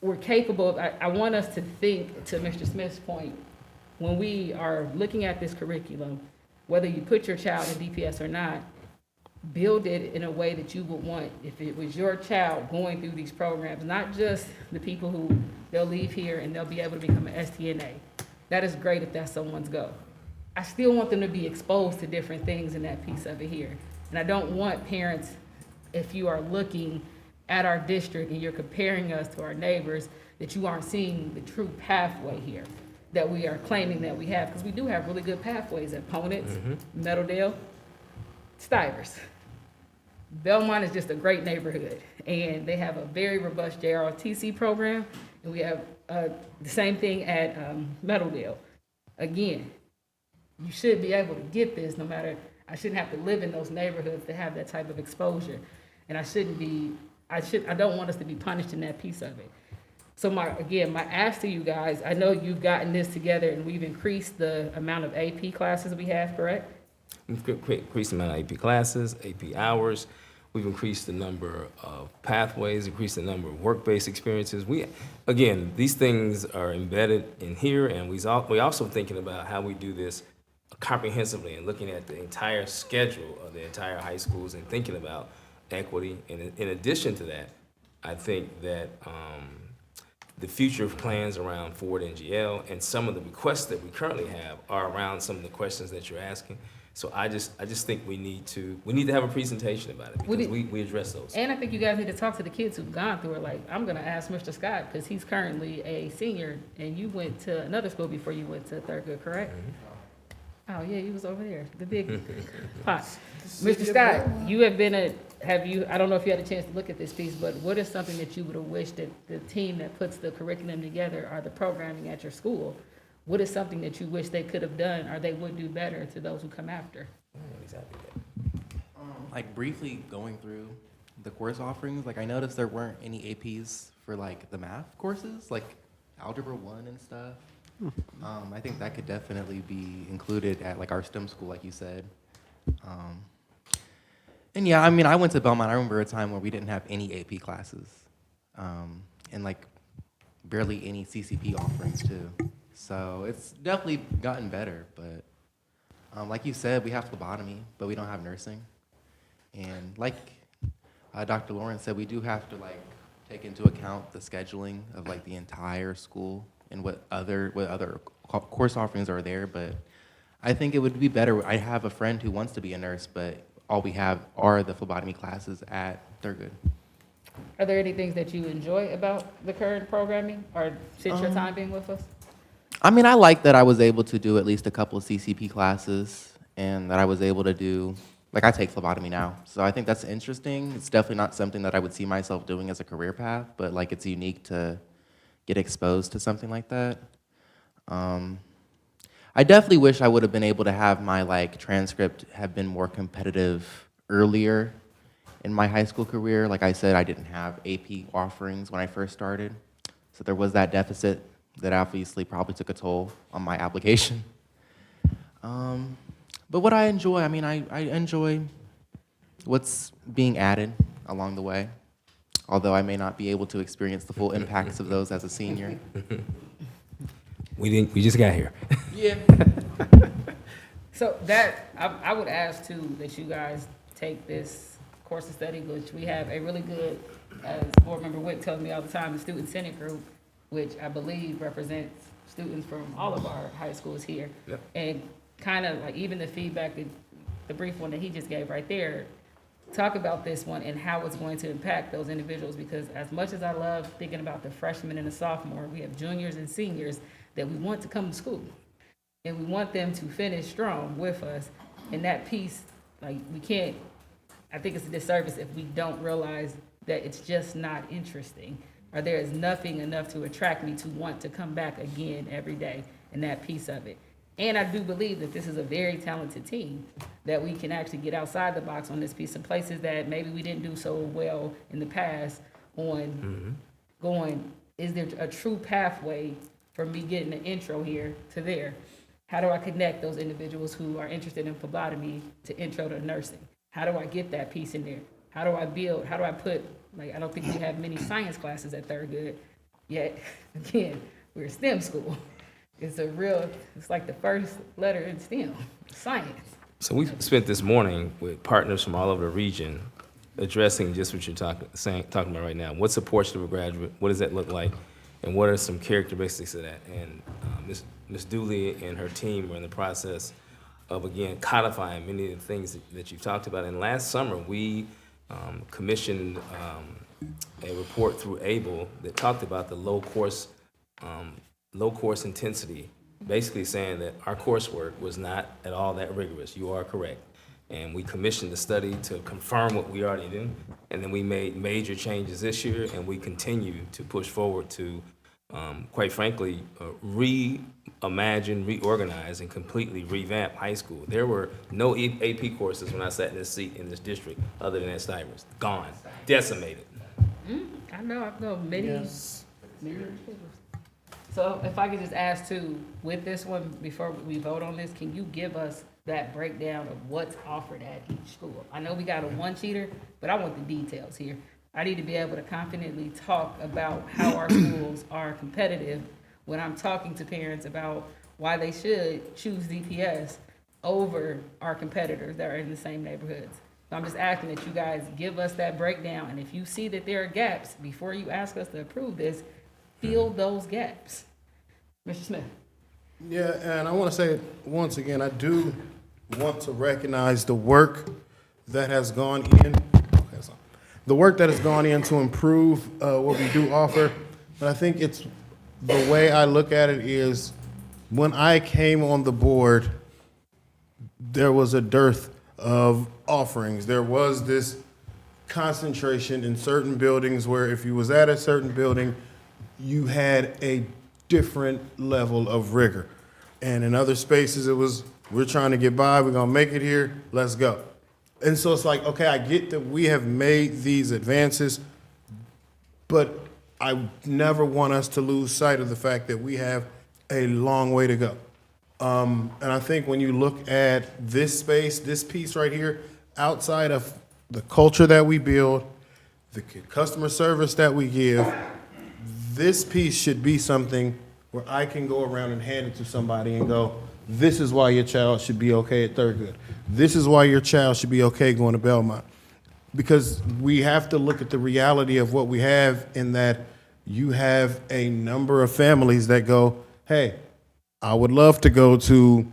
we're capable of, I want us to think, to Mr. Smith's point, when we are looking at this curriculum, whether you put your child in DPS or not, build it in a way that you would want if it was your child going through these programs, not just the people who they'll leave here and they'll be able to become an STNA. That is great if that's someone's goal. I still want them to be exposed to different things in that piece of it here. And I don't want parents, if you are looking at our district and you're comparing us to our neighbors, that you aren't seeing the true pathway here that we are claiming that we have, because we do have really good pathways at Ponitz, Meadowdale, Stivers. Belmont is just a great neighborhood, and they have a very robust JROTC program, and we have the same thing at Meadowdale. Again, you should be able to get this no matter, I shouldn't have to live in those neighborhoods to have that type of exposure. And I don't want us to be punished in that piece of it. So my ask to you guys, I know you've gotten this together and we've increased the amount of AP classes we have, correct? We've increased the amount of AP classes, AP hours. We've increased the number of pathways, increased the number of work-based experiences. Again, these things are embedded in here, and we're also thinking about how we do this comprehensively and looking at the entire schedule of the entire high schools and thinking about equity. And in addition to that, I think that the future plans around Ford NGL and some of the requests that we currently have are around some of the questions that you're asking. So I just think we need to have a presentation about it because we address those. And I think you guys need to talk to the kids who've gone through it. Like, I'm gonna ask Mr. Scott, because he's currently a senior, and you went to another school before you went to Thurgood, correct? Oh, yeah, you was over there, the big pot. Mr. Scott, you have been I don't know if you had a chance to look at this piece, but what is something that you would have wished that the team that puts the curriculum together or the programming at your school, what is something that you wish they could have done or they would do better to those who come after? Exactly. Like briefly going through the course offerings, like I noticed there weren't any APs for like the math courses, like Algebra 1 and stuff. I think that could definitely be included at like our STEM school, like you said. And yeah, I mean, I went to Belmont. I remember a time where we didn't have any AP classes, and like barely any CCP offerings too. So it's definitely gotten better, but like you said, we have phlebotomy, but we don't have nursing. And like Dr. Lawrence said, we do have to like take into account the scheduling of like the entire school and what other course offerings are there. But I think it would be better. I have a friend who wants to be a nurse, but all we have are the phlebotomy classes at Thurgood. Are there any things that you enjoy about the current programming or since your time being with us? I mean, I like that I was able to do at least a couple of CCP classes and that I was able to do, like I take phlebotomy now. So I think that's interesting. It's definitely not something that I would see myself doing as a career path, but like it's unique to get exposed to something like that. I definitely wish I would have been able to have my like transcript have been more competitive earlier in my high school career. Like I said, I didn't have AP offerings when I first started. So there was that deficit that obviously probably took a toll on my application. But what I enjoy, I mean, I enjoy what's being added along the way, although I may not be able to experience the full impacts of those as a senior. We just got here. Yeah. So that, I would ask too, that you guys take this course of study, which we have a really good, as Board Member Witt tells me all the time, the Student Senate Group, which I believe represents students from all of our high schools here. Yep. And kind of like even the feedback, the brief one that he just gave right there, talk about this one and how it's going to impact those individuals, because as much as I love thinking about the freshmen and the sophomore, we have juniors and seniors that we want to come to school. And we want them to finish strong with us. And that piece, like we can't, I think it's a disservice if we don't realize that it's just not interesting, or there is nothing enough to attract me to want to come back again every day, and that piece of it. And I do believe that this is a very talented team, that we can actually get outside the box on this piece of places that maybe we didn't do so well in the past on going, is there a true pathway for me getting an intro here to there? How do I connect those individuals who are interested in phlebotomy to intro to nursing? How do I get that piece in there? How do I build, how do I put, like, I don't think we have many science classes at Thurgood, yet, again, we're a STEM school. It's it's like the first letter in STEM, science. So we spent this morning with partners from all over the region addressing just what you're talking about right now. What's a portrait of a graduate? What does that look like? And what are some characteristics of that? And Ms. Dooley and her team are in the process of, again, codifying many of the things that you've talked about. And last summer, we commissioned a report through ABLE that talked about the low course intensity, basically saying that our coursework was not at all that rigorous. You are correct. And we commissioned the study to confirm what we already knew. And then we made major changes this year, and we continue to push forward to, quite frankly, reimagine, reorganize, and completely revamp high school. There were no AP courses when I sat in this seat in this district other than at Stivers. Gone, decimated. I know many. So if I could just ask too, with this one, before we vote on this, can you give us that breakdown of what's offered at each school? I know we got a one-sheeter, but I want the details here. I need to be able to confidently talk about how our schools are competitive when I'm talking to parents about why they should choose DPS over our competitors that are in the same neighborhoods. So I'm just asking that you guys give us that breakdown, and if you see that there are gaps, before you ask us to approve this, fill those gaps. Mr. Smith. Yeah, and I want to say once again, I do want to recognize the work that has gone in. The work that has gone in to improve what we do offer. But I think it's the way I look at it is when I came on the board, there was a dearth of offerings. There was this concentration in certain buildings where if you was at a certain building, you had a different level of rigor. And in other spaces, it was, we're trying to get by, we're gonna make it here, let's go. And so it's like, okay, I get that we have made these advances, but I never want us to lose sight of the fact that we have a long way to go. And I think when you look at this space, this piece right here, outside of the culture that we build, the customer service that we give, this piece should be something where I can go around and hand it to somebody and go, this is why your child should be okay at Thurgood. This is why your child should be okay going to Belmont. Because we have to look at the reality of what we have in that you have a number of families that go, hey, I would love to go to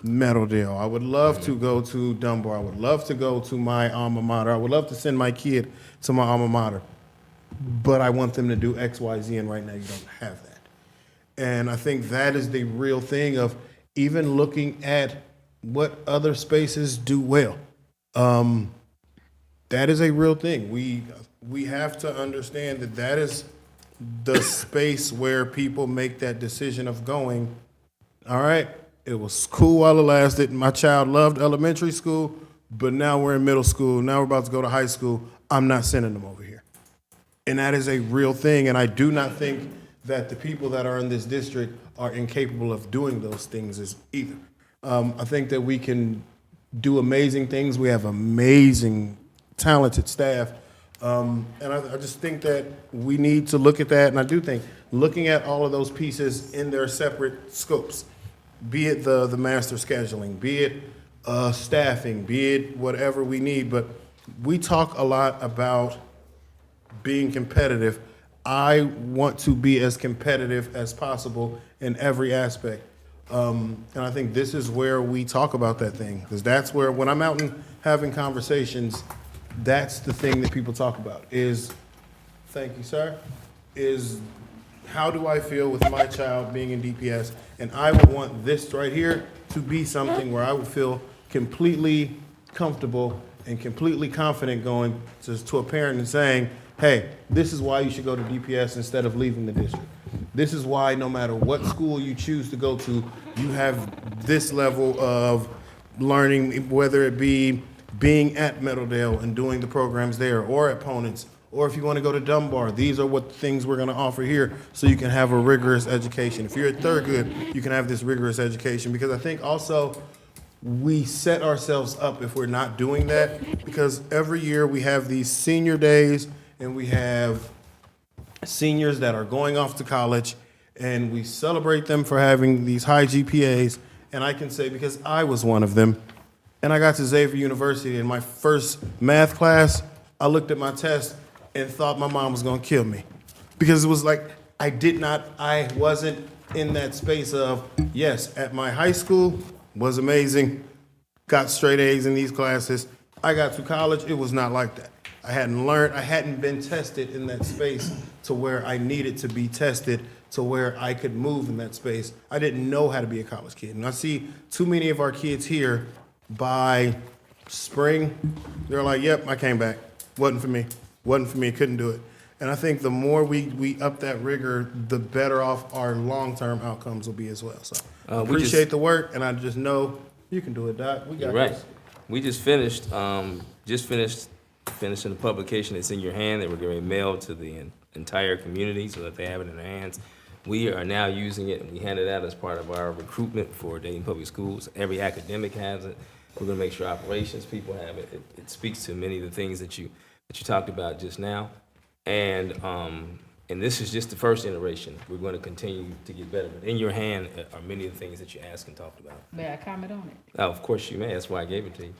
Meadowdale. I would love to go to Dunbar. I would love to go to my alma mater. I would love to send my kid to my alma mater. But I want them to do X, Y, Z, and right now you don't have that. And I think that is the real thing of even looking at what other spaces do well. That is a real thing. We have to understand that that is the space where people make that decision of going, all right, it was cool while it lasted. My child loved elementary school, but now we're in middle school. Now we're about to go to high school. I'm not sending them over here. And that is a real thing. And I do not think that the people that are in this district are incapable of doing those things either. I think that we can do amazing things. We have amazing, talented staff. And I just think that we need to look at that. And I do think looking at all of those pieces in their separate scopes, be it the master scheduling, be it staffing, be it whatever we need. But we talk a lot about being competitive. I want to be as competitive as possible in every aspect. And I think this is where we talk about that thing, because that's where, when I'm out and having conversations, that's the thing that people talk about is, thank you, sir, is how do I feel with my child being in DPS? And I would want this right here to be something where I would feel completely comfortable and completely confident going to a parent and saying, hey, this is why you should go to DPS instead of leaving the district. This is why no matter what school you choose to go to, you have this level of learning, whether it be being at Meadowdale and doing the programs there, or at Ponance, or if you want to go to Dunbar, these are what things we're going to offer here so you can have a rigorous education. If you're at Thurgood, you can have this rigorous education, because I think also we set ourselves up if we're not doing that, because every year we have these senior days and we have seniors that are going off to college, and we celebrate them for having these high GPAs. And I can say, because I was one of them, and I got to Xavier University in my first math class, I looked at my test and thought my mom was gonna kill me. Because it was like, I wasn't in that space of, yes, at my high school, was amazing, got straight A's in these classes. I got to college, it was not like that. I hadn't been tested in that space to where I needed to be tested, to where I could move in that space. I didn't know how to be a college kid. And I see too many of our kids here, by spring, they're like, yep, I came back. Wasn't for me, couldn't do it. And I think the more we up that rigor, the better off our long-term outcomes will be as well. So appreciate the work, and I just know you can do it, Doc. We got You're right. this. We just finished finishing the publication. It's in your hand. They were going to mail to the entire community so that they have it in their hands. We are now using it, and we hand it out as part of our recruitment for Dayton Public Schools. Every academic has it. We're going to make sure operations people have it. It speaks to many of the things that you talked about just now. And this is just the first iteration. We're going to continue to get better. But in your hand are many of the things that you asked and talked about. May I comment on it? Oh, of course you may. That's why I gave it to you.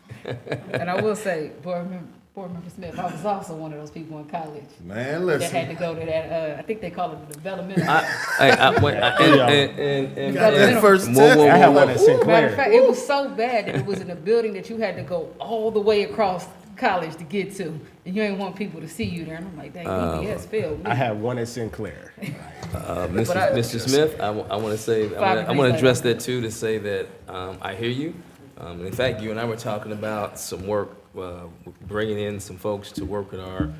And I will say, Board Member Smith, I was also one of those people in college Man, listen. that had to go to that, I think they call it the developmental. I had one at St. Matter Clair. of fact, it was so bad that it was in a building that you had to go all the way across college to get to, and you ain't want people to see you there. And I'm like, dang, DPS failed me. I had one at Sinclair. Mr. Smith, I want to say, I want to address that too, to say that I hear you. In fact, you and I were talking about some work, bringing in some folks to work with our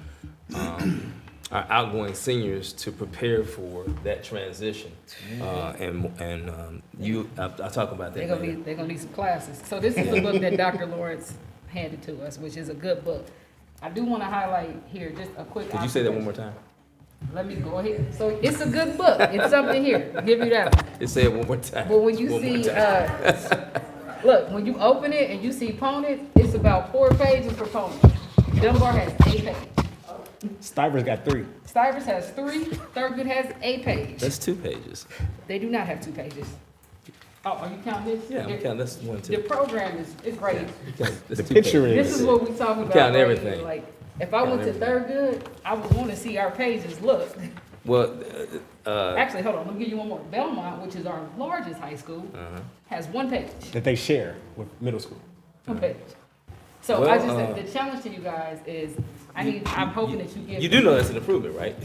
outgoing seniors to prepare for that transition. I'll talk about that later. They're gonna need some classes. So this is the book that Dr. Lawrence handed to us, which is a good book. I do want to highlight here just a quick. Could you say that one more time? Let me go ahead. So it's a good book. It's something here. I'll give you that one. Just say it one more time. But when you see, look, when you open it and you see Ponance, it's about 4 pages for Ponance. Dunbar has 8 pages. Stivers got 3. Stivers has 3. Thurgood has 8 pages. That's 2 pages. They do not have 2 pages. Oh, are you counting this? Yeah, I'm counting this one too. The program is great. The picture is. This is what we talking about. Count right everything. here. Like, if I went to Thurgood, I would want to see our pages look. Well, Actually, hold on. Let me give you one more. Belmont, which is our largest high school, has 1 page. That they share with middle school. 1 page. So Well, I just said the challenge to you guys is I'm hoping that you give. You do know that's an improvement, right?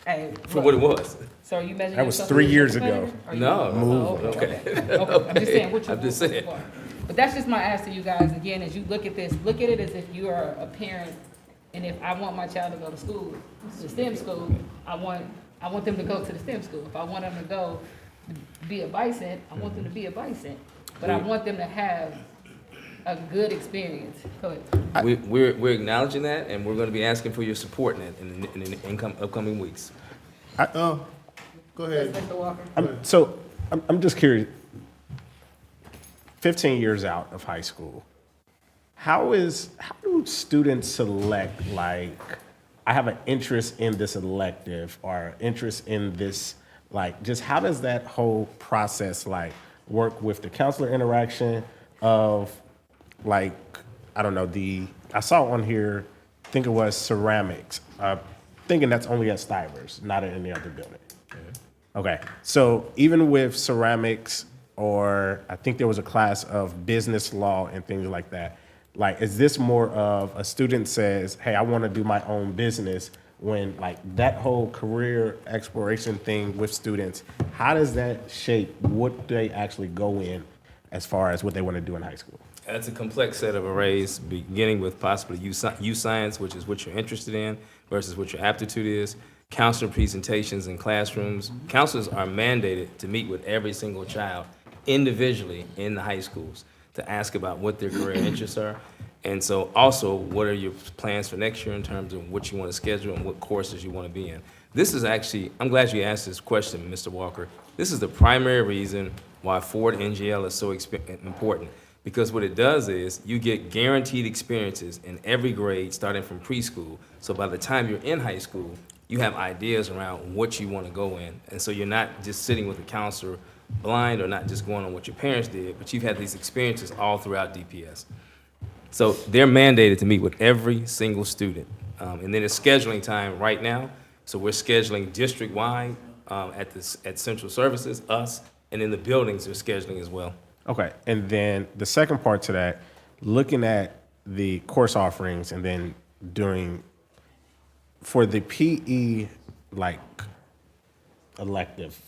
Hey, for what it was. So are you measuring That was yourself 3 against years your ago. competitor? Are you- No. Oh, Okay. Okay. I'm just saying what you. I'm just saying. But that's just my ask to you guys, again, as you look at this, look at it as if you are a parent, and if I want my child to go to school, to STEM school, I want them to go to the STEM school. If I want them to go be a bison, I want them to be a bison. But I want them to have a good experience. Go ahead. We're acknowledging that, and we're going to be asking for your support in that in the upcoming weeks. Go ahead. Mr. Walker. I'm just curious. 15 years out of high school, how do students select, like, I have an interest in this elective or interest in this, like, just how does that whole process, like, work with the counselor interaction of, like, I don't know, I saw on here, I think it was ceramics, thinking that's only at Stivers, not at any other building. Okay, so even with ceramics, or I think there was a class of business law and things like that, like, is this more of a student says, hey, I want to do my own business, when, like, that whole career exploration thing with students, how does that shape what they actually go in as far as what they want to do in high school? That's a complex set of arrays, beginning with possibly U Science, which is what you're interested in, versus what your aptitude is. Counselor presentations in classrooms. Counselors are mandated to meet with every single child individually in the high schools to ask about what their career interests are. And so also, what are your plans for next year in terms of what you want to schedule and what courses you want to be in? This is actually, I'm glad you asked this question, Mr. Walker. This is the primary reason why Ford NGL is so important. Because what it does is you get guaranteed experiences in every grade starting from preschool. So by the time you're in high school, you have ideas around what you want to go in. And so you're not just sitting with a counselor blind or not just going on what your parents did, but you've had these experiences all throughout DPS. So they're mandated to meet with every single student. And then it's scheduling time right now. So we're scheduling district-wide at Central Services, us, and in the buildings they're scheduling as well. Okay, and then the second part to that, looking at the course offerings and then doing, for the PE, like, elective,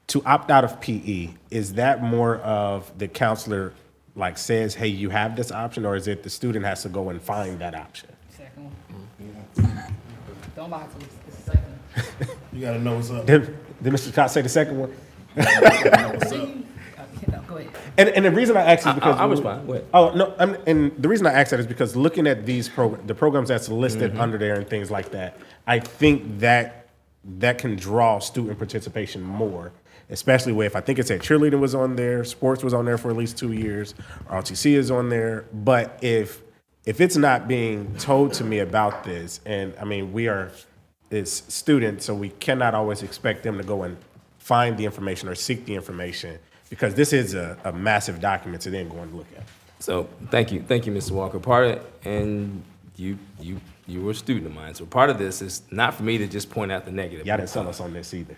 to opt out of PE, is that more of the counselor, like, says, hey, you have this option, or is it the student has to go and find that option? Second one. Don't lie to us. It's the second one. You gotta know what's up. Did Mr. Scott say the second one? No, go ahead. And the reason I asked is because I'll respond. Go ahead. Oh no, and the reason I asked that is because looking at these the programs that's listed under there and things like that, I think that can draw student participation more, especially if I think it said cheerleading was on there, sports was on there for at least 2 years, ROTC is on there. But if it's not being told to me about this, and I mean it's students, so we cannot always expect them to go and find the information or seek the information, because this is a massive document to then go and look at. So thank you, Mr. Walker. Part of it, and you were a student of mine. So part of this is not for me to just point out the negative. Y'all didn't sell us on this either.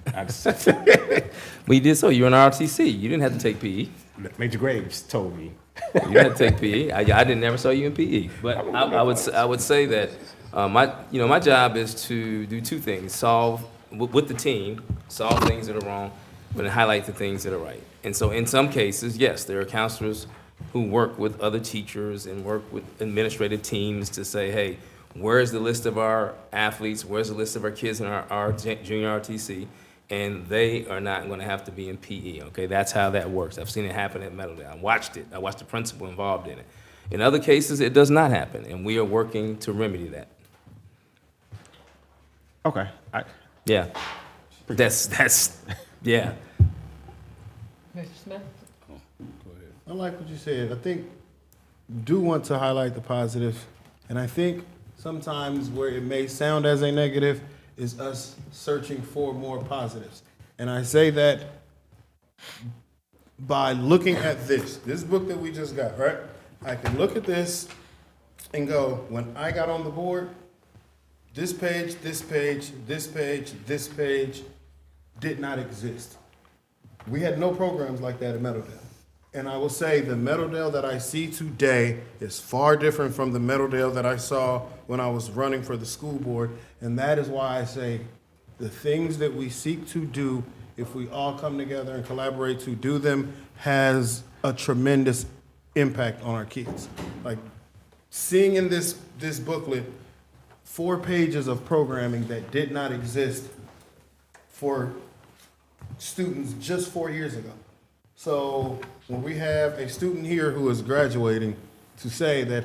Well, you did so. You're in ROTC. You didn't have to take PE. Major Graves told me. You didn't have to take PE. I didn't never saw you in PE. But I would say that my job is to do two things: solve with the team, solve things that are wrong, but then highlight the things that are right. And so in some cases, yes, there are counselors who work with other teachers and work with administrative teams to say, hey, where's the list of our athletes? Where's the list of our kids in our junior RTC? And they are not going to have to be in PE, okay? That's how that works. I've seen it happen at Meadowdale. I watched it. I watched the principal involved in it. In other cases, it does not happen, and we are working to remedy that. Okay. Yeah. That's yeah. Mr. Smith? I like what you said. I think do want to highlight the positive, and I think sometimes where it may sound as a negative is us searching for more positives. And I say that by looking at this book that we just got, right? I can look at this and go, when I got on the board, this page, this page, this page, this page did not exist. We had no programs like that at Meadowdale. And I will say the Meadowdale that I see today is far different from the Meadowdale that I saw when I was running for the school board. And that is why I say the things that we seek to do, if we all come together and collaborate to do them, has a tremendous impact on our kids. Like seeing in this booklet 4 pages of programming that did not exist for students just 4 years ago. So when we have a student here who is graduating to say that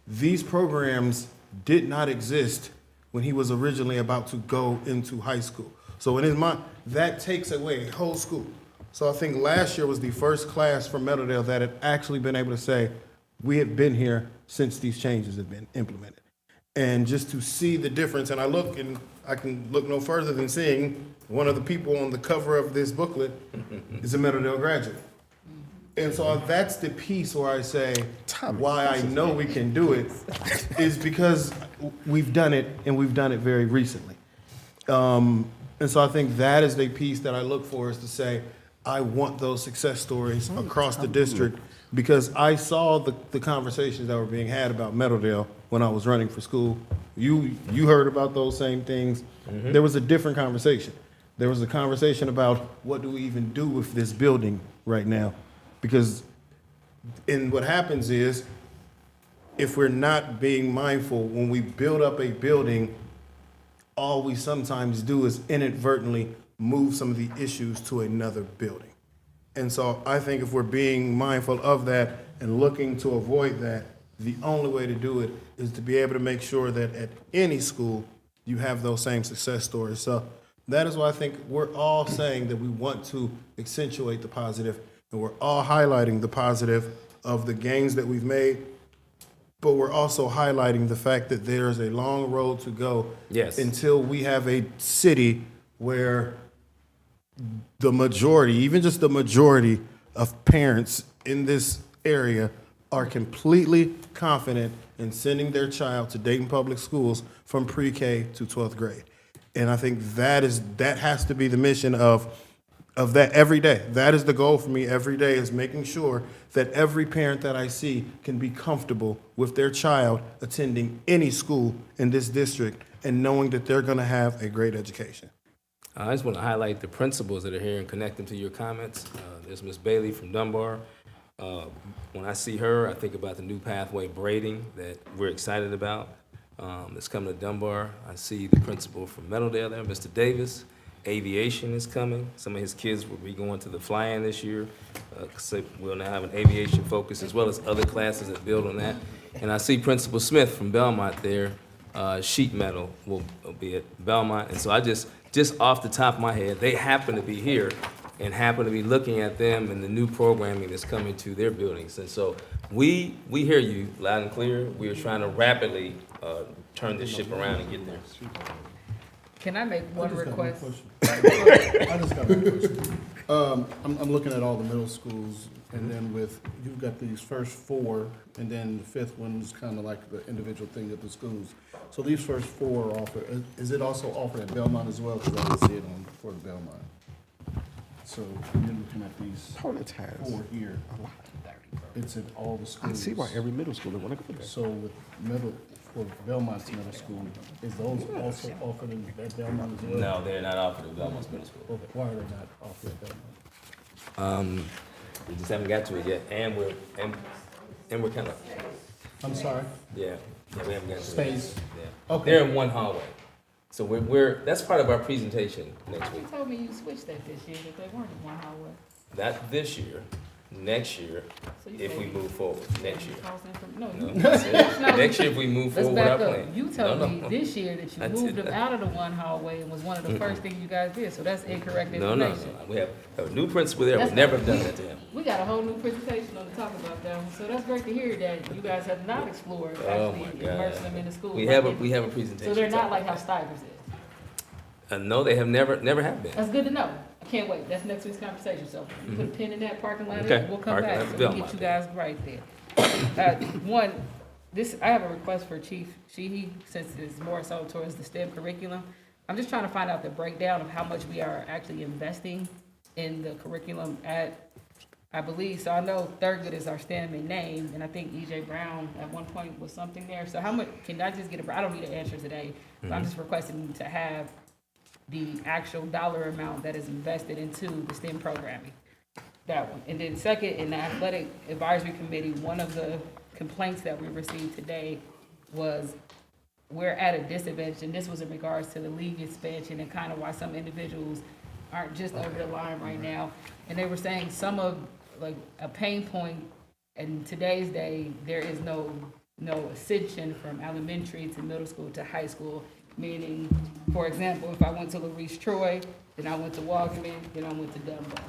these programs did not exist when he was originally about to go into high school. So in his mind, that takes away a whole school. So I think last year was the first class from Meadowdale that had actually been able to say, we have been here since these changes have been implemented. And just to see the difference, and I can look no further than seeing one of the people on the cover of this booklet is a Meadowdale graduate. And so that's the piece where I say, why I know we can do it is because we've done it, and we've done it very recently. And so I think that is the piece that I look for, is to say, I want those success stories across the district, because I saw the conversations that were being had about Meadowdale when I was running for school. You heard about those same things. Mhm. There was a different conversation. There was a conversation about what do we even do with this building right now? Because what happens is, if we're not being mindful, when we build up a building, all we sometimes do is inadvertently move some of the issues to another building. And so I think if we're being mindful of that and looking to avoid that, the only way to do it is to be able to make sure that at any school, you have those same success stories. So that is why I think we're all saying that we want to accentuate the positive, and we're all highlighting the positive of the gains that we've made, but we're also highlighting the fact that there's a long road to go until we have a city where the majority, even just the majority of parents in this area are completely confident in sending their child to Dayton Public Schools from pre-K to 12th grade. And I think that has to be the mission of that every day. That is the goal for me every day, is making sure that every parent that I see can be comfortable with their child attending any school in this district and knowing that they're going to have a great education. I just want to highlight the principals that are here and connect them to your comments. There's Ms. Bailey from Dunbar. When I see her, I think about the new pathway braiding that we're excited about. It's coming to Dunbar. I see the principal from Meadowdale there, Mr. Davis. Aviation is coming. Some of his kids will be going to the fly-in this year. So we'll now have an aviation focus, as well as other classes that build on that. And I see Principal Smith from Belmont there. Sheet metal will be at Belmont. And so I just off the top of my head, they happen to be here and happen to be looking at them and the new programming that's coming to their buildings. And so we hear you loud and clear. We are trying to rapidly turn this ship around and get there. Can I make one request? I just got one question. I'm looking at all the middle schools, and then you've got these first 4, and then the 5th one is kind of like the individual thing at the schools. So these first 4 are offered. Is it also offered at Belmont as well? Because I didn't see it for the Belmont. So you're looking at these 4 here. It's at all the schools. I see why every middle schooler want to go there. So with for Belmont's middle school, is those also offered at Belmont as well? No, they're not offered at Belmont's middle school. Okay, why are they not offered at Belmont? We just haven't got to it yet, and we're kind of. I'm sorry? Yeah, we haven't got to Space. it. Yeah. Okay. They're in one hallway. So that's part of our presentation next week. You told me you switched that this year, that they weren't in one hallway. Not this year, next year, So you if said we you- move forward, next year. No, No, you. I said No. next year if we move Let's forward with back our up. plan. You told No, me no. this year that I you did moved them not. out of the one hallway and was one of the first things you guys did, so that's incorrect No, information. we have a new principal there. That's We've never not- done that to him. We got a whole new presentation on to talk about that one, so that's great to hear that you guys have not explored Oh actually my God. immersing them in the school. We have a presentation. So they're not talking like how about Stivers is. No, they have never have been. That's good to know. I can't wait. That's next week's conversation. So you put a pin in that parking lot. Okay. We'll come Parking back. lot So at we'll Belmont get you guys right there. I have a request for Chief Sheehy, since it's more so towards the STEM curriculum. I'm just trying to find out the breakdown of how much we are actually investing in the curriculum at I believe, so I know Thurgood is our STEM in name, and I think EJ Brown at one point was something there. So how much, can I just get I don't need an answer today, but I'm just requesting to have the actual dollar amount that is invested into the STEM programming. That one. And then second, in the athletic advisory committee, one of the complaints that we received today was we're at a disadvantage, and this was in regards to the league expansion and kind of why some individuals aren't just over the line right now. And they were saying some of, like, a pain point in today's day, there is no ascension from elementary to middle school to high school. Meaning, for example, if I went to Louise Troy, then I went to Wagaman, then I went to Dunbar,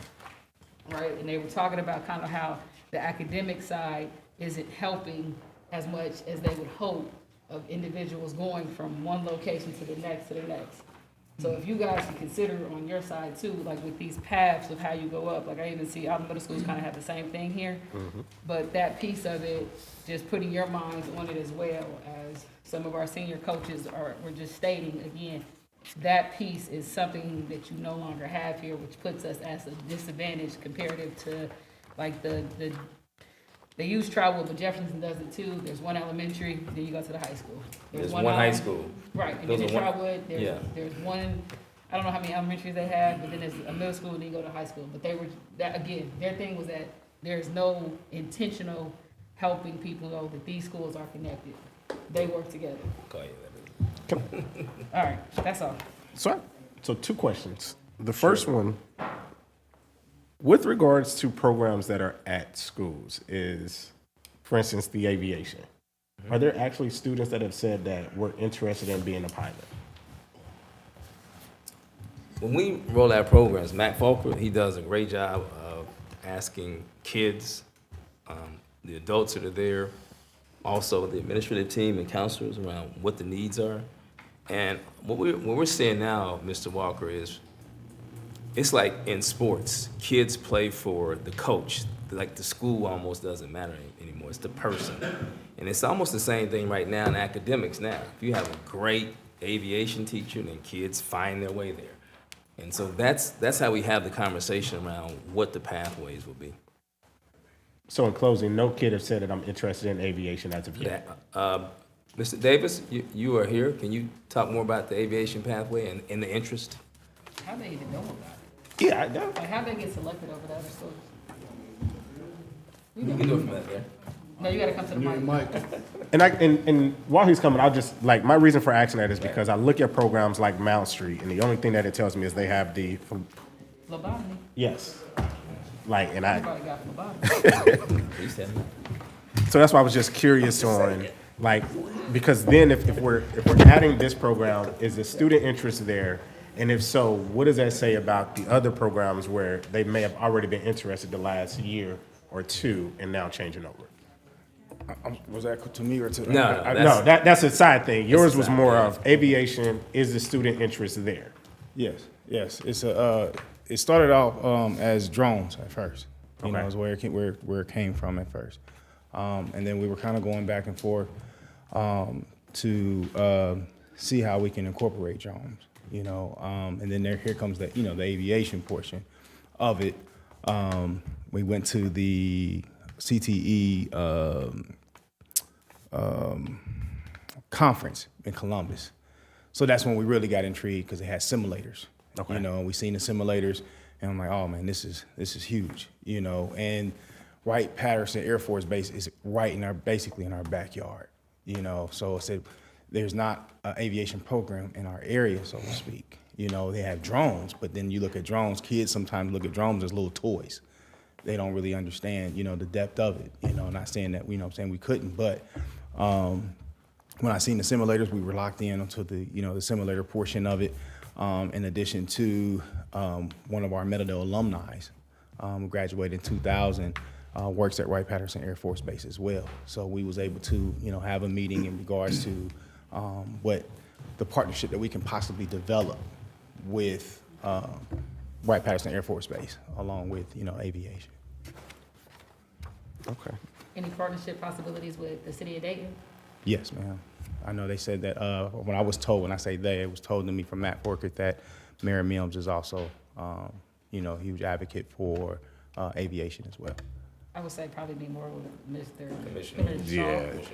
right? And they were talking about kind of how the academic side isn't helping as much as they would hope of individuals going from one location to the next. So if you guys can consider on your side too, like with these paths of how you go up, like I even see all the middle schools kind of have the same thing here. But that piece of it, just putting your minds on it as well as some of our senior coaches were just stating again, that piece is something that you no longer have here, which puts us at a disadvantage comparative to like they use Trotwood, but Jefferson does it too. There's one elementary, then you go to the high school. There's one high school. Right, and Those then in are one- Trotwood, yeah. there's one, I don't know how many elementaries they have, but then there's a middle school, and then you go to high school. But they were, that again, their thing was that there's no intentional helping people know that these schools are connected. They work together. All right, that's all. So 2 questions. The first one, with regards to programs that are at schools is, for instance, the aviation. Are there actually students that have said that we're interested in being a pilot? When we roll out programs, Matt Fulker, he does a great job of asking kids, the adults that are there, also the administrative team and counselors around what the needs are. And what we're seeing now, Mr. Walker, is it's like in sports, kids play for the coach. Like the school almost doesn't matter anymore. It's the person. And it's almost the same thing right now in academics now. If you have a great aviation teacher, then kids find their way there. And so that's how we have the conversation around what the pathways will be. So in closing, no kid has said that I'm interested in aviation as of yet. Mr. Davis, you are here. Can you talk more about the aviation pathway and the interest? How they even know about it? Yeah, I know. Like how they get selected over the other schools? You can do it from that there. No, you gotta come to the mic. And while he's coming, I'll just, like, my reason for asking that is because I look at programs like Mount Street, and the only thing that it tells me is they have the, Lobotomy. yes. Like, and Everybody got lobotomy. So that's why I was just curious on, like, because then if we're adding this program, is the student interest there? And if so, what does that say about the other programs where they may have already been interested the last year or two and now changing over? Was that to me or to? No, that's a side thing. Yours was more of aviation. Is the student interest there? Yes. It's it started off as drones at first. You know, is where it came from at first, and then we were kind of going back and forth to see how we can incorporate drones. You know, and then here comes the the aviation portion of it. We went to the CTE conference in Columbus. So that's when we really got intrigued because it had simulators. Okay. You know, we seen the simulators and I'm like, oh man, this is huge, you know. And Wright-Patterson Air Force Base is right basically in our backyard, you know. So I said, there's not an aviation program in our area, so to speak. You know, they have drones, but then you look at drones, kids sometimes look at drones as little toys. They don't really understand, the depth of it. Not saying that, we couldn't, but when I seen the simulators, we were locked in onto the, the simulator portion of it. In addition to one of our Meadowdale alumni, who graduated in 2000, works at Wright-Patterson Air Force Base as well. So we was able to, have a meeting in regards to what the partnership that we can possibly develop with Wright-Patterson Air Force Base, along with, aviation. Okay. Any partnership possibilities with the city of Dayton? Yes, ma'am. I know they said that when I say they, it was told to me from Matt Borkert that Mayor Mills is also, a huge advocate for aviation as well. I would say probably be more with Mr. Commissioner.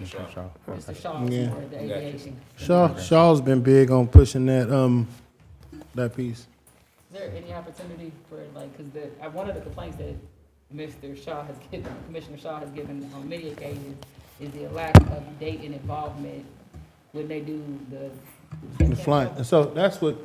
Shaw. Mr. Shaw is Yeah. more the aviation. Shaw's been big on pushing that piece. Is there any opportunity for, like, because one of the complaints that Mr. Shaw has given, Commissioner Shaw has given on many occasions is the lack of Dayton involvement when they do The flight. And so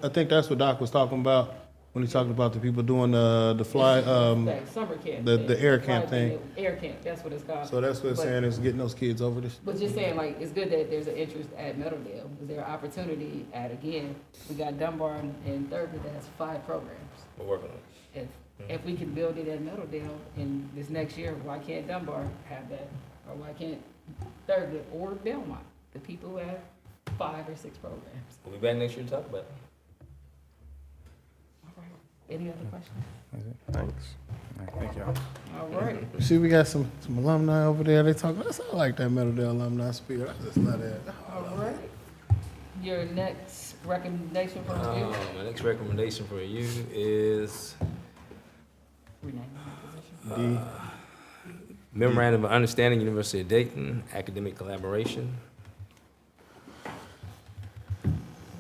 I think that's what Doc was talking about when he's talking about the people doing the fly, That summer camp. the air camp thing. Air camp, that's what it's called. So that's what it's But- saying, is getting those kids over this. But just saying, like, it's good that there's an interest at Meadowdale. Is there an opportunity at, again, we got Dunbar and Thurgood that has 5 programs. We're working on it. If we can build it at Meadowdale in this next year, why can't Dunbar have that? Or why can't Thurgood or Belmont, the people who have 5 or 6 programs? We'll be back next year to talk about it. Any other questions? Thanks. Thank y'all. All right. See, we got some alumni over there. They talk. That's not like that Meadowdale alumni spirit. I just love that. All right. Your next recommendation for review? My next recommendation for you is Memorandum of Understanding, University of Dayton, academic collaboration. All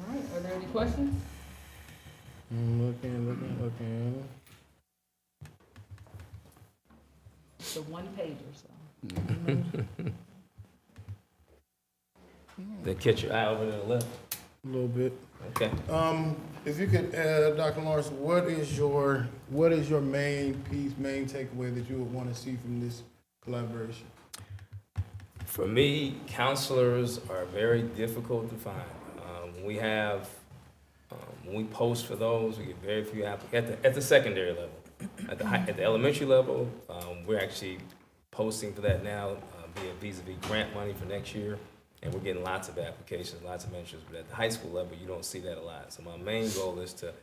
right, are there any questions? Looking. It's a one-pager, so. They catch your eye over to the left. A little bit. Okay. If you could, Dr. Lawrence, what is your main piece, main takeaway that you would want to see from this collaboration? For me, counselors are very difficult to find. When we post for those, we get very few applicants at the secondary level. At the elementary level, we're actually posting for that now via vis-a-vis grant money for next year, and we're getting lots of applications, lots of interest. But at the high school level, you don't see that a lot. So my main goal is to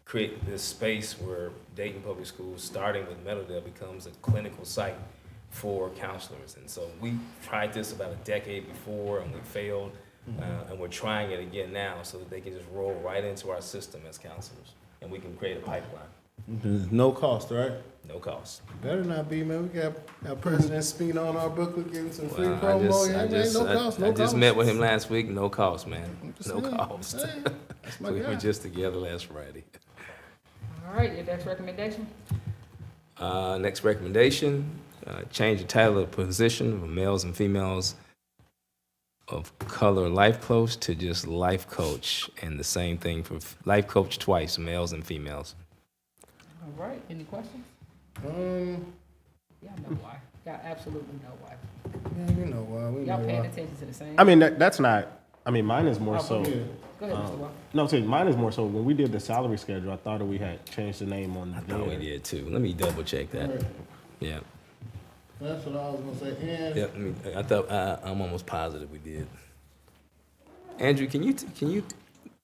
create this space where Dayton Public Schools, starting with Meadowdale, becomes a clinical site for counselors. And so we tried this about a decade before, and we failed. And we're trying it again now so that they can just roll right into our system as counselors, and we can create a pipeline. No cost, right? No cost. Better not be, man. We got President Speen on our booklet, giving some free Well, promo. I just met with him last week. No cost, man. No saying. cost. Hey, that's my We guy. were just together last Friday. All right, your next recommendation? Next recommendation, change the title of the position of males and females of color life coach to just life coach, and the same thing for life coach twice, males and females. All right, any questions? Y'all know why. Y'all absolutely know why. Yeah, we know why. We Y'all know paying why. attention to the same. I mean, that's not, I mean, mine is more Oh, so. go ahead. Go ahead, Mr. Walker. No, see, mine is more so, when we did the salary schedule, I thought that we had changed the name on I thought we there. did too. Let me double check that. Right. Yeah. That's what I was gonna say. And Yep. I thought I'm almost positive we did. Andrew, can you?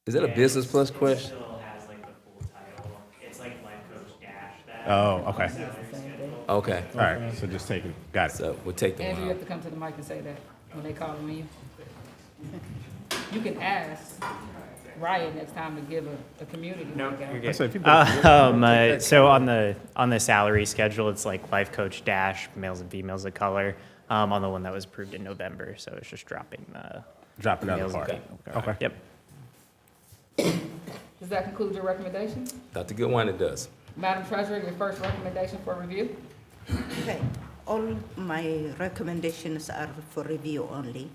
Is that a business plus question? Still has like the full title. It's like life coach dash that. Oh, okay. Salary schedule. Okay. All right, so just take it, got it. So we'll take the Andrew, you one have to come to the mic and say that when they call on you. You can ask Ryan next time to give a community. No, breakout. you're So if you good. So on the salary schedule, it's like life coach dash males and females of color. On the one that was approved in November, so it's just dropping the Dropping out males the and part. females. Okay. Yep. Does that conclude your recommendation? Dr. Goodwine, it does. Madam Treasurer, your first recommendation for review? Okay, all my recommendations are for review only.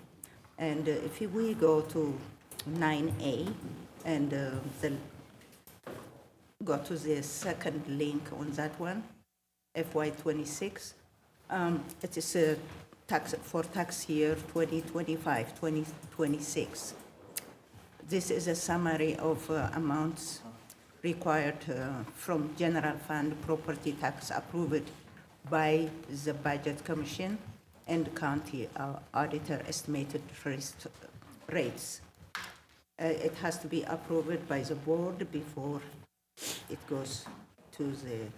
And if we go to 9A and go to the second link on that one, FY26, it is a tax for tax year 2025, 2026. This is a summary of amounts required from general fund property tax approved by the Budget Commission and county auditor estimated rates. It has to be approved by the board before it goes to the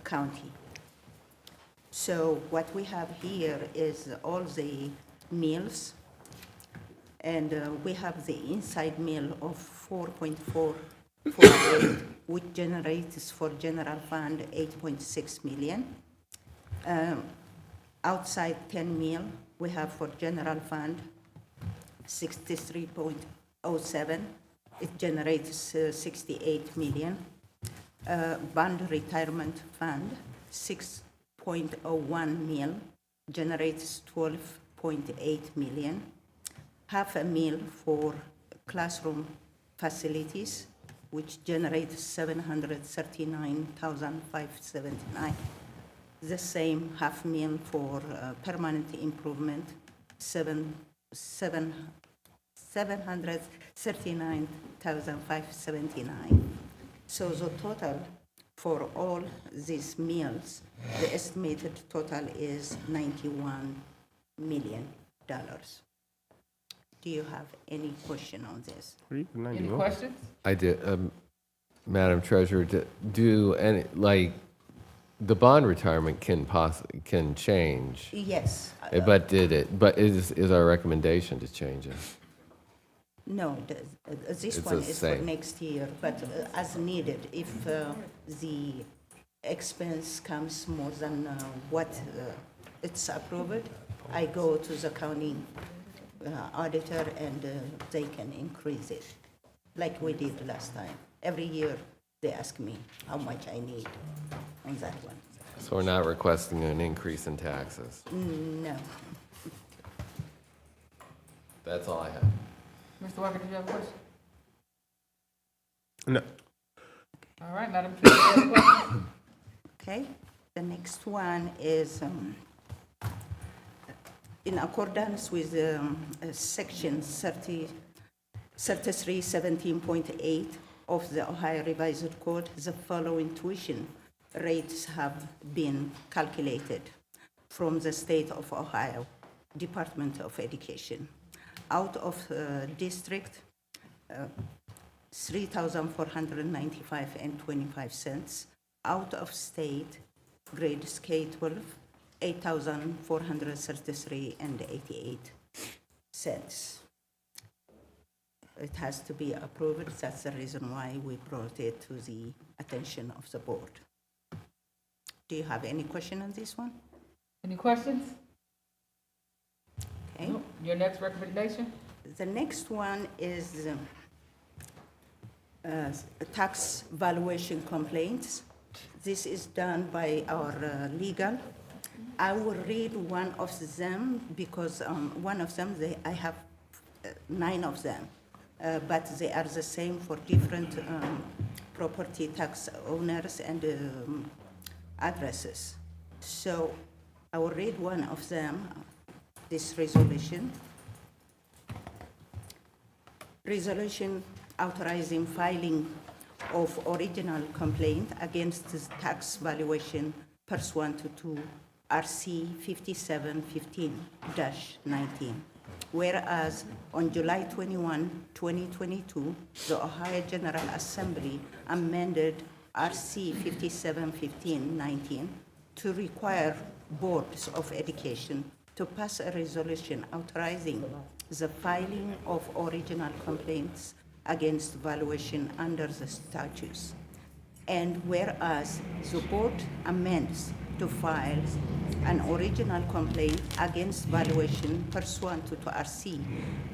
county. So what we have here is all the meals, and we have the inside meal of 4.448, which generates for general fund 8.6 million. Outside 10 mil, we have for general fund 63.07. It generates 68 million. Bond retirement fund 6.01 mil, generates 12.8 million. Half a mil for classroom facilities, which generates 739,579. The same half mil for permanent improvement, 739,579. So the total for all these meals, the estimated total is $91 million. Do you have any question on this? Any questions? I did, Madam Treasurer, do any, like, the bond retirement can change. Yes. But is our recommendation to change it? No, this It's one the is for same. next year, but as needed, if the expense comes more than what it's approved, I go to the county auditor and they can increase it, like we did last time. Every year, they ask me how much I need on that one. So we're not requesting an increase in taxes? No. That's all I have. Mr. Walker, did you have a question? No. All right, Madam Chair, you have a question? Okay, the next one is in accordance with section 3317.8 of the Ohio Revised Code, the following tuition rates have been calculated from the state of Ohio Department of Education. Out of district, $3,495.25. Out of state, grades K-12, $8,433.88. It has to be approved. That's the reason why we brought it to the attention of the board. Do you have any question on this one? Any questions? Okay. No. Your next recommendation? The next one is tax valuation complaints. This is done by our legal. I will read one of them because one of them, I have 9 of them, but they are the same for different property tax owners and addresses. So I will read one of them, this resolution. Resolution authorizing filing of original complaint against the tax valuation pursuant to RC 5715-19. Whereas on July 21, 2022, the Ohio General Assembly amended RC 5715-19 to require boards of education to pass a resolution authorizing the filing of original complaints against valuation under the statutes. And whereas the board amends to file an original complaint against valuation pursuant to RC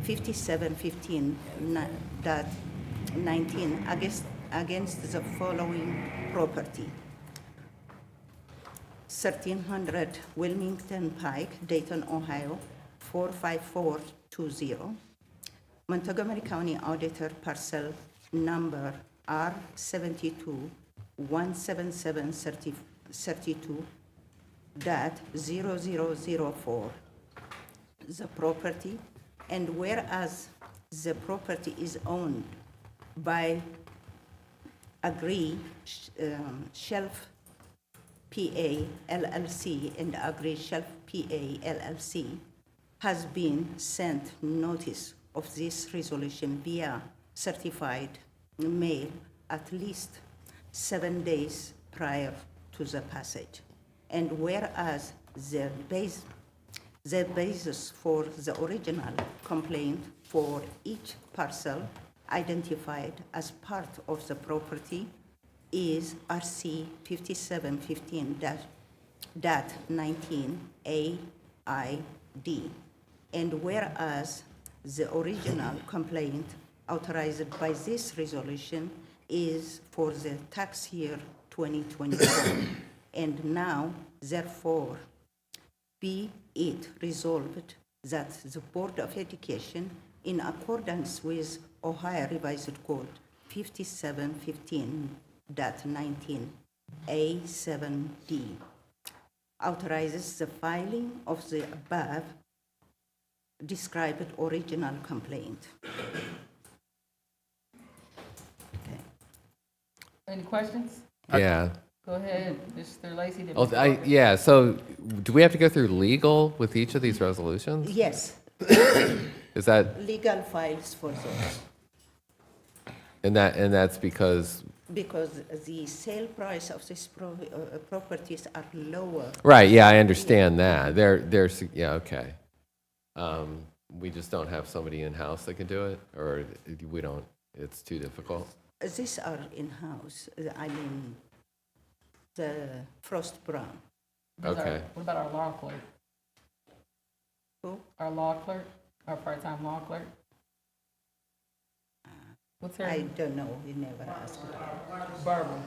5715.19 against the following property: 1300 Wilmington Pike, Dayton, Ohio, 45420. Montgomery County Auditor Parcel Number R72-17732.0004. The property, and whereas the property is owned by Agree Shelf PA LLC and Agree Shelf PA LLC, has been sent notice of this resolution via certified mail at least 7 days prior to the passage. And whereas the basis for the original complaint for each parcel identified as part of the property is RC 5715.19AID. And whereas the original complaint authorized by this resolution is for the tax year 2024, and now, therefore, be it resolved that the Board of Education, in accordance with Ohio Revised Code 5715.19A7D, authorizes the filing of the above described original complaint. Any questions? Yeah. Go ahead, Mr. Lacy. then Oh, Mr. Walker. yeah, so do we have to go through legal with each of these resolutions? Yes, Is that, legal files for those, and that's because, because the sale price of these properties are lower. right, yeah, I understand that. Yeah, okay. We just don't have somebody in-house that can do it, or we don't, it's too difficult? These are in-house, I mean, the Frost Brown. Okay. What about our law clerk? Who? Our law clerk, our part-time law clerk? What's her? I don't know, we never asked her. Barbara.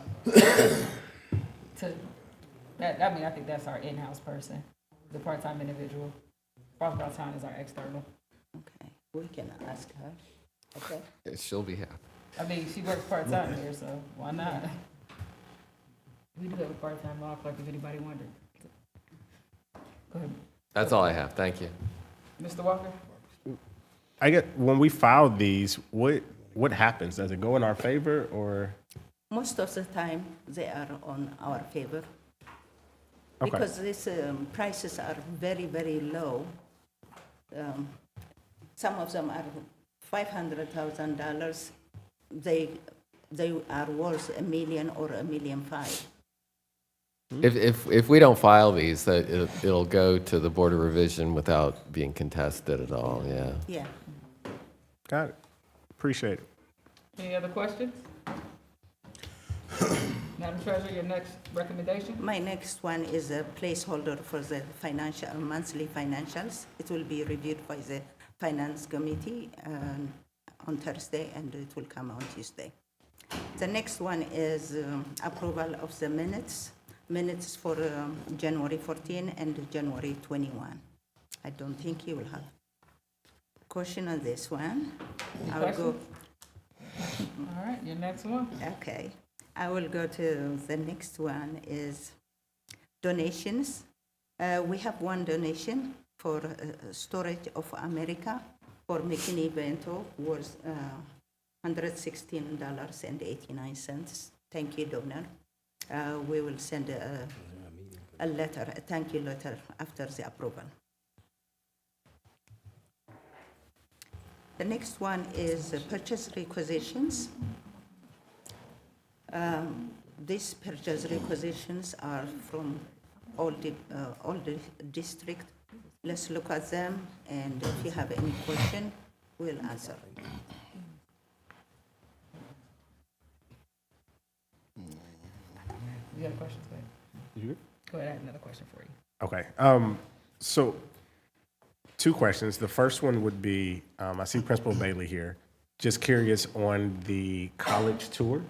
I think that's our in-house person, the part-time individual. Frost Brown Town is our external. Okay, we can ask her, okay? Yeah, she'll be happy. I mean, she works part-time here, so why not? We do have a part-time law clerk, if anybody wondered. Go ahead. That's all I have, thank you. Mr. Walker? I get, when we file these, what happens? Does it go in our favor, or? Most of the time, they are on our favor. Okay. Because these prices are very, very low. Some of them are $500,000. They are worth $1 million or $1.5 million. If we don't file these, it'll go to the Board of Revision without being contested at all, yeah. Yeah. Got it. Appreciate it. Any other questions? Madam Treasurer, your next recommendation? My next one is a placeholder for the monthly financials. It will be reviewed by the Finance Committee on Thursday, and it will come on Tuesday. The next one is approval of the minutes for January 14 and January 21. I don't think you will have question on this one. Any I will go. All right, your next one. Okay. I will go to the next one is donations. We have one donation for Storage of America for McKinney Bento was $116.89. Thank you, donor. We will send a letter, a thank you letter after the approval. The next one is purchase requisitions. These purchase requisitions are from all the district. Let's look at them, and if you have any question, we'll answer. You got a question? Go ahead. You? Go ahead, I have another question for you. Okay. So, two questions. The first one would be, I see Principal Bailey here. Just curious on the college tour,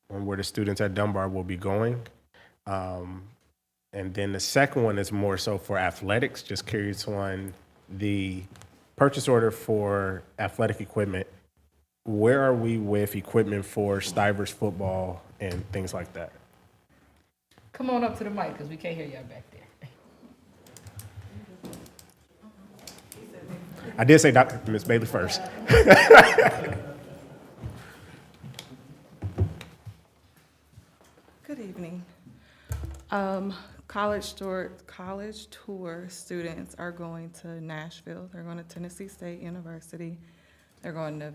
on where the students at Dunbar will be going. And then the second one is more so for athletics. Just curious on the purchase order for athletic equipment. Where are we with equipment for Stivers football and things like that? Come on up to the mic, because we can't hear y'all back there. I did say Ms. Bailey first. Good evening. College tour students are going to Nashville. They're going to Tennessee State University. They're going to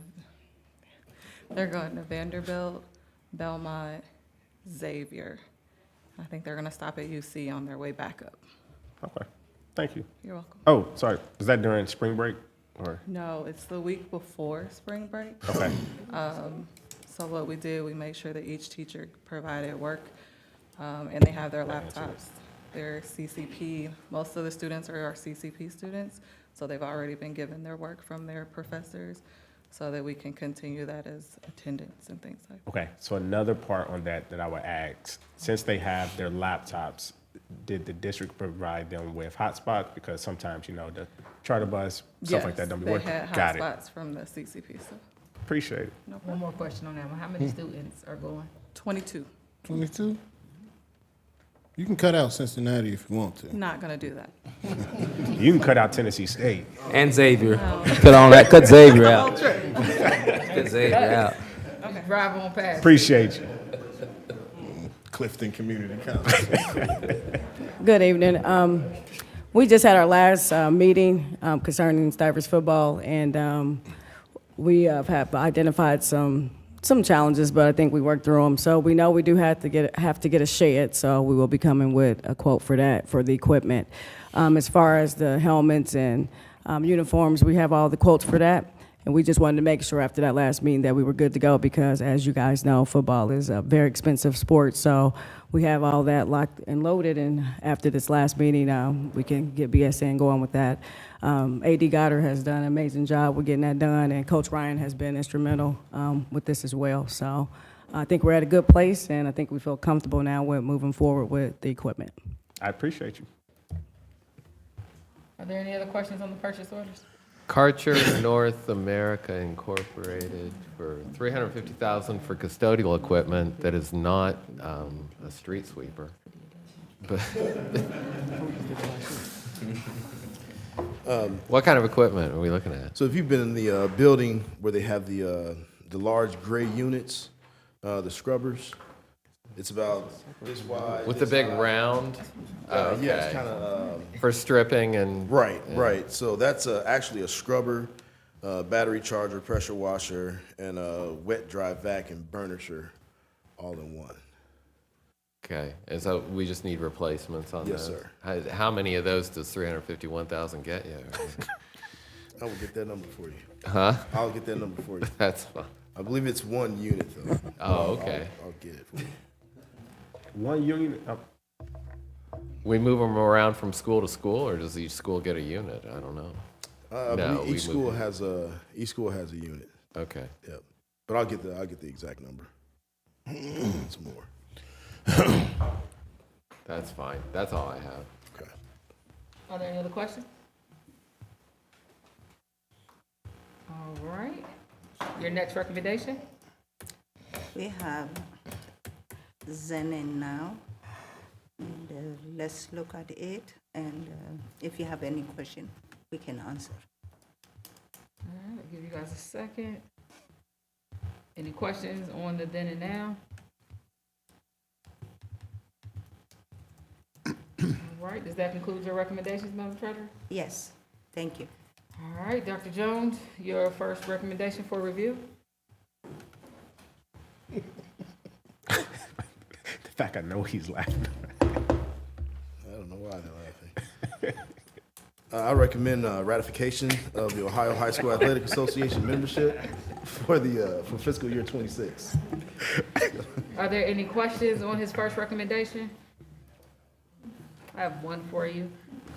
Vanderbilt, Belmont, Xavier. I think they're going to stop at UC on their way back up. Okay, thank you. You're welcome. Oh, sorry, was that during spring break or? No, it's the week before spring break. Okay. So So what we did, we made sure that each teacher provided work, and they have their laptops. They're CCP, most of the students are our CCP students, so they've already been given their work from their professors so that we can continue that as attendance and things like that. Okay, so another part on that I would ask, since they have their laptops, did the district provide them with hotspots? Because sometimes, you know, the charter bus, stuff like that don't be working. Yes, they Got had it. hotspots from the CCP, so. Appreciate it. One more question on that one. How many students are going? 22. 22? You can cut out Cincinnati if you want to. Not gonna do that. You can cut out Tennessee State. And Xavier. No. Cut Xavier out. The whole trip. Cut Xavier out. Okay. Drive on past. Appreciate you. Clifton Community College. Good evening. We just had our last meeting concerning Stivers football, and we have identified some challenges, but I think we worked through them. So we know we do have to get a shed, so we will be coming with a quote for that, for the equipment. As far as the helmets and uniforms, we have all the quotes for that. And we just wanted to make sure after that last meeting that we were good to go because, as you guys know, football is a very expensive sport. So we have all that locked and loaded, and after this last meeting, we can get BSN going with that. AD Goddard has done an amazing job with getting that done, and Coach Ryan has been instrumental with this as well. So I think we're at a good place, and I think we feel comfortable now with moving forward with the equipment. I appreciate you. Are there any other questions on the purchase orders? Karcher North America Incorporated for $350,000 for custodial equipment that is not a street sweeper. But what kind of equipment are we looking at? So if you've been in the building where they have the large gray units, the scrubbers, it's about this wide. With the this big high. round? Yeah, it's Okay. kind of. For stripping and. Right, and- right. So that's actually a scrubber, battery charger, pressure washer, and a wet dry vac and burnisher all in one. Okay, and so we just need replacements on Yes, those? sir. How many of those does 351,000 get you? I will get that number for you. Huh? I'll get that number for you. That's fine. I believe it's one unit though. Oh, okay. I'll get it for you. One unit. We move them around from school to school, or does each school get a unit? I don't know. I No, believe we each move school has a unit. Okay. Yep. But I'll get the exact number. It's more. That's fine. That's all I have. Okay. Are there any other questions? All right. Your next recommendation? We have Zen and Now. And, let's look at it, and if you have any question, we can answer. All right, I'll give you guys a second. Any questions on the then and now? All right, does that conclude your recommendations, Madam Treasurer? Yes, thank you. All right, Dr. Jones, your first recommendation for review? The fact I know he's laughing. I don't know why they're laughing. I recommend ratification of the Ohio High School Athletic Association membership for fiscal year 26. Are there any questions on his first recommendation? I have one for you.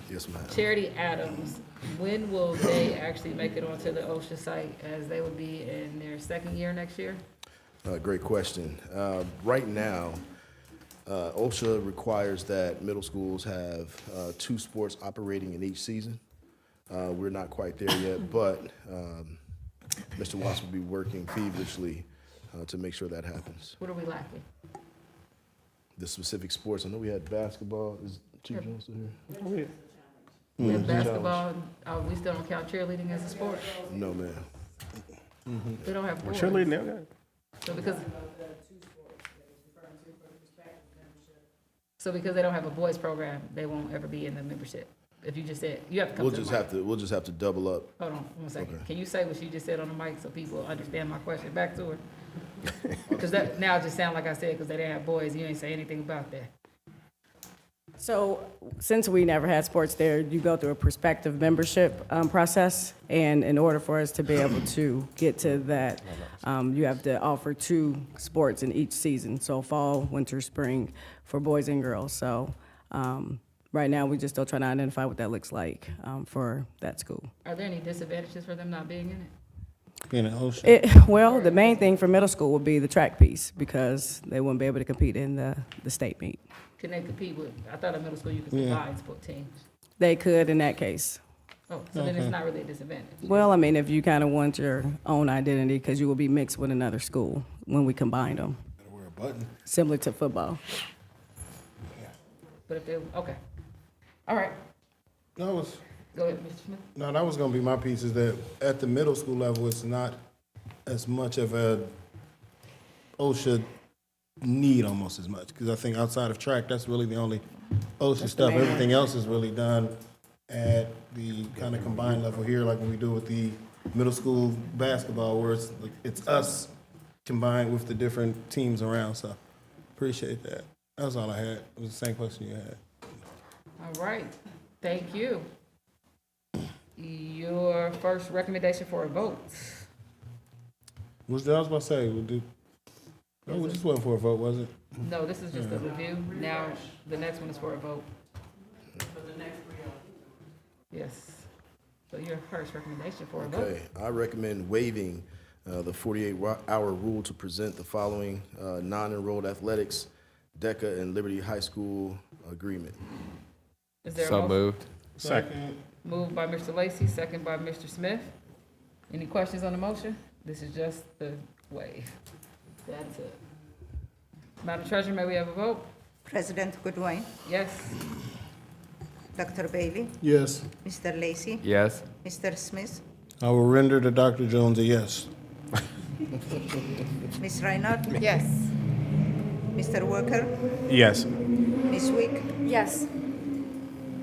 Yes, ma'am. Charity Adams, when will they actually make it onto the OSHA site, as they will be in their second year next year? Great question. Right now, OSHA requires that middle schools have 2 sports operating in each season. We're not quite there yet, but Mr. Watts will be working feverishly to make sure that happens. What are we lacking? The specific sports, I know we had basketball. Is Chief Jones still here? We have basketball, we still don't count cheerleading as a sport? No, ma'am. They don't have boys. Cheerleading, they got. So because they don't have a boys program, they won't ever be in the membership? If you just said, you have to come We'll to the just mic. we'll just have to double up. Hold on, 1 second. Okay. Can you say what you just said on the mic so people understand my question back to her? Because that now it just sound like I said, because they didn't have boys, you ain't say anything about that. So since we never had sports there, you go through a prospective membership process. And in order for us to be able to get to that, you have to offer 2 sports in each season. So fall, winter, spring for boys and girls. So right now, we're just still trying to identify what that looks like for that school. Are there any disadvantages for them not being in it? Being an OSHA. Well, the main thing for middle school would be the track piece because they wouldn't be able to compete in the state meet. Can they compete with, I thought in middle school you could combine sport teams. They could in that case. Oh, so then it's not really a disadvantage. Well, I mean, if you kind of want your own identity, because you will be mixed with another school when we combine them, Gotta wear a button. similar to football. But if they, okay. All right, That was, go ahead, Mr. Smith. no, that was gonna be my piece, is that at the middle school level, it's not as much of a OSHA need almost as much, because I think outside of track, that's really the only OSHA stuff. Everything else is really done at the kind of combined level here, like when we do with the middle school basketball, where it's like, it's us combined with the different teams around, so appreciate that. That was all I had. It was the same question you had. All right, thank you. Your first recommendation for a vote. Was that, I was about to say, no, we just wasn't for a vote, was it? No, this is just a review. Now, the next one is for a vote. Yes. So your first recommendation for a vote. Okay, I recommend waiving the 48-hour rule to present the following non-enrolled athletics, DECA and Liberty High School agreement. Is there a So motion? moved. Second. Moved by Mr. Lacy, second by Mr. Smith. Any questions on the motion? This is just the waive. That's it. Madam Treasurer, may we have a vote? President Goodwin, Yes. Dr. Bailey, Yes. Mr. Lacy, Yes. Mr. Smith, I will render to Dr. Jones a yes. Ms. Reinhardt, Yes. Mr. Walker, Yes. Ms. Wick, Yes.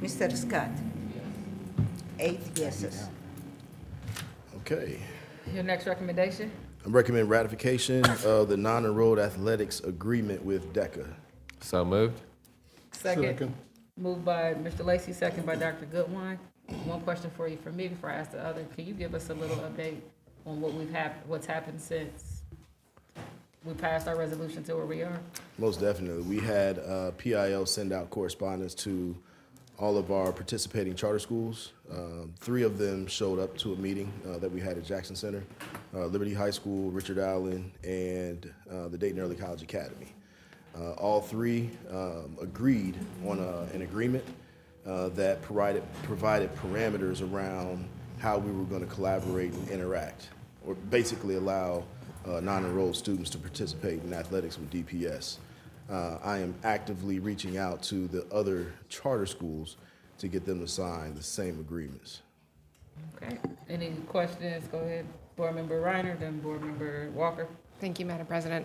Mr. Scott. 8 yeses. Okay. Your next recommendation? I recommend ratification of the non-enrolled athletics agreement with DECA. So moved. Second. Moved by Mr. Lacy, second by Dr. Goodwine. One question for you from me before I ask the other. Can you give us a little update on what's happened since we passed our resolution to where we are? Most definitely. We had PIL send out correspondence to all of our participating charter schools. 3 of them showed up to a meeting that we had at Jackson Center, Liberty High School, Richard Allen, and the Dayton Early College Academy. All 3 agreed on an agreement that provided parameters around how we were going to collaborate and interact, or basically allow non-enrolled students to participate in athletics with DPS. I am actively reaching out to the other charter schools to get them to sign the same agreements. Okay. Any questions? Go ahead. Board Member Reiner, then Board Member Walker. Thank you, Madam President.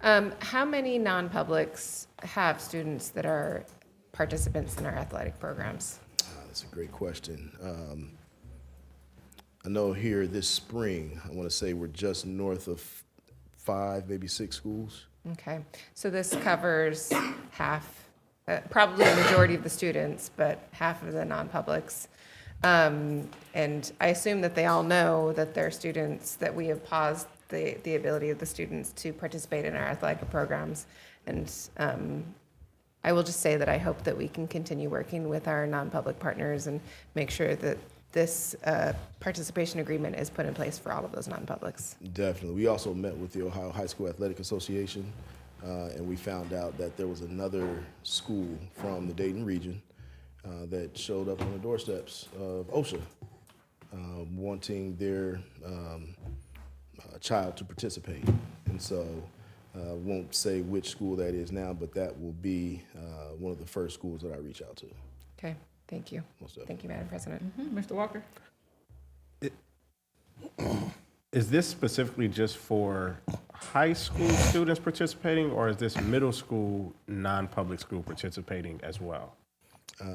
How many non-publics have students that are participants in our athletic programs? That's a great question. I know here this spring, I want to say we're just north of 5, maybe 6 schools. Okay, so this covers half, probably a majority of the students, but half of the non-publics. And I assume that they all know that they're students, that we have paused the ability of the students to participate in our athletic programs. And I will just say that I hope that we can continue working with our non-public partners and make sure that this participation agreement is put in place for all of those non-publics. Definitely. We also met with the Ohio High School Athletic Association, and we found out that there was another school from the Dayton region that showed up on the doorsteps of OSHA, wanting their child to participate. And so won't say which school that is now, but that will be one of the first schools that I reach out to. Okay, thank you. Thank you, Madam President. Mr. Walker? Is this specifically just for high school students participating, or is this middle school, non-public school participating as well?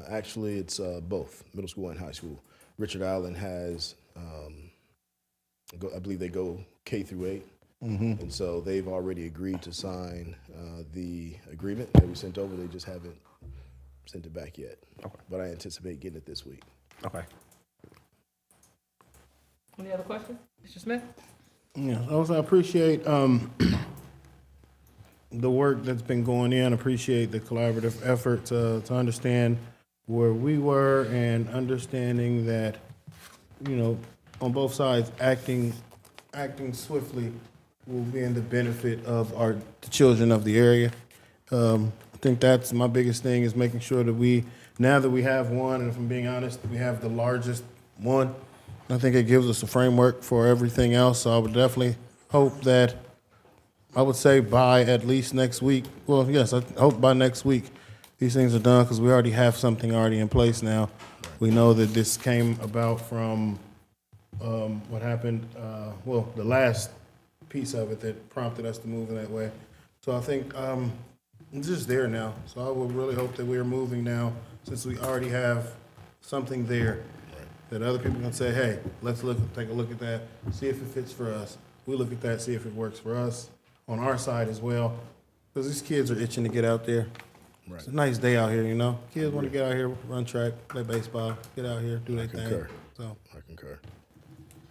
Actually, it's both, middle school and high school. Richard Allen has, I believe they go K through 8. And so they've already agreed to sign the agreement that we sent over. They just haven't sent it back yet. But I anticipate getting it this week. Okay. Any other questions? Mr. Smith? Yeah, also I appreciate the work that's been going in. Appreciate the collaborative effort to understand where we were and understanding that, you know, on both sides, acting swiftly will be in the benefit of the children of the area. I think that's my biggest thing, is making sure that now that we have one, and if I'm being honest, we have the largest one, I think it gives us a framework for everything else. So I would definitely hope that, I would say by at least next week, well, yes, I hope by next week these things are done, because we already have something already in place now. We know that this came about from what happened, the last piece of it that prompted us to move in that way. So I think it's just there now. So I would really hope that we are moving now, since we already have something there, that other people can say, hey, let's take a look at that, see if it fits for us. We look at that, see if it works for us on our side as well, because these kids are itching to get out there. Right. It's a nice day out here, you know? Kids want to get out here, run track, play baseball, get out here, do their thing. concur. So I concur.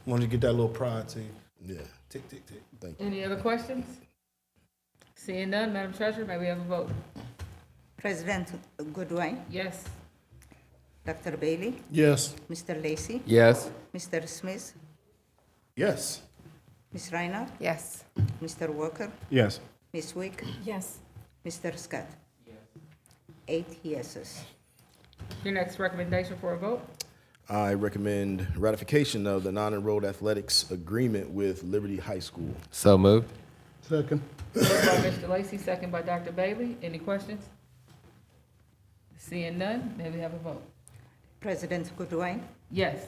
wanted to get that little pride to you. Yeah. Tick, tick, tick. Thank you. Any other questions? Seeing none, Madam Treasurer, may we have a vote? President Goodwin, Yes. Dr. Bailey, Yes. Mr. Lacy, Yes. Mr. Smith, Yes. Ms. Reinhardt, Yes. Mr. Walker, Yes. Ms. Wick, Yes. Mr. Scott. 8 yeses. Your next recommendation for a vote? I recommend ratification of the non-enrolled athletics agreement with Liberty High School. So moved. Second. Moved by Mr. Lacy, second by Dr. Bailey. Any questions? Seeing none, may we have a vote? President Goodwin, Yes.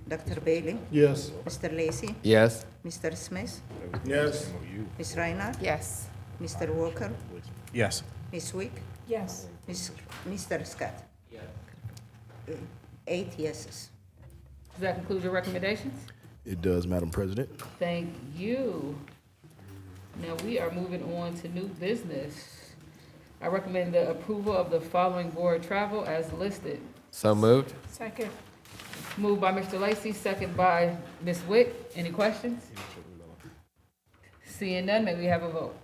Dr. Bailey, Yes. Mr. Lacy, Yes. Mr. Smith, Yes. Ms. Reinhardt, Yes. Mr. Walker, Yes. Ms. Wick, Yes. Mr. Scott. 8 yeses. Does that conclude your recommendations? It does, Madam President. Thank you. Now we are moving on to new business. I recommend the approval of the following board travel as listed. So moved. Second. Moved by Mr. Lacy, second by Ms. Wick. Any questions? Seeing none, may we have a vote?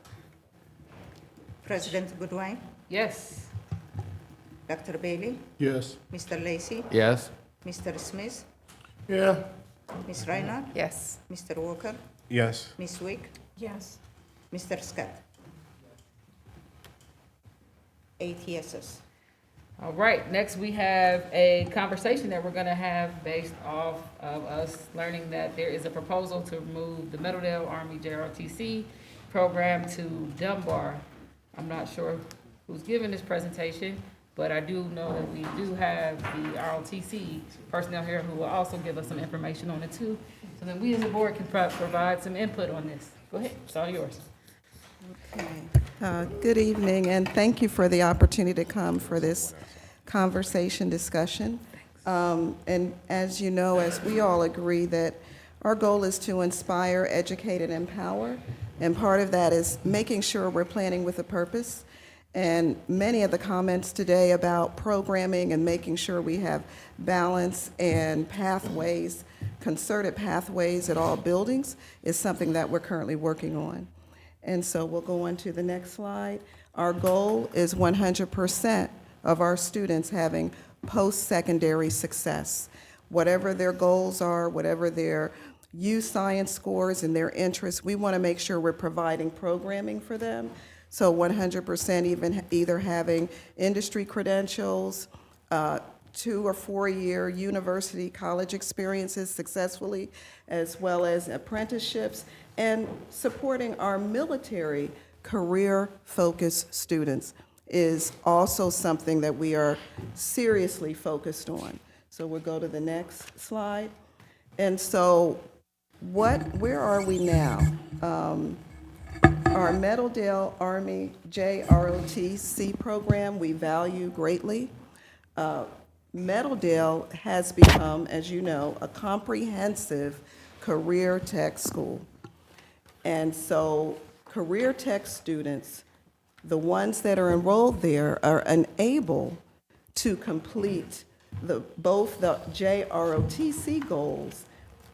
President Goodwin, Yes. Dr. Bailey, Yes. Mr. Lacy, Yes. Mr. Smith, Yeah. Ms. Reinhardt, Yes. Mr. Walker, Yes. Ms. Wick, Yes. Mr. Scott. 8 yeses. All right, next we have a conversation that we're gonna have based off of us learning that there is a proposal to move the Meadowdale Army JROTC program to Dunbar. I'm not sure who's giving this presentation, but I do know that we do have the ROTC personnel here who will also give us some information on it too. So then we as a board can provide some input on this. Go ahead, it's all yours. Good evening, and thank you for the opportunity to come for this conversation discussion. And as you know, as we all agree, that our goal is to inspire, educate, and empower. And part of that is making sure we're planning with a purpose. And many of the comments today about programming and making sure we have balance and pathways, concerted pathways at all buildings, is something that we're currently working on. And so we'll go on to the next slide. Our goal is 100% of our students having post-secondary success. Whatever their goals are, whatever their youth science scores and their interests, we want to make sure we're providing programming for them. So 100% either having industry credentials, 2 or 4 year university college experiences successfully, as well as apprenticeships, and supporting our military career-focused students is also something that we are seriously focused on. So we'll go to the next slide. And so where are we now? Our Meadowdale Army JROTC program, we value greatly. Meadowdale has become, as you know, a comprehensive career tech school. And so career tech students The ones that are enrolled there are unable to complete both the JROTC goals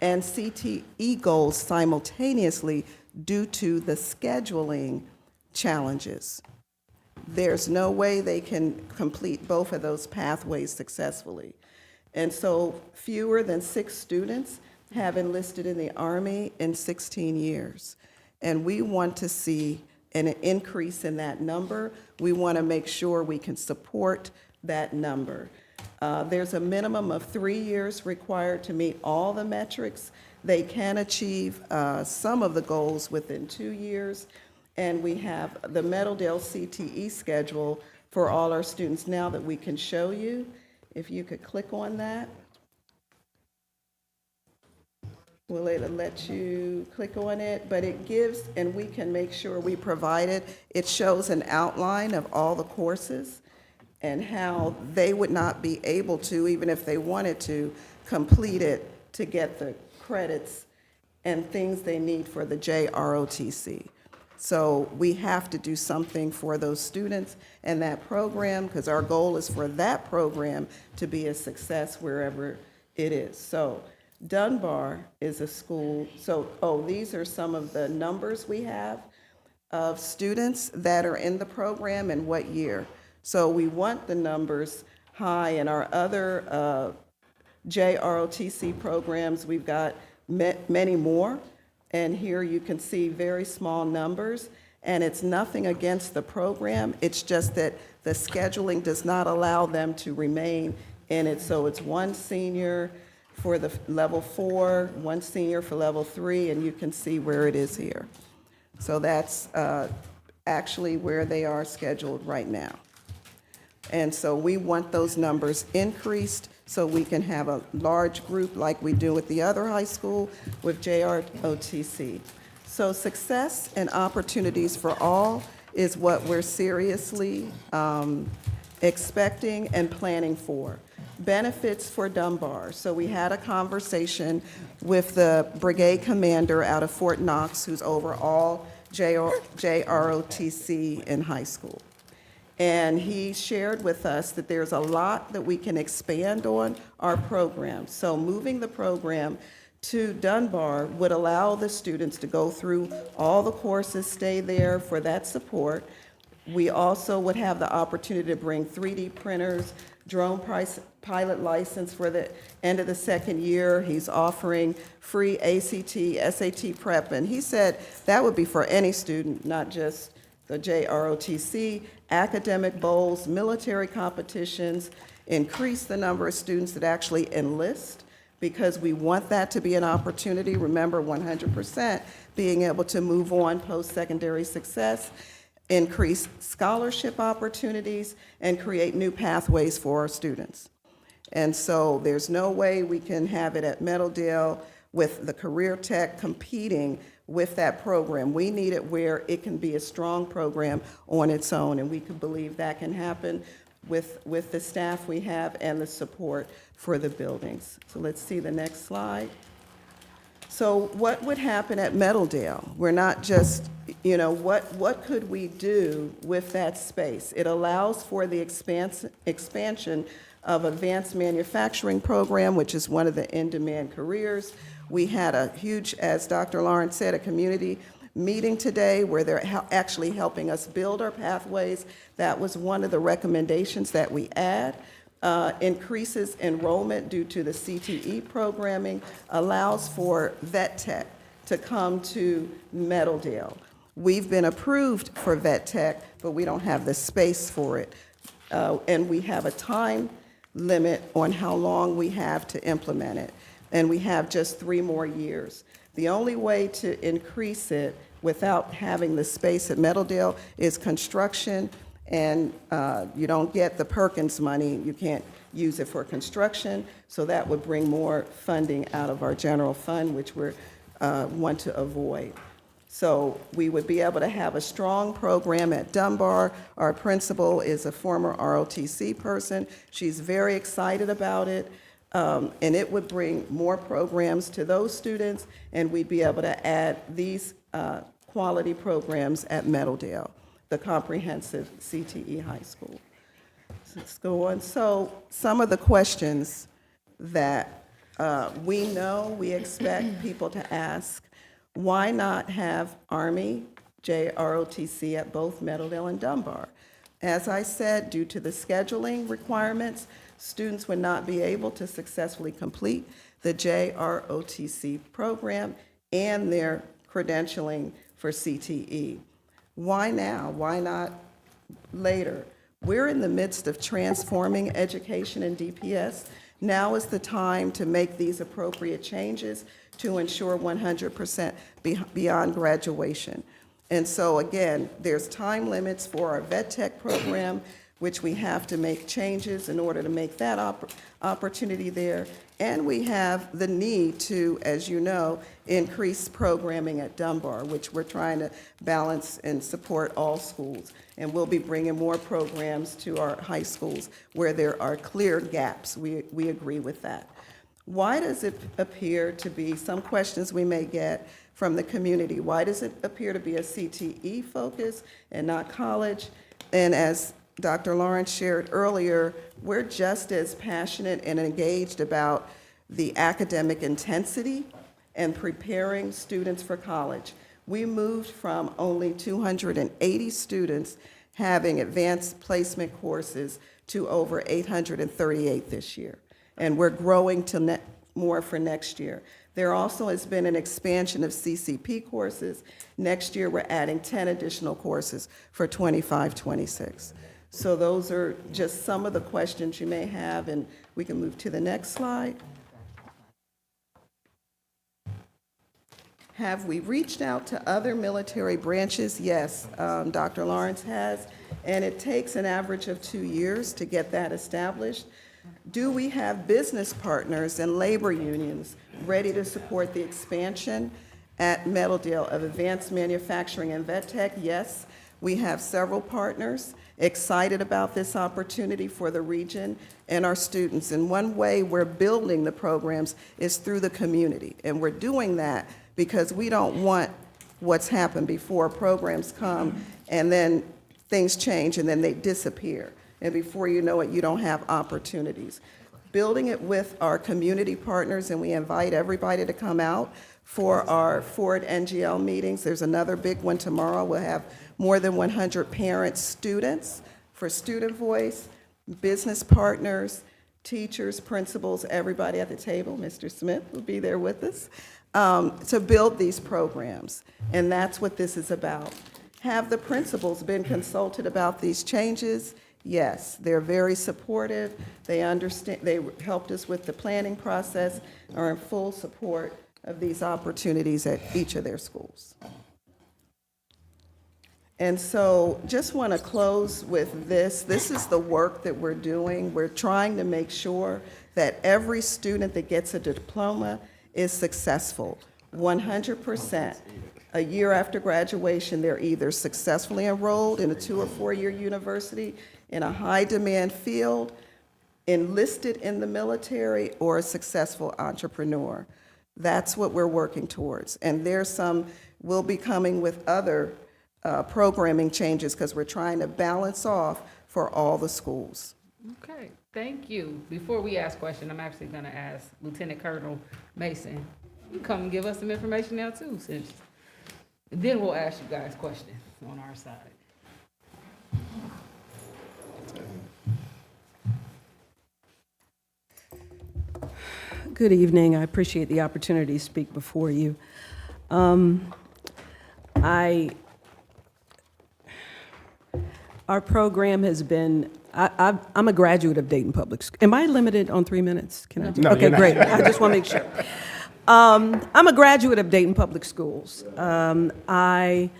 and CTE goals simultaneously due to the scheduling challenges. There's no way they can complete both of those pathways successfully. And so fewer than 6 students have enlisted in the Army in 16 years. And we want to see an increase in that number. We want to make sure we can support that number. There's a minimum of 3 years required to meet all the metrics. They can achieve some of the goals within 2 years. And we have the Meadowdale CTE schedule for all our students now that we can show you. If you could click on that. Will it let you click on it? But it gives, and we can make sure we provide it. It shows an outline of all the courses and how they would not be able to, even if they wanted to, complete it to get the credits and things they need for the JROTC. So we have to do something for those students and that program, because our goal is for that program to be a success wherever it is. So Dunbar is a school, these are some of the numbers we have of students that are in the program and what year. So we want the numbers high. In our other JROTC programs, we've got many more. And here you can see very small numbers. And it's nothing against the program. It's just that the scheduling does not allow them to remain in it. So it's 1 senior for the level 4, 1 senior for level 3, and you can see where it is here. So that's actually where they are scheduled right now. And so we want those numbers increased so we can have a large group like we do with the other high school with JROTC. So success and opportunities for all is what we're seriously expecting and planning for. Benefits for Dunbar. So we had a conversation with the brigade commander out of Fort Knox, who's over all JROTC in high school. And he shared with us that there's a lot that we can expand on our program. So moving the program to Dunbar would allow the students to go through all the courses, stay there for that support. We also would have the opportunity to bring 3D printers, drone pilot license for the end of the 2nd year. He's offering free ACT, SAT prep, and he said that would be for any student, not just the JROTC, academic bowls, military competitions, increase the number of students that actually enlist, because we want that to be an opportunity. Remember, 100% being able to move on post-secondary success, increase scholarship opportunities, and create new pathways for our students. And so there's no way we can have it at Meadowdale with the Career Tech competing with that program. We need it where it can be a strong program on its own, and we can believe that can happen with the staff we have and the support for the buildings. So let's see the next slide. So what would happen at Meadowdale? We're not just, what could we do with that space? It allows for the expansion of advanced manufacturing program, which is one of the in-demand careers. We had a huge, as Dr. Lawrence said, a community meeting today where they're actually helping us build our pathways. That was one of the recommendations that we add. Increases enrollment due to the CTE programming, allows for Vet Tech to come to Meadowdale. We've been approved for Vet Tech, but we don't have the space for it. And we have a time limit on how long we have to implement it. And we have just 3 more years. The only way to increase it without having the space at Meadowdale is construction, and you don't get the Perkins money. You can't use it for construction, so that would bring more funding out of our general fund, which we want to avoid. So we would be able to have a strong program at Dunbar. Our principal is a former ROTC person. She's very excited about it. And it would bring more programs to those students, and we'd be able to add these quality programs at Meadowdale. the comprehensive CTE high school. Let's go on. So some of the questions that we know, we expect people to ask, why not have Army, JROTC at both Meadowdale and Dunbar? As I said, due to the scheduling requirements, students would not be able to successfully complete the JROTC program and their credentialing for CTE. Why now? Why not later? We're in the midst of transforming education in DPS. Now is the time to make these appropriate changes to ensure 100% beyond graduation. And so again, there's time limits for our vet tech program, which we have to make changes in order to make that opportunity there. And we have the need to, as you know, increase programming at Dunbar, which we're trying to balance and support all schools. And we'll be bringing more programs to our high schools where there are clear gaps. We agree with that. Why does it appear to be, some questions we may get from the community, why does it appear to be a CTE focus and not college? And as Dr. Lawrence shared earlier, we're just as passionate and engaged about the academic intensity and preparing students for college. We moved from only 280 students having advanced placement courses to over 838 this year. And we're growing to more for next year. There also has been an expansion of CCP courses. Next year, we're adding 10 additional courses for 25-26. So those are just some of the questions you may have, and we can move to the next slide. Have we reached out to other military branches? Yes, Dr. Lawrence has, and it takes an average of 2 years to get that established. Do we have business partners and labor unions ready to support the expansion at Meadowdale of advanced manufacturing and vet tech? Yes, we have several partners excited about this opportunity for the region and our students. And one way we're building the programs is through the community. And we're doing that because we don't want what's happened before. Programs come and then things change and then they disappear. And before you know it, you don't have opportunities. Building it with our community partners, and we invite everybody to come out for our Ford NGL meetings. There's another big one tomorrow. We'll have more than 100 parents, students for Student Voice, business partners, teachers, principals, everybody at the table. Mr. Smith will be there with us to build these programs. And that's what this is about. Have the principals been consulted about these changes? Yes, they're very supportive. They understand, they helped us with the planning process, are in full support of these opportunities at each of their schools. And so just want to close with this. This is the work that we're doing. We're trying to make sure that every student that gets a diploma is successful, 100%. A year after graduation, they're either successfully enrolled in a 2 or 4 year university in a high demand field, enlisted in the military, or a successful entrepreneur. That's what we're working towards. And there's some, we'll be coming with other programming changes because we're trying to balance off for all the schools. Okay, thank you. Before we ask questions, I'm actually gonna ask Lieutenant Colonel Mason. You come and give us some information now too, since, and then we'll ask you guys questions on our side. Good evening. I appreciate the opportunity to speak before you. Our program has been, I'm a graduate of Dayton Public School. Am I limited on 3 minutes? Can I? No, okay, you're not. great. I just want to make sure. I'm a graduate of Dayton Public Schools. I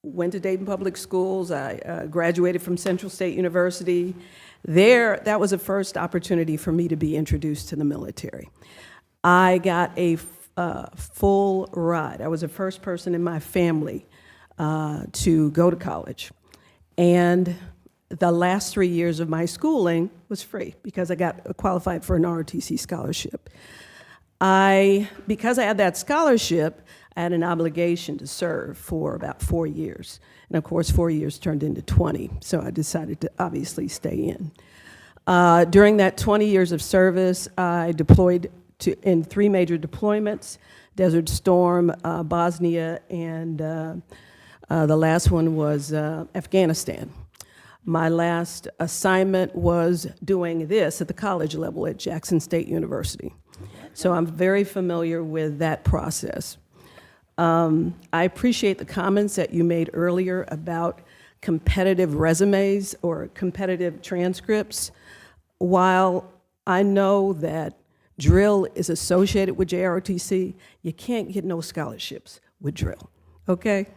went to Dayton Public Schools. I graduated from Central State University. There, that was a first opportunity for me to be introduced to the military. I got a full ride. I was the first person in my family to go to college. And the last 3 years of my schooling was free because I got qualified for an ROTC scholarship. Because I had that scholarship, I had an obligation to serve for about 4 years. And of course, 4 years turned into 20, so I decided to obviously stay in. During that 20 years of service, I deployed in 3 major deployments: Desert Storm, Bosnia, and the last one was Afghanistan. My last assignment was doing this at the college level at Jackson State University. So I'm very familiar with that process. I appreciate the comments that you made earlier about competitive resumes or competitive transcripts. While I know that drill is associated with JROTC, you can't get no scholarships with drill, okay?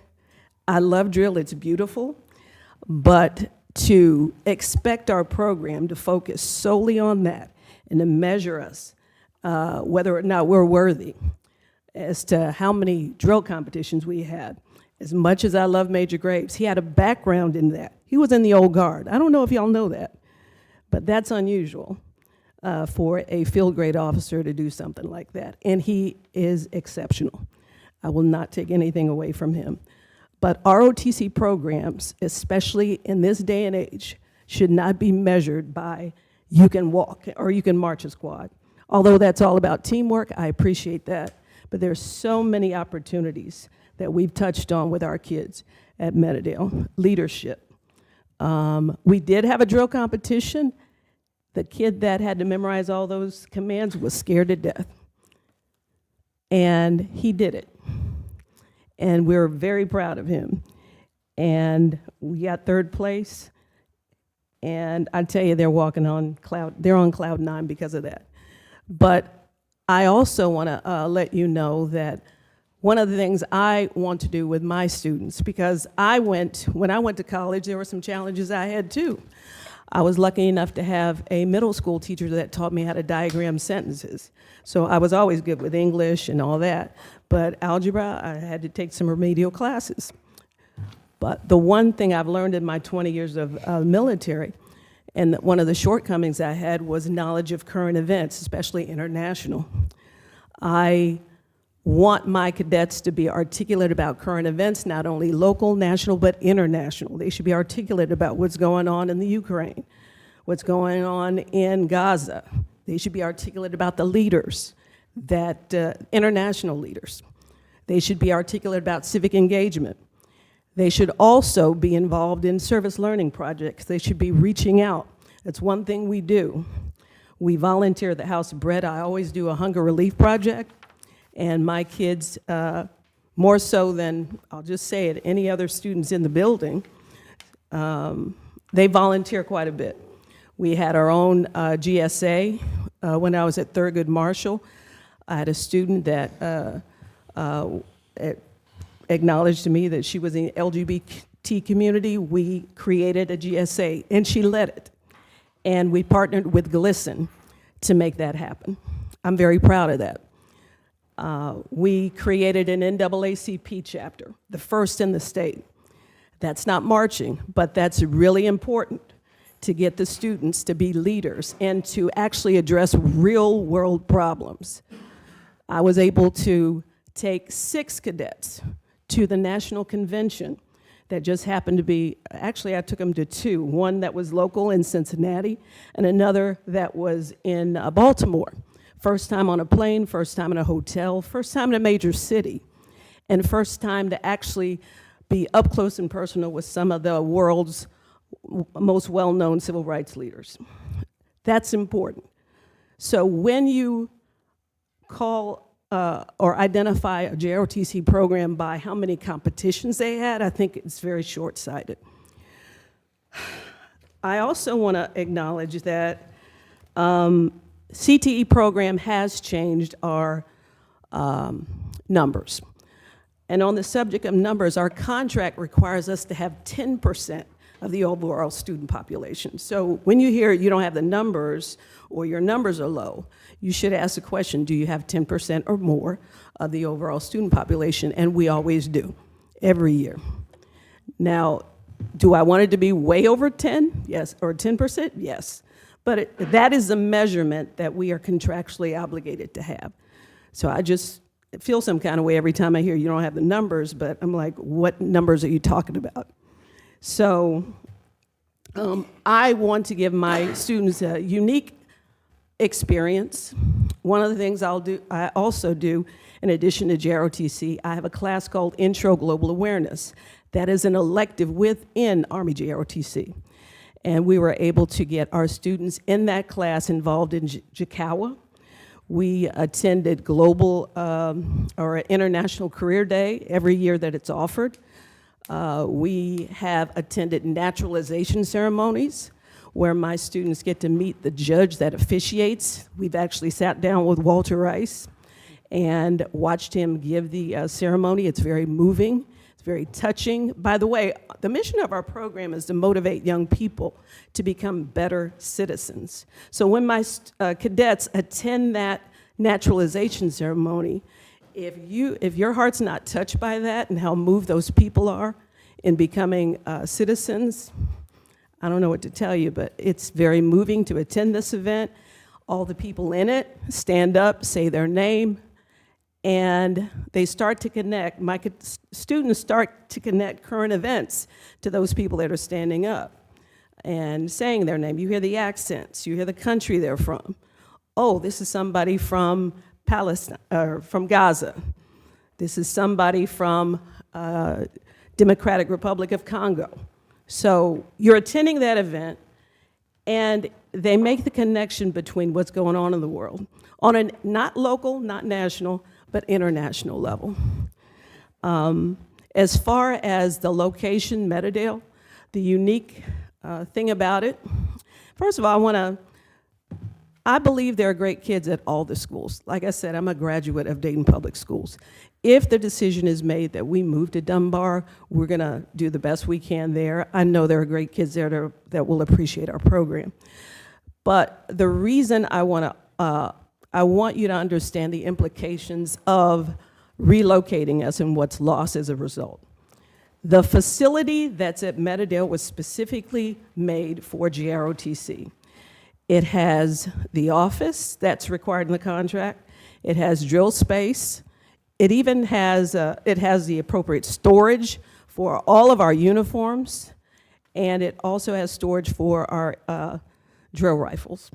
I love drill, it's beautiful, but to expect our program to focus solely on that and to measure us, whether or not we're worthy, as to how many drill competitions we had. As much as I love Major Graves, he had a background in that. He was in the old guard. I don't know if y'all know that, but that's unusual for a field grade officer to do something like that. And he is exceptional. I will not take anything away from him. But ROTC programs, especially in this day and age, should not be measured by you can walk or you can march a squad. Although that's all about teamwork, I appreciate that. But there's so many opportunities that we've touched on with our kids at Meadowdale. Leadership. We did have a drill competition. The kid that had to memorize all those commands was scared to death. And he did it. And we're very proud of him. And we got 3rd place. And I tell you, they're on cloud 9 because of that. But I also want to let you know that one of the things I want to do with my students, because when I went to college, there were some challenges I had too. I was lucky enough to have a middle school teacher that taught me how to diagram sentences. So I was always good with English and all that. But algebra, I had to take some remedial classes. But the one thing I've learned in my 20 years of military, and one of the shortcomings I had, was knowledge of current events, especially international. I want my cadets to be articulate about current events, not only local, national, but international. They should be articulate about what's going on in the Ukraine, what's going on in Gaza. They should be articulate about the leaders, international leaders. They should be articulate about civic engagement. They should also be involved in service learning projects. They should be reaching out. That's one thing we do. We volunteer at the House of Bread. I always do a hunger relief project. And my kids, more so than, I'll just say it, any other students in the building, they volunteer quite a bit. We had our own GSA when I was at Thurgood Marshall. I had a student that acknowledged to me that she was in the LGBT community. We created a GSA, and she led it. And we partnered with GLSEN to make that happen. I'm very proud of that. We created an NAACP chapter, the first in the state. That's not marching, but that's really important to get the students to be leaders and to actually address real world problems. I was able to take 6 cadets to the national convention that just happened to be, actually I took them to 2, one that was local in Cincinnati and another that was in Baltimore. First time on a plane, first time in a hotel, first time in a major city, and first time to actually be up close and personal with some of the world's most well-known civil rights leaders. That's important. So when you call or identify a JROTC program by how many competitions they had, I think it's very short-sighted. I also want to acknowledge that CTE program has changed our numbers. And on the subject of numbers, our contract requires us to have 10% of the overall student population. So when you hear you don't have the numbers or your numbers are low, you should ask the question, do you have 10% or more of the overall student population? And we always do, every year. Now, do I want it to be way over 10? Yes, or 10%? Yes. But that is the measurement that we are contractually obligated to have. So I just feel some kind of way every time I hear you don't have the numbers, but I'm like, what numbers are you talking about? So I want to give my students a unique experience. One of the things I also do, in addition to JROTC, I have a class called Intro Global Awareness. That is an elective within Army JROTC. And we were able to get our students in that class involved in JICAWA. We attended global or International Career Day every year that it's offered. We have attended naturalization ceremonies where my students get to meet the judge that officiates. We've actually sat down with Walter Rice and watched him give the ceremony. It's very moving. It's very touching. By the way, the mission of our program is to motivate young people to become better citizens. So when my cadets attend that naturalization ceremony, if your heart's not touched by that and how moved those people are in becoming citizens, I don't know what to tell you, but it's very moving to attend this event. All the people in it stand up, say their name, and they start to connect. My students start to connect current events to those people that are standing up and saying their name. You hear the accents, you hear the country they're from. Oh, this is somebody from Palestine, or from Gaza. This is somebody from Democratic Republic of Congo. So you're attending that event, and they make the connection between what's going on in the world on a not local, not national, but international level. As far as the location, Meadowdale, the unique thing about it, first of all, I believe there are great kids at all the schools. Like I said, I'm a graduate of Dayton Public Schools. If the decision is made that we move to Dunbar, we're gonna do the best we can there. I know there are great kids there that will appreciate our program. But the reason I want you to understand the implications of relocating us and what's lost as a result. The facility that's at Meadowdale was specifically made for JROTC. It has the office that's required in the contract. It has drill space. It even has, the appropriate storage for all of our uniforms, and it also has storage for our drill rifles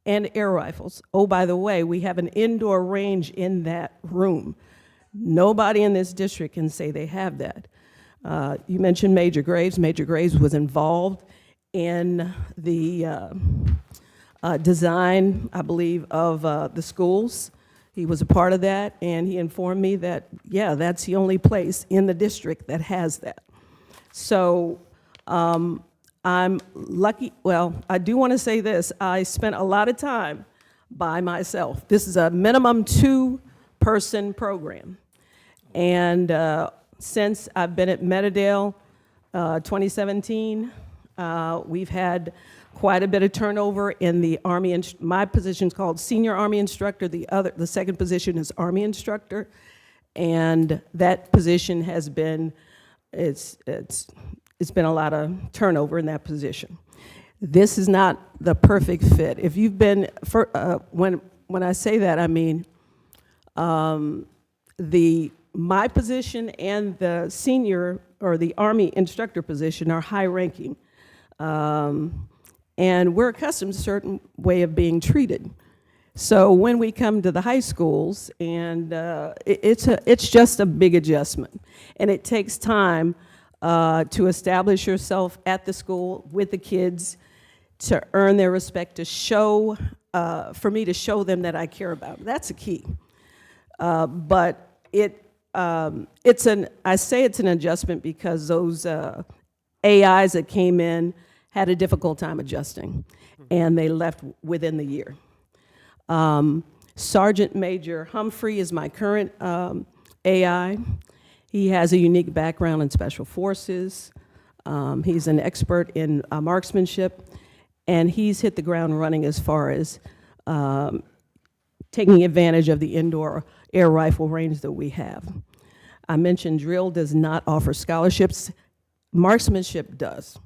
and air rifles. Oh, by the way, we have an indoor range in that room. Nobody in this district can say they have that. You mentioned Major Graves. Major Graves was involved in the design, I believe, of the schools. He was a part of that, and he informed me that, yeah, that's the only place in the district that has that. So I'm lucky. Well, I do want to say this. I spent a lot of time by myself. This is a minimum 2-person program. And since I've been at Meadowdale, 2017, we've had quite a bit of turnover in the Army. My position is called Senior Army Instructor. The second position is Army Instructor. And that position has been, it's been a lot of turnover in that position. This is not the perfect fit. If you've been, when I say that, I mean my position and the senior or the Army instructor position are high ranking. And we're accustomed to a certain way of being treated. So when we come to the high schools, and it's just a big adjustment. And it takes time to establish yourself at the school with the kids, to earn their respect, to show, for me to show them that I care about them. That's a key. But I say it's an adjustment because those AIs that came in had a difficult time adjusting, and they left within the year. Sergeant Major Humphrey is my current AI. He has a unique background in special forces. He's an expert in marksmanship, and he's hit the ground running as far as taking advantage of the indoor air rifle range that we have. I mentioned drill does not offer scholarships. Marksmanship does.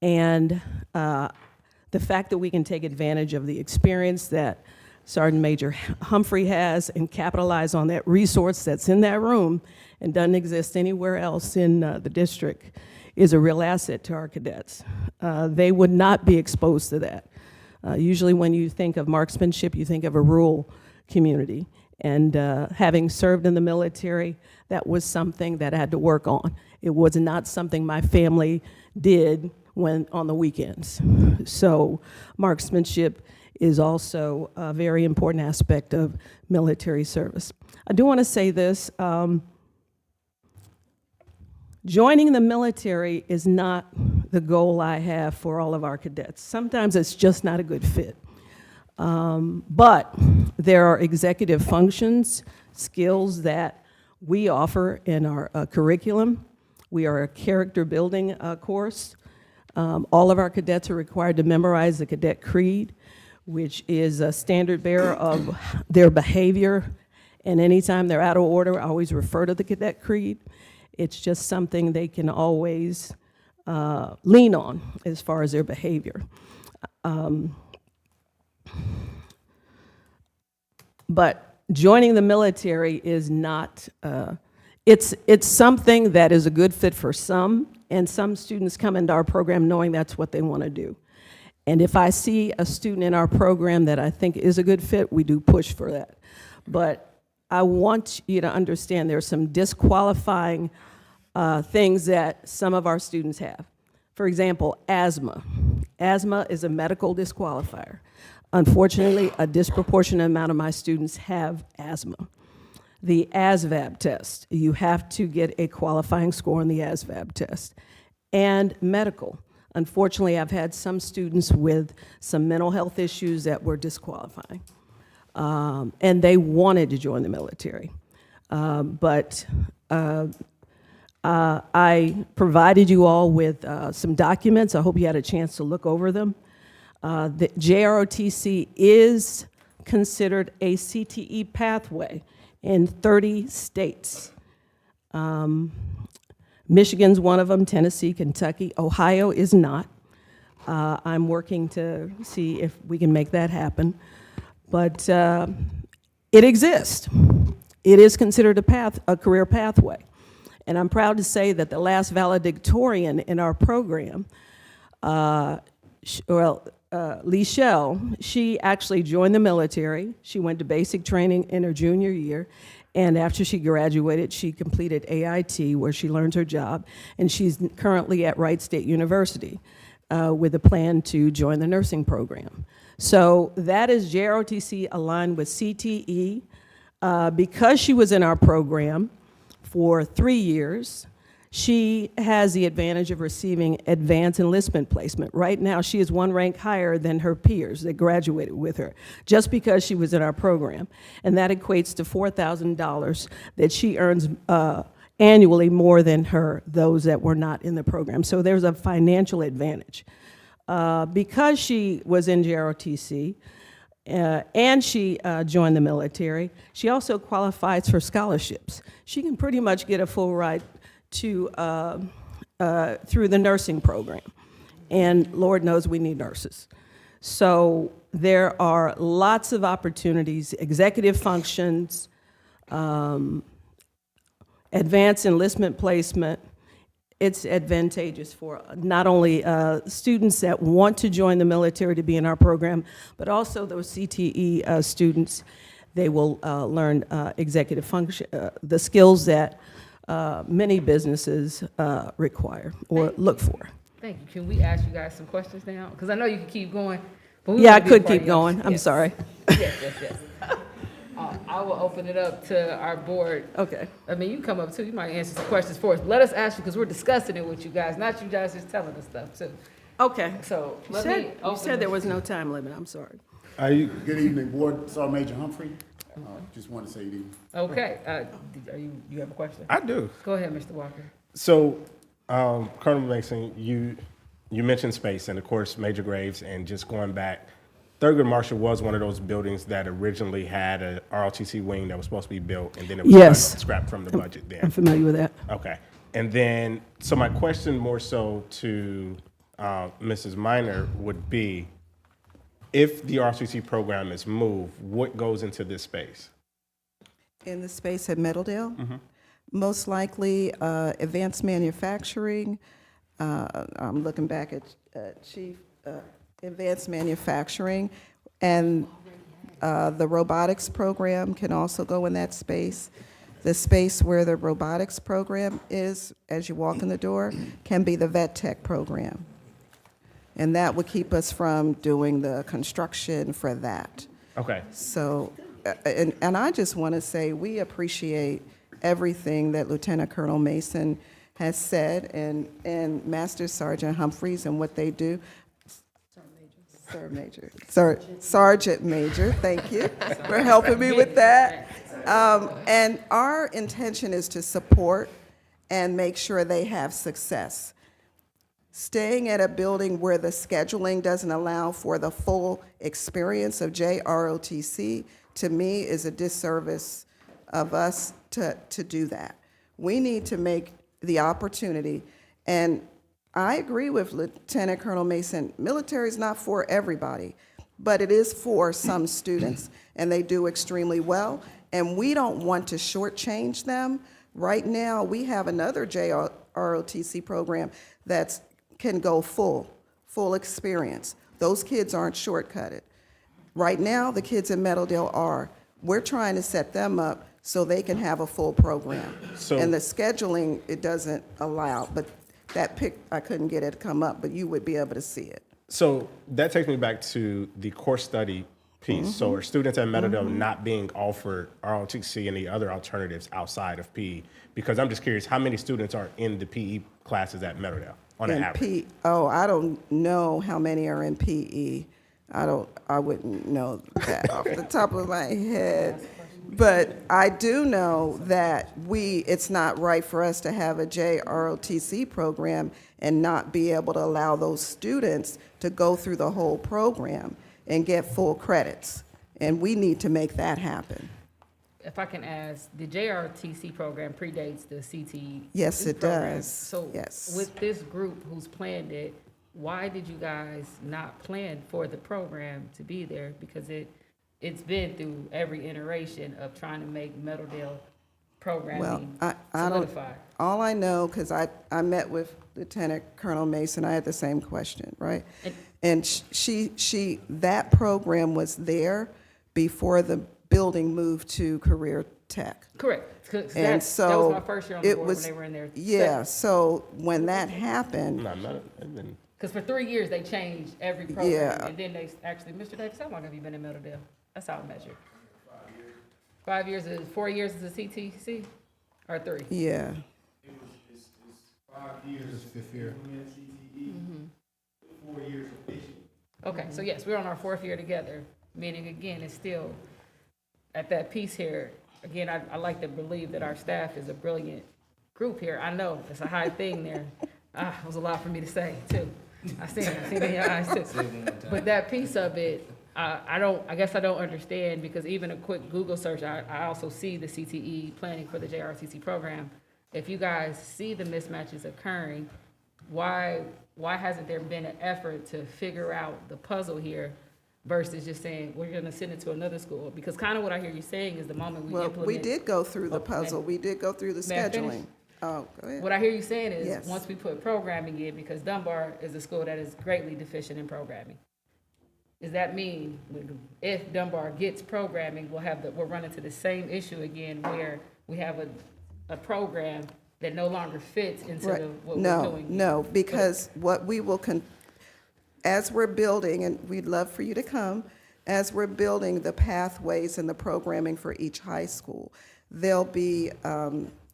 And the fact that we can take advantage of the experience that Sergeant Major Humphrey has and capitalize on that resource that's in that room and doesn't exist anywhere else in the district is a real asset to our cadets. They would not be exposed to that. Usually when you think of marksmanship, you think of a rural community. And having served in the military, that was something that I had to work on. It was not something my family did when on the weekends. So marksmanship is also a very important aspect of military service. I do want to say this. Joining the military is not the goal I have for all of our cadets. Sometimes it's just not a good fit. But there are executive functions, skills that we offer in our curriculum. We are a character building course. All of our cadets are required to memorize the Cadet Creed, which is a standard bearer of their behavior. And anytime they're out of order, I always refer to the Cadet Creed. It's just something they can always lean on as far as their behavior. But joining the military is not, it's something that is a good fit for some, and some students come into our program knowing that's what they want to do. And if I see a student in our program that I think is a good fit, we do push for that. But I want you to understand there's some disqualifying things that some of our students have. For example, asthma. Asthma is a medical disqualifier. Unfortunately, a disproportionate amount of my students have asthma. The ASVAB test, you have to get a qualifying score on the ASVAB test. And medical. Unfortunately, I've had some students with some mental health issues that were disqualifying. And they wanted to join the military. But I provided you all with some documents. I hope you had a chance to look over them. The JROTC is considered a CTE pathway in 30 states. Michigan's one of them, Tennessee, Kentucky. Ohio is not. I'm working to see if we can make that happen. But it exists. It is considered a career pathway. And I'm proud to say that the last valedictorian in our program, Lee Shell, she actually joined the military. She went to basic training in her junior year. And after she graduated, she completed AIT, where she learned her job. And she's currently at Wright State University with a plan to join the nursing program. So that is JROTC aligned with CTE. Because she was in our program for 3 years, she has the advantage of receiving advanced enlistment placement. Right now, she is one rank higher than her peers that graduated with her, just because she was in our program. And that equates to $4,000 that she earns annually more than those that were not in the program. So there's a financial advantage. Because she was in JROTC, and she joined the military, she also qualifies for scholarships. She can pretty much get a full ride to through the nursing program. And Lord knows we need nurses. So there are lots of opportunities, executive functions, advanced enlistment placement. It's advantageous for not only students that want to join the military to be in our program, but also those CTE students. They will learn executive function, the skills that many businesses require or look for. Thank you. Can we ask you guys some questions now? Because I know you can keep going. But Yeah, I could keep going. I'm sorry. Yes. I will open it up to our board. Okay. I mean, you can come up too. You might answer some questions for us. Let us ask you, because we're discussing it with you guys, not you guys just telling us stuff too. Okay. So You let me you said there was no time limit. I'm sorry. Good evening, Board. Sergeant Major Humphrey. Just want to say good evening. Okay. You have a question? I do. Go ahead, Mr. Walker. So, Colonel Mason, you mentioned space, and of course, Major Graves, and just going back, Thurgood Marshall was one of those buildings that originally had a ROTC wing that was supposed to be built, and then it was scrapped from the budget then. I'm familiar with that. Okay. And then, so my question more so to Mrs. Minor would be, if the ROTC program is moved, what goes into this space? In the space at Meadowdale, most likely advanced manufacturing. I'm looking back at Chief, advanced manufacturing, and the robotics program can also go in that space. The space where the robotics program is, as you walk in the door, can be the vet tech program. And that would keep us from doing the construction for that. Okay. So, and I just want to say, we appreciate everything that Lieutenant Colonel Mason has said and Master Sergeant Humphreys and what they do. Sergeant Major, thank you for helping me with that. And our intention is to support and make sure they have success. Staying at a building where the scheduling doesn't allow for the full experience of JROTC, to me, is a disservice of us to do that. We need to make the opportunity, and I agree with Lieutenant Colonel Mason, military is not for everybody, but it is for some students, and they do extremely well, and we don't want to shortchange them. Right now, we have another JROTC program that can go full experience. Those kids aren't shortcutted. Right now, the kids in Meadowdale are. We're trying to set them up so they can have a full program. And the scheduling, it doesn't allow, but that pic, I couldn't get it to come up, but you would be able to see it. So that takes me back to the course study piece. So are students at Meadowdale not being offered ROTC and the other alternatives outside of PE? Because I'm just curious, how many students are in the PE classes at Meadowdale on an average? I don't know how many are in PE. I wouldn't know that off the top of my head. But I do know that it's not right for us to have a JROTC program and not be able to allow those students to go through the whole program and get full credits. And we need to make that happen. If I can ask, the JROTC program predates the CTE. Yes, it program. does. So Yes. with this group who's planned it, why did you guys not plan for the program to be there? Because it's been through every iteration of trying to make Meadowdale programming I don't, solidified. all I know, because I met with Lieutenant Colonel Mason, I had the same question, right? And she that program was there before the building moved to Career Tech. Correct. 'Cause And that so was my first year on the it board was, when they were in there. yeah, so when that happened, Because for 3 years, they changed every program. Yeah. And then they actually, Mr. Davis, how long have you been in Meadowdale? That's how I measure. 5 years. 5 years is, 4 years is a CTC? Or 3? yeah. It's 5 years. Fifth year. 4 years of teaching. Okay, so yes, we're on our 4th year together, meaning again, it's still at that piece here. Again, I like to believe that our staff is a brilliant group here. I know it's a high thing there. It was a lot for me to say too. I see it in your eyes too. But that piece of it, I guess I don't understand, because even a quick Google search, I also see the CTE planning for the JROTC program. If you guys see the mismatches occurring, why hasn't there been an effort to figure out the puzzle here versus just saying, we're gonna send it to another school? Because kind of what I hear you saying is the moment we implement. Well, we did go through the puzzle. We did go through the May I finish? scheduling. Oh, go ahead. What I hear you saying is, Yes. once we put programming in, because Dunbar is a school that is greatly deficient in programming. Does that mean if Dunbar gets programming, we'll run into the same issue again where we have a program that no longer fits into Right. what we're doing? No, because what we will, as we're building, and we'd love for you to come, as we're building the pathways and the programming for each high school, there'll be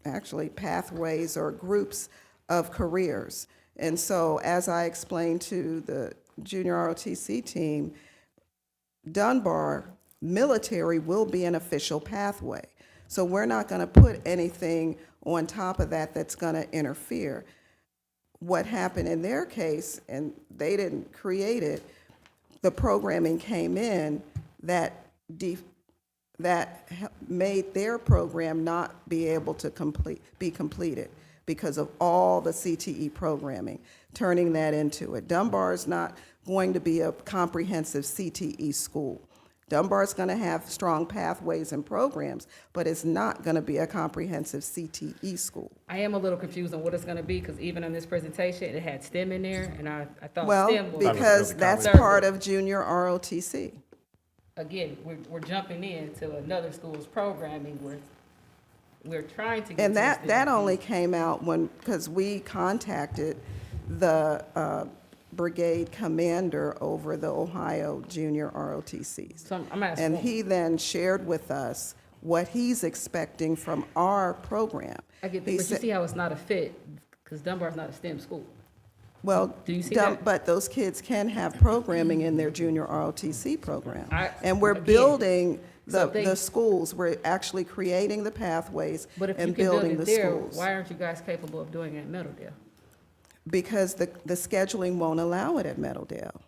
actually pathways or groups of careers. And so as I explained to the junior ROTC team, Dunbar military will be an official pathway. So we're not going to put anything on top of that that's going to interfere. What happened in their case, and they didn't create it, the programming came in that made their program not be able to be completed because of all the CTE programming, turning that into it. Dunbar is not going to be a comprehensive CTE school. Dunbar's going to have strong pathways and programs, but it's not going to be a comprehensive CTE school. I am a little confused on what it's gonna be, because even in this presentation, it had STEM in there, and I thought Well, STEM was. because that's Third. part of junior ROTC. Again, we're jumping into another school's programming where we're trying to get And to that STEM. only came out because we contacted the brigade commander over the Ohio junior ROTCs. So I'm asking. And he then shared with us what he's expecting from our program. I get that, He but you said- see how it's not a fit, because Dunbar's not a STEM school. Well, Do you see that? but those kids can have programming in their junior ROTC program. And we're again, building so they- the schools, we're actually creating the pathways But if you and can build building it the there, schools. why aren't you guys capable of doing it at Meadowdale? Because the scheduling won't allow it at Meadowdale.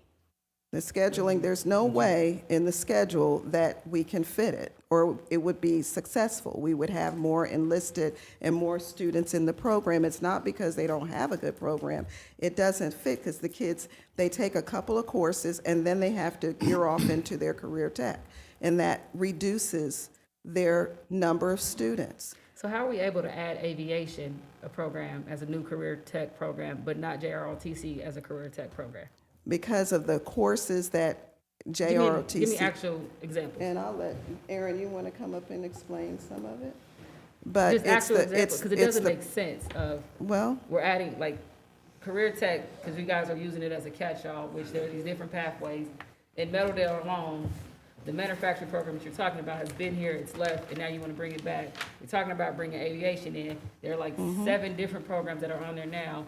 The scheduling, there's no way in the schedule that we can fit it, or it would be successful. We would have more enlisted and more students in the program. It's not because they don't have a good program. It doesn't fit because the kids, they take a couple of courses and then they have to gear off into their career tech. And that reduces their number of students. So how are we able to add aviation, a program, as a new career tech program, but not JROTC as a career tech program? Because of the courses that Give JROTC. me actual examples. And I'll let, Aaron, you want to come up and explain some of it? But Just it's actual the, examples, it's, because it it's doesn't the, make sense of, well, we're adding, like, career tech, because you guys are using it as a catch-all, which there are these different pathways. In Meadowdale alone, the manufacturing program that you're talking about has been here, it's left, and now you want to bring it back. You're talking about bringing aviation in. There are like 7 different programs that are on there now.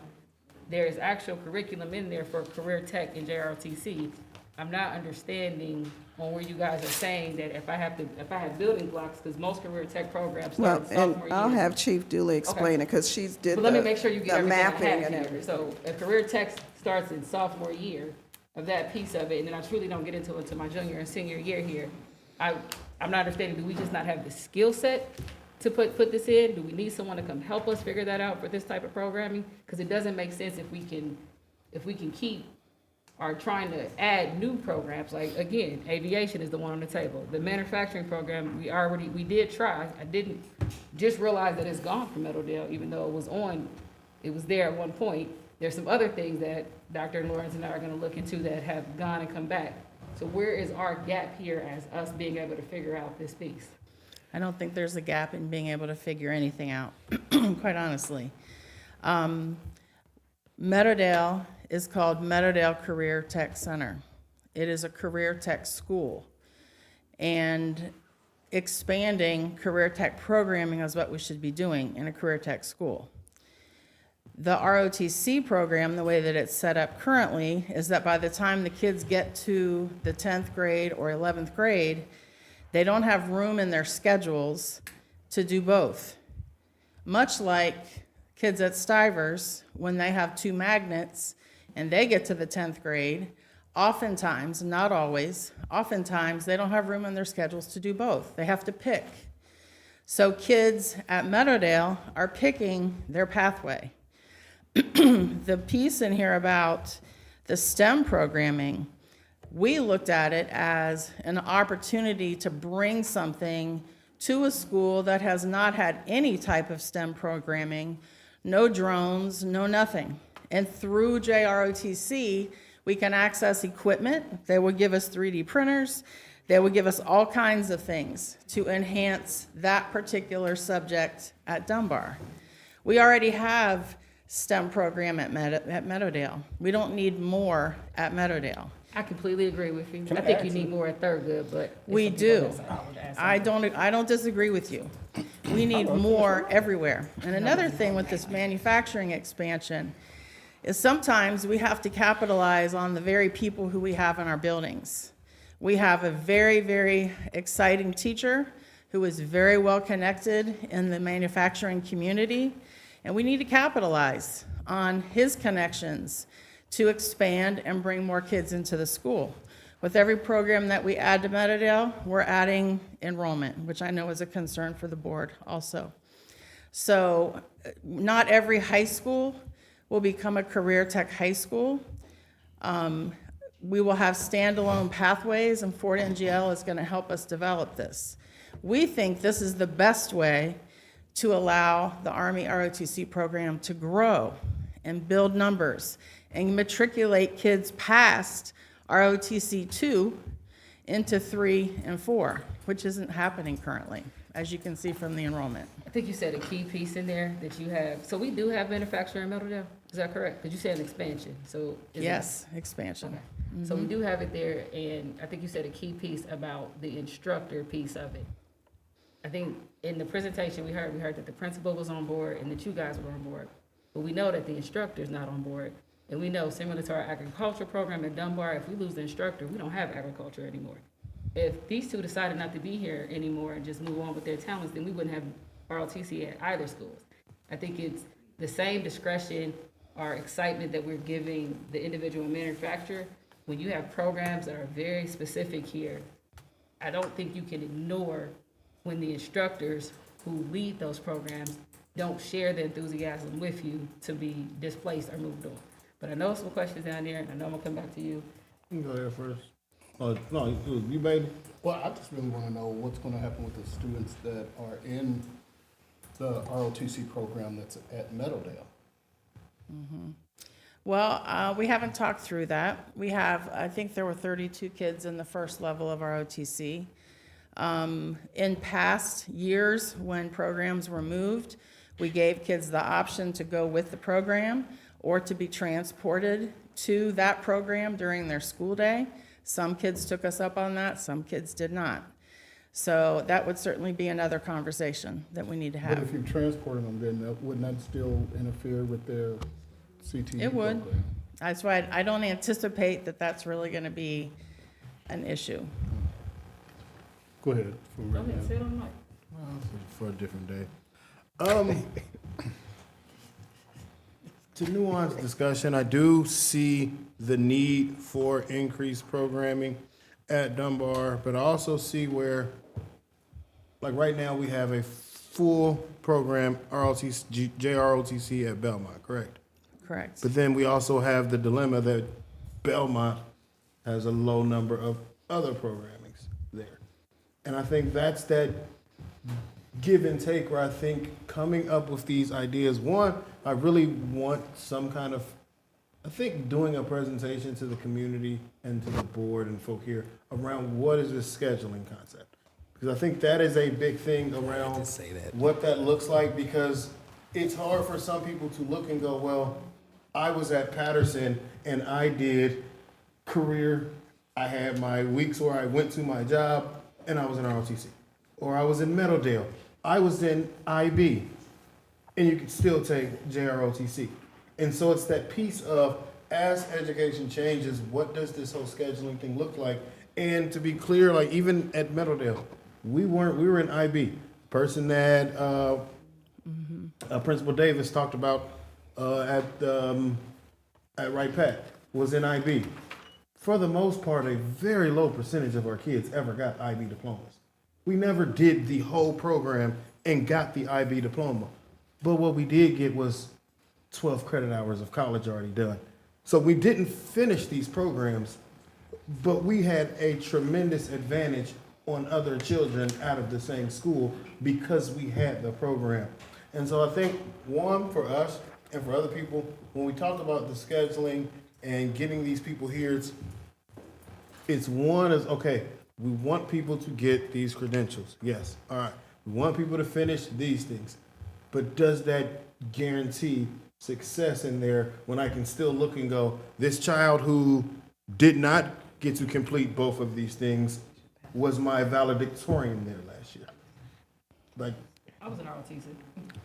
There is actual curriculum in there for career tech and JROTC. I'm not understanding on where you guys are saying that if I have building blocks, because most career tech programs well, start in and sophomore year. I'll have Chief Dooley explain it, because she's did But let me make sure you the get everything I mapping have and here. everything. So if career tech starts in sophomore year of that piece of it, and then I truly don't get into it until my junior and senior year here, I'm not understanding, do we just not have the skill set to put this in? Do we need someone to come help us figure that out for this type of programming? Because it doesn't make sense if we can keep or trying to add new programs, like, again, aviation is the one on the table. The manufacturing program, we did try. I didn't just realize that it's gone from Meadowdale, even though it was there at one point. There's some other things that Dr. Lawrence and I are gonna look into that have gone and come back. So where is our gap here as us being able to figure out this piece? I don't think there's a gap in being able to figure anything out, quite honestly. Meadowdale is called Meadowdale Career Tech Center. It is a career tech school. And expanding career tech programming is what we should be doing in a career tech school. The ROTC program, the way that it's set up currently, is that by the time the kids get to the 10th grade or 11th grade, they don't have room in their schedules to do both. Much like kids at Stivers, when they have 2 magnets and they get to the 10th grade, oftentimes, not always, oftentimes they don't have room in their schedules to do both. They have to pick. So kids at Meadowdale are picking their pathway. The piece in here about the STEM programming, we looked at it as an opportunity to bring something to a school that has not had any type of STEM programming, no drones, no nothing. And through JROTC, we can access equipment. They will give us 3D printers. They will give us all kinds of things to enhance that particular subject at Dunbar. We already have STEM program at Meadowdale. We don't need more at Meadowdale. I completely agree with you. Can I I think add you to- need more at Thurgood, but. if We some people do. don't, I would add I something. don't disagree with you. We need more everywhere. And another thing with this manufacturing expansion is sometimes we have to capitalize on the very people who we have in our buildings. We have a very, very exciting teacher who is very well connected in the manufacturing community, and we need to capitalize on his connections to expand and bring more kids into the school. With every program that we add to Meadowdale, we're adding enrollment, which I know is a concern for the board also. So not every high school will become a career tech high school. We will have standalone pathways, and Fort NGL is going to help us develop this. We think this is the best way to allow the Army ROTC program to grow and build numbers and matriculate kids past ROTC 2 into 3 and 4, which isn't happening currently, as you can see from the enrollment. I think you said a key piece in there that you have, so we do have manufacturing in Middledale, is that correct? Because you said an expansion, so. is it- Yes, expansion. Okay. So we do have it there, and I think you said a key piece about the instructor piece of it. I think in the presentation we heard that the principal was on board and that you guys were on board. But we know that the instructor's not on board. And we know, similar to our agriculture program at Dunbar, if we lose the instructor, we don't have agriculture anymore. If these two decided not to be here anymore and just move on with their talents, then we wouldn't have ROTC at either schools. I think it's the same discretion or excitement that we're giving the individual manufacturer. When you have programs that are very specific here, I don't think you can ignore when the instructors who lead those programs don't share the enthusiasm with you to be displaced or moved on. But I know some questions down there, and I know I'm gonna come back to you. You can go there first. Oh, no, it was you, baby. Well, I just really want to know what's going to happen with the students that are in the ROTC program that's at Meadowdale. Well, we haven't talked through that. We have, I think there were 32 kids in the first level of ROTC. In past years, when programs were moved, we gave kids the option to go with the program or to be transported to that program during their school day. Some kids took us up on that, some kids did not. So that would certainly be another conversation that we need to But have. if you're transporting them, then wouldn't that still interfere with their CTE It would. program? That's why I don't anticipate that that's really going to be an issue. Go ahead. Go ahead, sit on the mic. Well, this is for a different day. To nuance discussion, I do see the need for increased programming at Dunbar, but I also see where, like right now, we have a full program, JROTC at Belmont, correct? Correct. But then we also have the dilemma that Belmont has a low number of other programmings there. And I think that's that give and take where I think coming up with these ideas, one, I really want some kind of, I think doing a presentation to the community and to the board and folk here around what is this scheduling concept? Because I think that is a big thing around what that looks like, because it's hard for some people to look and go, well, I was at Patterson and I did career, I had my weeks where I went to my job and I was in ROTC. Or I was in Meadowdale, I was in IB, and you could still take JROTC. And so it's that piece of, as education changes, what does this whole scheduling thing look like? And to be clear, like even at Meadowdale, we were in IB. Person that Principal Davis talked about at Wright Pat was in IB. For the most part, a very low percentage of our kids ever got IB diplomas. We never did the whole program and got the IB diploma. But what we did get was 12 credit hours of college already done. So we didn't finish these programs, but we had a tremendous advantage on other children out of the same school because we had the program. And so I think, one, for us and for other people, when we talk about the scheduling and getting these people here, it's one is, okay, we want people to get these credentials. Yes, all right. We want people to finish these things. But does that guarantee success in there when I can still look and go, this child who did not get to complete both of these things was my valedictorian there last year? Like, I was in ROTC.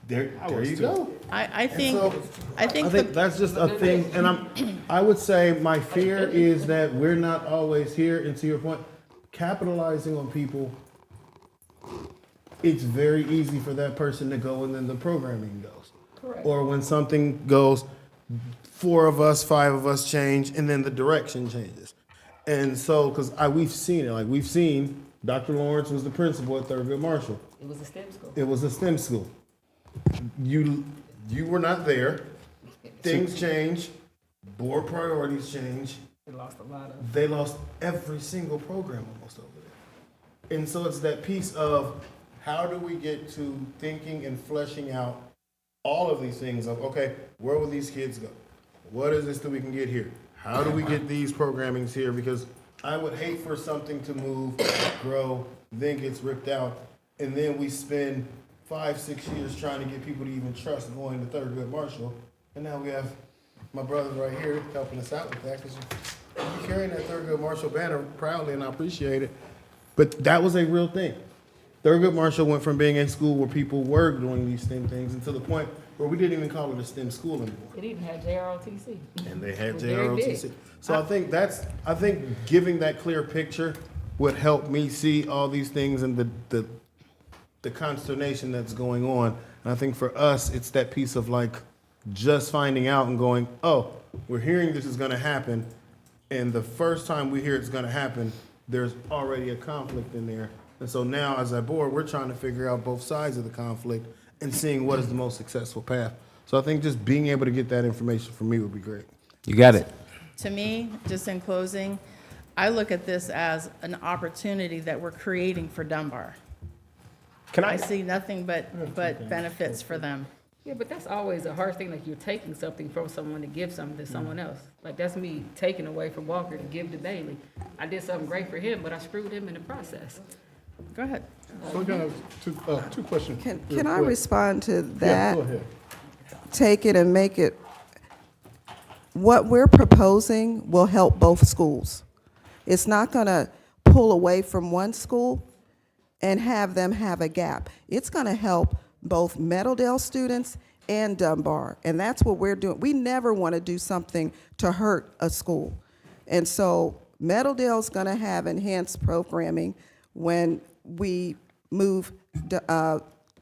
there you go. I think, so, I think that's just a thing, and I would say my fear is that we're not always here, and to your point, capitalizing on people, it's very easy for that person to go and then the programming goes. Correct. Or when something goes, 4 of us, 5 of us change, and then the direction changes. And so, because we've seen it, like we've seen Dr. Lawrence was the principal at Thurgood Marshall. It was a STEM school. It was a STEM school. You were not there. Things change. Board priorities change. They lost every single program almost over there. And so it's that piece of how do we get to thinking and fleshing out all of these things of, okay, where will these kids go? What is this that we can get here? How do we get these programmings here? Because I would hate for something to move, grow, then gets ripped out, and then we spend 5-6 years trying to get people to even trust going to Thurgood Marshall. And now we have my brothers right here helping us out with that, because you're carrying that Thurgood Marshall banner proudly, and I appreciate it. But that was a real thing. Thurgood Marshall went from being a school where people were doing these STEM things and to the point where we didn't even call it a STEM school anymore. It even had JROTC. And they had It was very big. JROTC. So I think giving that clear picture would help me see all these things and the consternation that's going on. And I think for us, it's that piece of like just finding out and going, oh, we're hearing this is gonna happen. And the first time we hear it's gonna happen, there's already a conflict in there. And so now as a board, we're trying to figure out both sides of the conflict and seeing what is the most successful path. So I think just being able to get that information for me would be great. You got it. To me, just in closing, I look at this as an opportunity that we're creating for Dunbar. I see nothing but benefits for them. Yeah, but that's always a hard thing, like you're taking something from someone to give something to someone else. Like that's me taking away from Walker to give to Bailey. I did something great for him, but I screwed him in the process. Go ahead. So I got two questions. Can I respond to Yeah, that? go ahead. Take it and make it, what we're proposing will help both schools. It's not going to pull away from one school and have them have a gap. It's going to help both Meadowdale students and Dunbar, and that's what we're doing. We never want to do something to hurt a school. And so Meadowdale's going to have enhanced programming when we move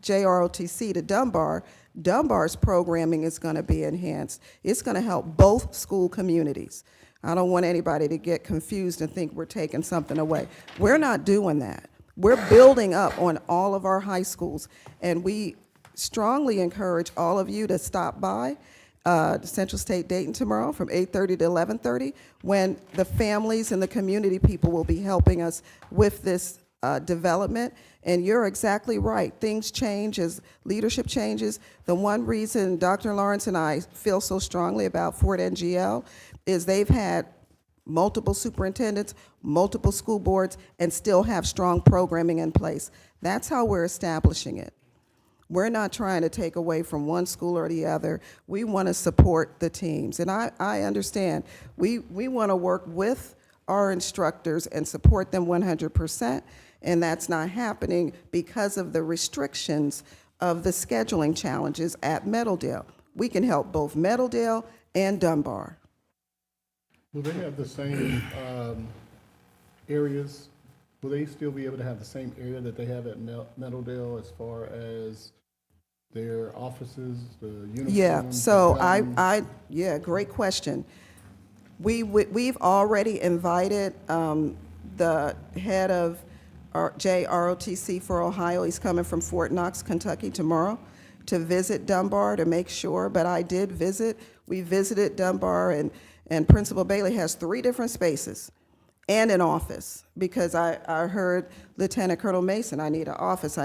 JROTC to Dunbar. Dunbar's programming is going to be enhanced. It's going to help both school communities. I don't want anybody to get confused and think we're taking something away. We're not doing that. We're building up on all of our high schools, and we strongly encourage all of you to stop by Central State Dayton tomorrow from 8:30 to 11:30, when the families and the community people will be helping us with this development. And you're exactly right. Things change as leadership changes. The one reason Dr. Lawrence and I feel so strongly about Fort NGL is they've had multiple superintendents, multiple school boards, and still have strong programming in place. That's how we're establishing it. We're not trying to take away from one school or the other. We want to support the teams. And I understand. We want to work with our instructors and support them 100%, and that's not happening because of the restrictions of the scheduling challenges at Meadowdale. We can help both Meadowdale and Dunbar. Will they have the same areas? Will they still be able to have the same area that they have at Meadowdale as far as their offices, the uniforms? Yeah, so yeah, great question. We've already invited the head of JROTC for Ohio. He's coming from Fort Knox, Kentucky tomorrow to visit Dunbar to make sure, but I did visit. We visited Dunbar, and Principal Bailey has 3 different spaces and an office, because I heard Lieutenant Colonel Mason, I need an office,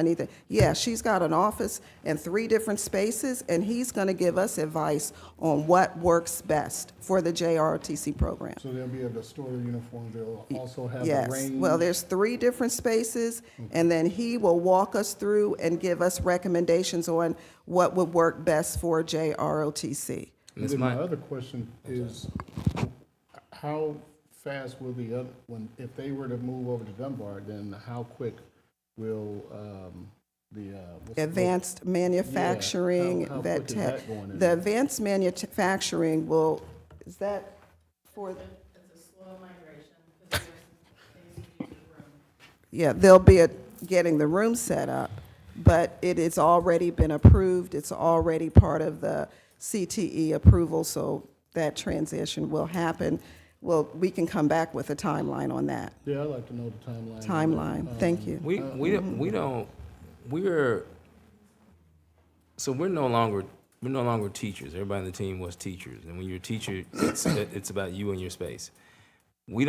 yeah, she's got an office and 3 different spaces, and he's gonna give us advice on what works best for the JROTC program. So they'll be able to store their uniforms, they'll also have the Yes, range? well, there's 3 different spaces, and then he will walk us through and give us recommendations on what would work best for JROTC. And then my other question is, how fast will if they were to move over to Dunbar, then how quick will Advanced manufacturing, how that quick is that going in? the advanced manufacturing will, is that for? It's a slow migration, because there's things you need to the room. Yeah, they'll be getting the room set up, but it has already been approved. It's already part of the CTE approval, so that transition will happen. Well, we can come back with a timeline on that. Yeah, I'd like to know the timeline. Timeline, thank you. We're So we're no longer teachers. Everybody on the team was teachers, and when you're a teacher, it's about you and your space. We're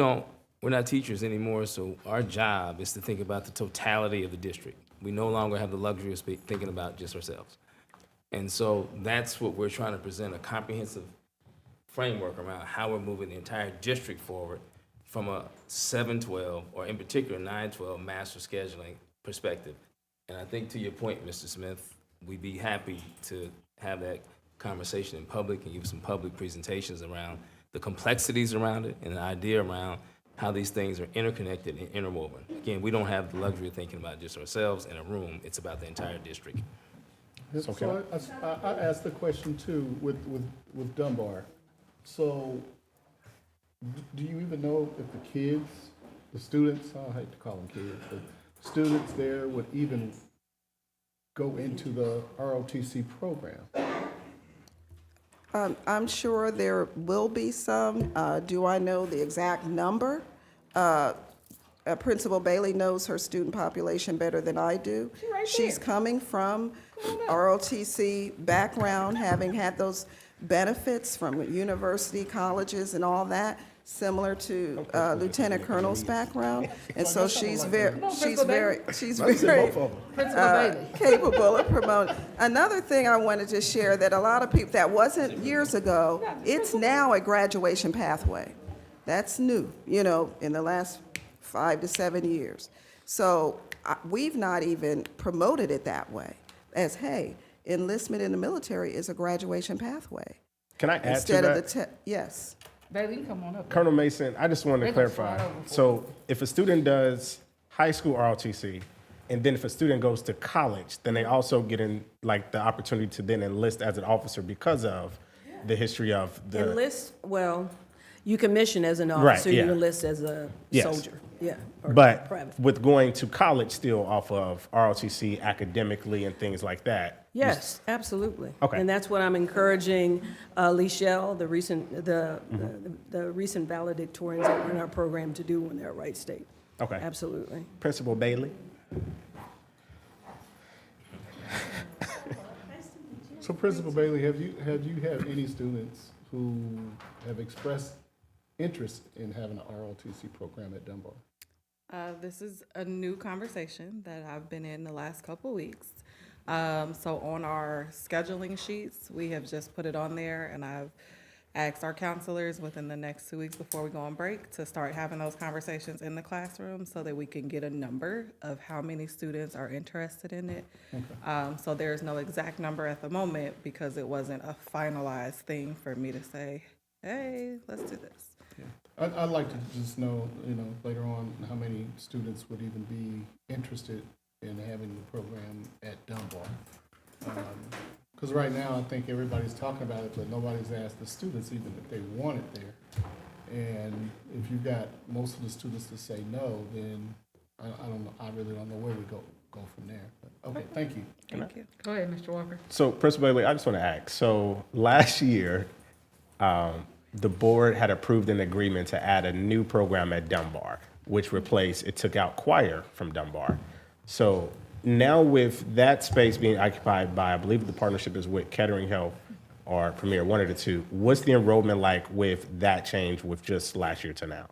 not teachers anymore, so our job is to think about the totality of the district. We no longer have the luxury of thinking about just ourselves. And so that's what we're trying to present, a comprehensive framework around how we're moving the entire district forward from a 7-12, or in particular 9-12 master scheduling perspective. And I think to your point, Mr. Smith, we'd be happy to have that conversation in public and give some public presentations around the complexities around it and the idea around how these things are interconnected and interwoven. Again, we don't have the luxury of thinking about just ourselves in a room. It's about the entire district. So I asked the question too with Dunbar. So do you even know if the kids, the students, I hate to call them kids, but students there would even go into the ROTC program? I'm sure there will be some. Do I know the exact number? Principal Bailey knows her student population better than I do. She's coming from ROTC background, having had those benefits from university, colleges, and all that, similar to Lieutenant Colonel's background. And so she's very capable of promoting. Another thing I wanted to share that a lot of people, that wasn't years ago, it's now a graduation pathway. That's new, in the last 5 to 7 years. So we've not even promoted it that way, as, hey, enlistment in the military is a graduation pathway. Can I add Instead to of that? Yes. Bailey, you come on up. Colonel Mason, I just wanted to They're gonna clarify. slide over for So if a student does high school ROTC, and then if a student goes to college, then they also get in the opportunity to then enlist as an officer because of the history of the. Enlist, well, you commission as an Right, officer, yeah. you enlist as a Yes. soldier, yeah. or But private. with going to college still off of ROTC academically and things like that. Yes, absolutely. Okay. And that's what I'm encouraging Lichelle, the recent valedictorians that were in our program, to do when they're at Wright State. Okay. Absolutely. Principal Bailey? So Principal Bailey, have you had any students who have expressed interest in having an ROTC program at Dunbar? This is a new conversation that I've been in the last couple of weeks. So on our scheduling sheets, we have just put it on there, and I've asked our counselors within the next 2 weeks before we go on break to start having those conversations in the classroom so that we can get a number of how many students are interested in it. Okay. So there's no exact number at the moment because it wasn't a finalized thing for me to say, hey, let's do this. I'd like to just know, later on, how many students would even be interested in having the program at Dunbar. Because right now, I think everybody's talking about it, but nobody's asked the students even if they want it there. And if you got most of the students to say no, then I don't know. I really don't know where we go from there. But, okay, thank you. Thank you. Go ahead, Mr. Walker. So Principal Bailey, I just want to ask. So last year, the board had approved an agreement to add a new program at Dunbar, which took out choir from Dunbar. So now with that space being occupied by, I believe the partnership is with Kettering Health or Premier, one of the two, what's the enrollment like with that change with just last year to now?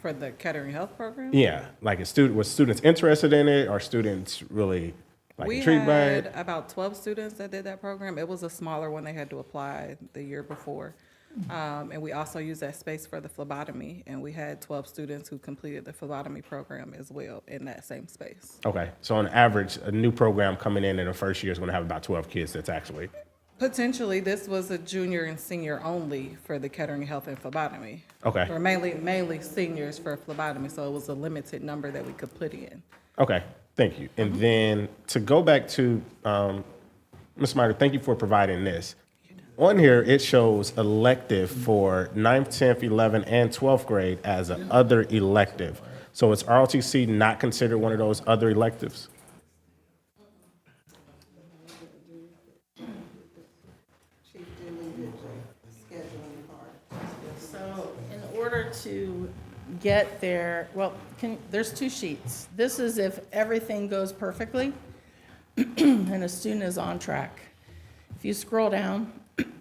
For the Kettering Health Program? Yeah, was students interested in it? Are students really intrigued by it? We had about 12 students that did that program. It was a smaller one. They had to apply the year before. And we also used that space for the phlebotomy, and we had 12 students who completed the phlebotomy program as well in that same space. Okay, so on average, a new program coming in the first year is going to have about 12 kids that's actually. Potentially, this was a junior and senior only for the Kettering Health and phlebotomy. Okay. Or mainly seniors for phlebotomy, so it was a limited number that we could put in. Okay, thank you. And then to go back to, Ms. Snyder, thank you for providing this. On here, it shows elective for 9th, 10th, 11th, and 12th grade as an other elective. So is ROTC not considered one of those other electives? So in order to get there, there's two sheets. This is if everything goes perfectly. and a student is on track. If you scroll down,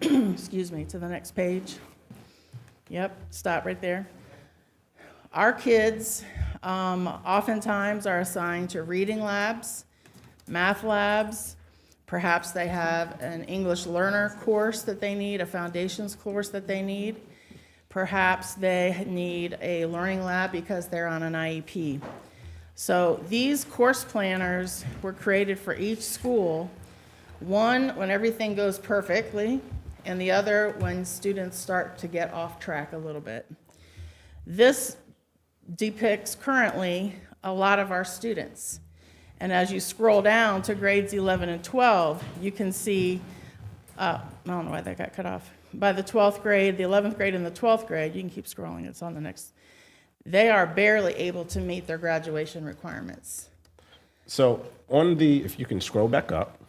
excuse me, to the next page. Yep, stop right there. Our kids oftentimes are assigned to reading labs, math labs. Perhaps they have an English learner course that they need, a foundations course that they need. Perhaps they need a learning lab because they're on an IEP. So these course planners were created for each school, one when everything goes perfectly, and the other when students start to get off track a little bit. This depicts currently a lot of our students. And as you scroll down to grades 11 and 12, you can see, I don't know why that got cut off. By the 12th grade, the 11th grade and the 12th grade, you can keep scrolling, it's on the next, they are barely able to meet their graduation requirements. So on the, if you can scroll back up,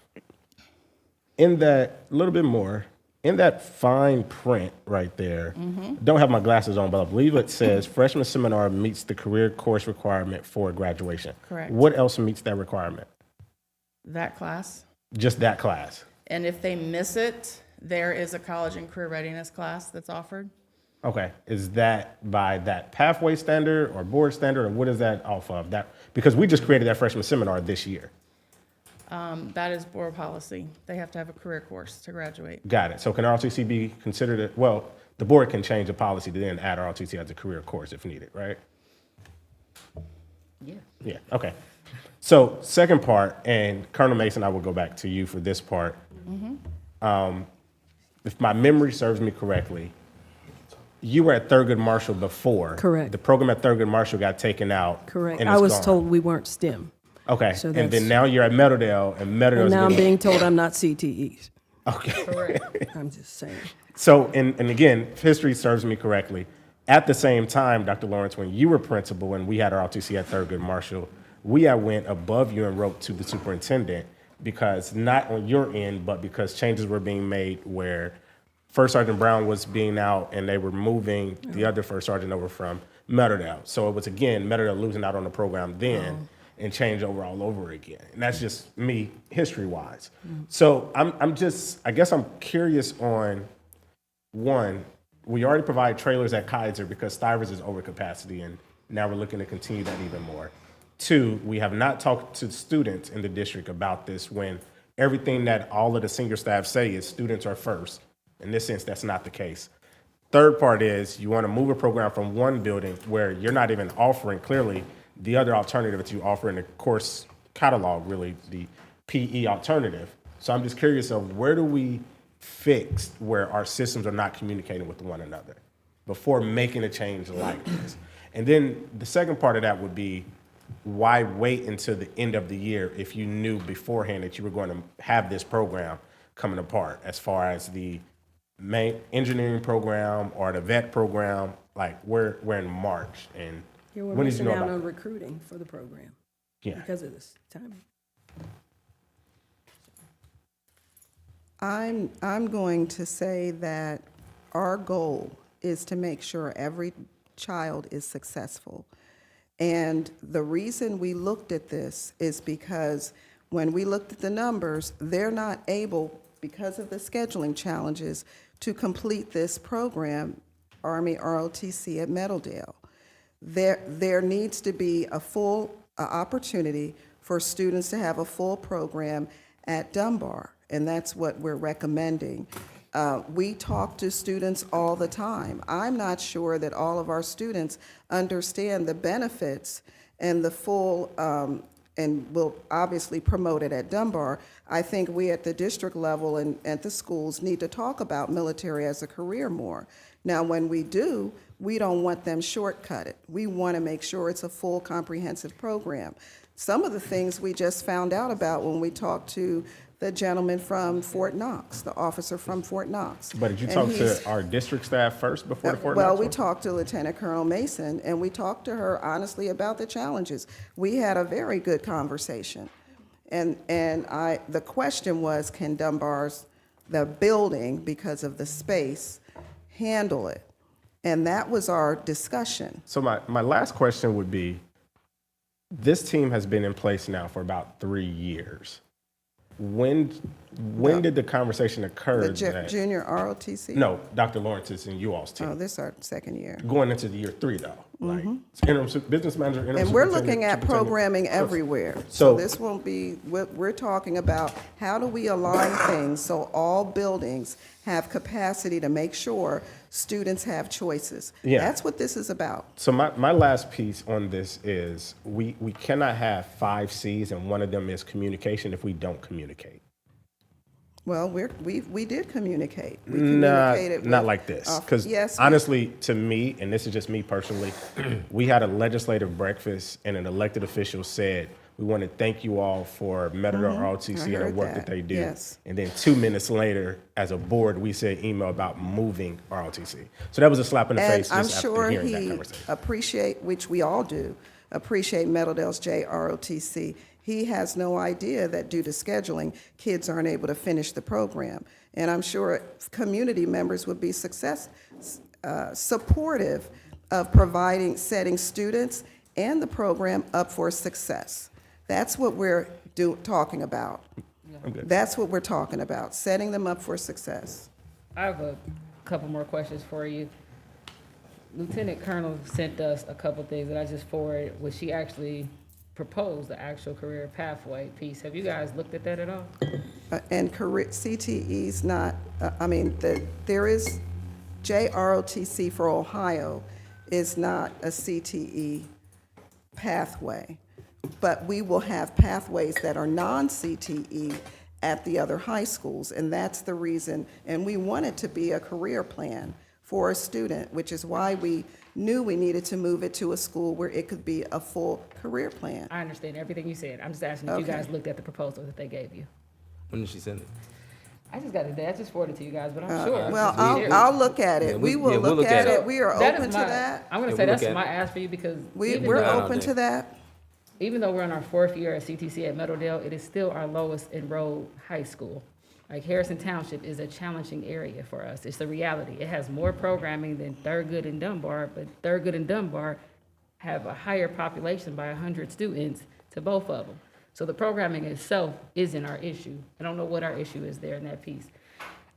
in that, a little bit more, in that fine print right there, don't have my glasses on, but I believe it says freshman seminar meets the career course requirement for graduation. Correct. What else meets that requirement? That class. Just that class? And if they miss it, there is a college and career readiness class that's offered. Okay, is that by that pathway standard or board standard, or what is that off of? That, because we just created that freshman seminar this year. That is board policy. They have to have a career course to graduate. Got it. So can ROTC be considered, well, the board can change the policy to then add ROTC as a career course if needed, right? Yeah. Yeah, okay. So second part, and Colonel Mason, I will go back to you for this part. If my memory serves me correctly, you were at Thurgood Marshall before. Correct. The program at Thurgood Marshall got taken out. Correct. and I it's was gone. told we weren't STEM. Okay, So and that's- then now you're at Meadowdale, and Meadowdale And is now I'm getting- being told I'm not CTEs. Okay. I'm just saying. So, and again, if history serves me correctly, at the same time, Dr. Lawrence, when you were principal and we had our ROTC at Thurgood Marshall, we had went above you and wrote to the superintendent because not on your end, but because changes were being made where First Sergeant Brown was being out and they were moving the other First Sergeant over from Meadowdale. So it was, again, Meadowdale losing out on the program then and change over all over again. And that's just me, history-wise. So I'm just, I guess I'm curious on, one, we already provide trailers at Kaiser because Stivers is over capacity, and now we're looking to continue that even more. Two, we have not talked to students in the district about this when everything that all of the senior staff say is students are first. In this sense, that's not the case. Third part is you want to move a program from one building where you're not even offering clearly the other alternative that you offer in the course catalog, really the PE alternative. So I'm just curious of where do we fix where our systems are not communicating with one another before making a change like this? And then the second part of that would be, why wait until the end of the year if you knew beforehand that you were going to have this program coming apart as far as the main engineering program or the vet program? Like we're in March, and Yeah, we're when did you missing know out about on it? recruiting for the program. Yeah. Because of this timing. I'm going to say that our goal is to make sure every child is successful. And the reason we looked at this is because when we looked at the numbers, they're not able, because of the scheduling challenges, to complete this program, Army ROTC at Meadowdale. There needs to be a full opportunity for students to have a full program at Dunbar, and that's what we're recommending. We talk to students all the time. I'm not sure that all of our students understand the benefits and the full, and we'll obviously promote it at Dunbar. I think we at the district level and at the schools need to talk about military as a career more. Now, when we do, we don't want them shortcutted. We want to make sure it's a full comprehensive program. Some of the things we just found out about when we talked to the gentleman from Fort Knox, the officer from Fort Knox. But did you And talk he's- to our district staff first before the Fort Well, Knox we one? talked to Lieutenant Colonel Mason, and we talked to her honestly about the challenges. We had a very good conversation. And the question was, can Dunbar's, the building, because of the space, handle it? And that was our discussion. So my last question would be, this team has been in place now for about 3 years. when did the conversation occur that? Junior ROTC? No, Dr. Lawrence is in you all's team. Oh, this is our second year. Going into the year 3 though, like it's interim business manager, interim And we're superintendent, looking at superintendent. programming everywhere. So- So this won't be, we're talking about how do we align things so all buildings have capacity to make sure students have choices. Yeah. That's what this is about. So my last piece on this is we cannot have 5 C's and one of them is communication if we don't communicate. Well, we did communicate. We Not communicated not with- like this. Because yes, honestly, to me, and this is just me personally, we had a legislative breakfast and an elected official said, we want to thank you all for Metador I ROTC and the heard work that that, they do. yes. And then 2 minutes later, as a board, we said email about moving ROTC. So that was a slap in the And face I'm just after sure hearing that he conversation. appreciate, which we all do, appreciate Meadowdale's JROTC. He has no idea that due to scheduling, kids aren't able to finish the program. And I'm sure community members would be supportive of setting students and the program up for success. That's what we're talking about. I'm good. That's what we're talking about, setting them up for success. I have a couple more questions for you. Lieutenant Colonel sent us a couple things that I just forwarded, which she actually proposed the actual career pathway piece. Have you guys looked at that at all? And career, CTE's not, there is, JROTC for Ohio is not a CTE pathway, but we will have pathways that are non-CTE at the other high schools, and that's the reason, and we want it to be a career plan for a student, which is why we knew we needed to move it to a school where it could be a full career plan. I understand everything you said. I'm just asking if you Okay. guys looked at the proposal that they gave you. When did she send it? I just got it there. I just forwarded it to you guys, but I'm sure. Well, I'll look at it. Yeah, We we'll will look at at it. We are That open is to my- that. I'm gonna Yeah, say we'll that's look at my it. ask for you because even We're though- open to that. Even though we're in our 4th year at CTC at Meadowdale, it is still our lowest enrolled high school. Like Harrison Township is a challenging area for us. It's the reality. It has more programming than Thurgood and Dunbar, but Thurgood and Dunbar have a higher population by 100 students to both of them. So the programming itself isn't our issue. I don't know what our issue is there in that piece.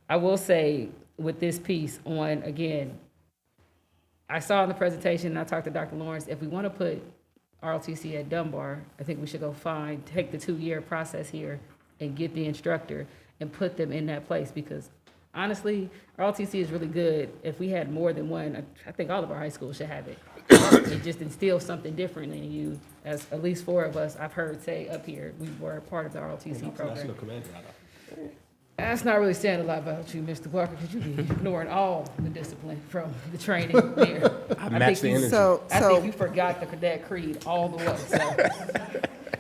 I will say with this piece on, again, I saw in the presentation, and I talked to Dr. Lawrence, if we want to put ROTC at Dunbar, I think we should go take the 2-year process here and get the instructor and put them in that place, because honestly, ROTC is really good. If we had more than one, I think all of our high schools should have it. It just instills something different in you, as at least 4 of us I've heard say up here, we were a part of the ROTC program. That's not really saying a lot about you, Mr. Walker, because you be ignoring all the discipline from the training there. I match the energy. I think you forgot the cadet creed all the way,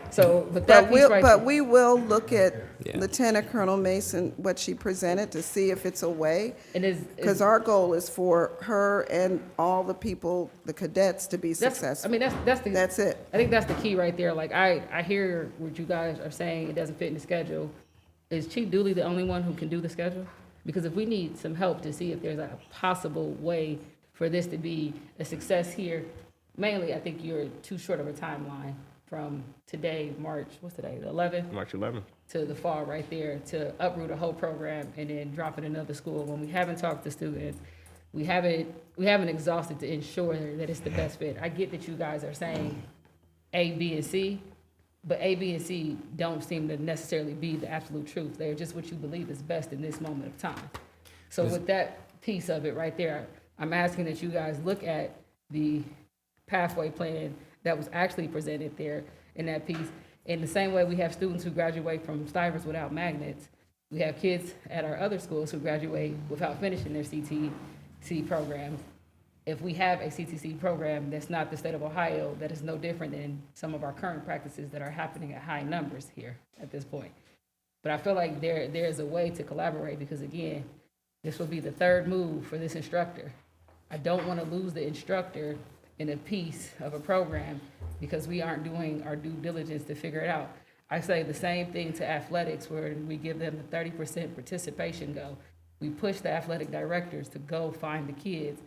so, but that piece right But there- we will look at Yeah. Lieutenant Colonel Mason, what she presented, to see if it's a way. And Because our goal is for her and all the people, the cadets, to be successful. That's it. I think that's the key right there. Like, I hear what you guys are saying, it doesn't fit in the schedule. Is Chief Dooley the only one who can do the schedule? Because if we need some help to see if there's a possible way for this to be a success here, mainly, I think you're too short of a timeline from today, what's today, the 11th? March 11th. To the fall right there, to uproot a whole program and then drop it in another school. When we haven't talked to students, we haven't exhausted to ensure that it's the best fit. I get that you guys are saying A, B, and C, but A, B, and C don't seem to necessarily be the absolute truth. They're just what you believe is best in this moment of time. So with that piece of it right there, I'm asking that you guys look at the pathway plan that was actually presented there in that piece. In the same way we have students who graduate from Stivers without magnets, we have kids at our other schools who graduate without finishing their CTC programs. If we have a CTC program that's not the state of Ohio, that is no different than some of our current practices that are happening at high numbers here at this point. But I feel like there's a way to collaborate, because again, this will be the 3rd move for this instructor. I don't want to lose the instructor in a piece of a program because we aren't doing our due diligence to figure it out. I say the same thing to athletics, where we give them the 30% participation goal. We push the athletic directors to go find the kids,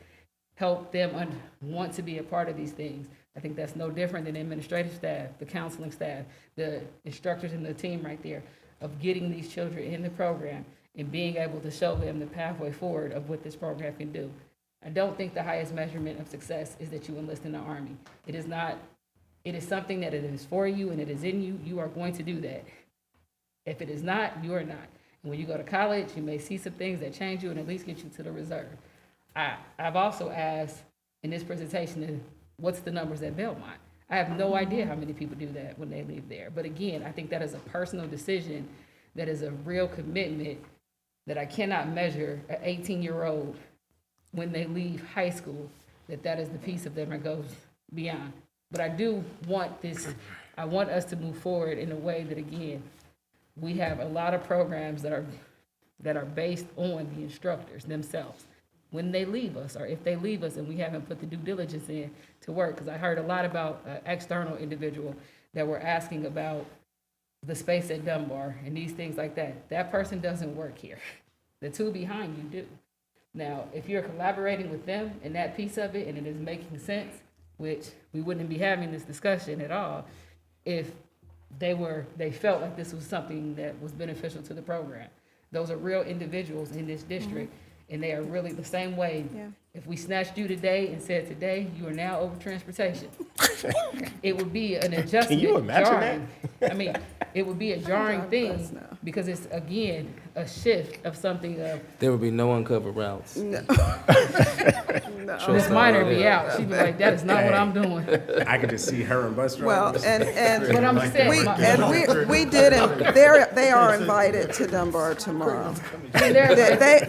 help them want to be a part of these things. I think that's no different than the administrative staff, the counseling staff, the instructors and the team right there. of getting these children in the program and being able to show them the pathway forward of what this program can do. I don't think the highest measurement of success is that you enlist in the Army. It is not. It is something that it is for you and it is in you. You are going to do that. If it is not, you are not. And when you go to college, you may see some things that change you and at least get you to the reserve. I've also asked in this presentation, what's the numbers at Belmont? I have no idea how many people do that when they leave there. But again, I think that is a personal decision, that is a real commitment that I cannot measure an 18-year-old when they leave high school, that is the piece of them that goes beyond. But I do want this, I want us to move forward in a way that, again, we have a lot of programs that are based on the instructors themselves. When they leave us, or if they leave us and we haven't put the due diligence in to work, because I heard a lot about an external individual that were asking about the space at Dunbar and these things like that. That person doesn't work here. The two behind you do. Now, if you're collaborating with them in that piece of it and it is making sense, which we wouldn't be having this discussion at all if they felt like this was something that was beneficial to the program. Those are real individuals in this district, and they are really the same way. Yeah. If we snatched you today and said, today, you are now over transportation, it would be an adjustment. Can you imagine jarring. I mean, it would be a jarring thing because it's, again, a shift of something of, There would be no uncovered routes. No. Miss Minor be out. She'd be like, that is not what I'm doing. I could just see her and bus Well, drivers. and But I'm saying, we did, they are invited to Dunbar tomorrow. They're-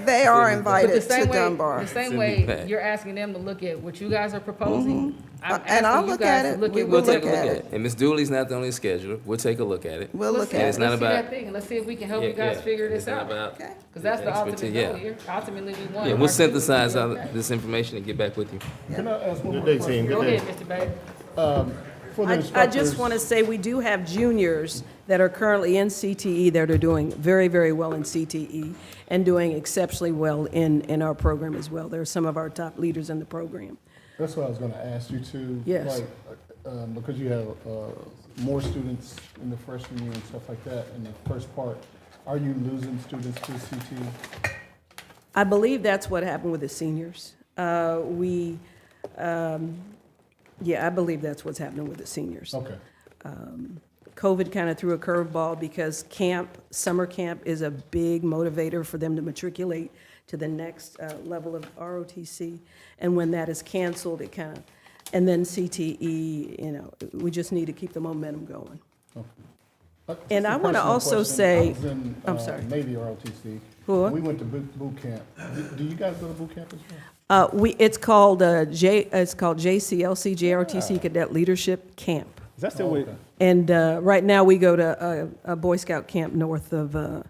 They are But the invited to same way, Dunbar. the same way you're asking them to look at what you guys are proposing, I'm And I'll asking you look at guys it. to look We at will what We'll look take a look at at it. it. And Ms. Dooley's not the only scheduler. We'll take a look at it. We'll look And at it's it. not Let's see about, that thing, and let's see if we can help you Yeah, guys yeah. figure this It's not out. about Because that's the expertise, ultimate yeah. goal here. Ultimately, we want. yeah, our we'll students to synthesize be all okay. this information and get back with you. Can I ask one Good more day, question? team. Go Good ahead, day. Mr. Babe. For the I instructors. just want to say, we do have juniors that are currently in CTE that are doing very, very well in CTE and doing exceptionally well in our program as well. They're some of our top leaders in the program. That's what I was gonna ask you too. Yes. Like, because you have, more students in the freshman year and stuff like that in the first part, are you losing students to CTE? I believe that's what happened with the seniors. Yeah, I believe that's what's happening with the seniors. Okay. COVID kind of threw a curveball because summer camp is a big motivator for them to matriculate to the next level of ROTC. And when that is canceled, it kind of, and then CTE, we just need to keep the momentum going. And Just a I wanna personal also question. say- I was in, I'm sorry. Navy ROTC. Who? We went to boot camp. Do you guys go to boot camp as well? It's called JCLC, JROTC Cadet Leadership Camp. Is that still with? And right now, we go to a Boy Scout camp north of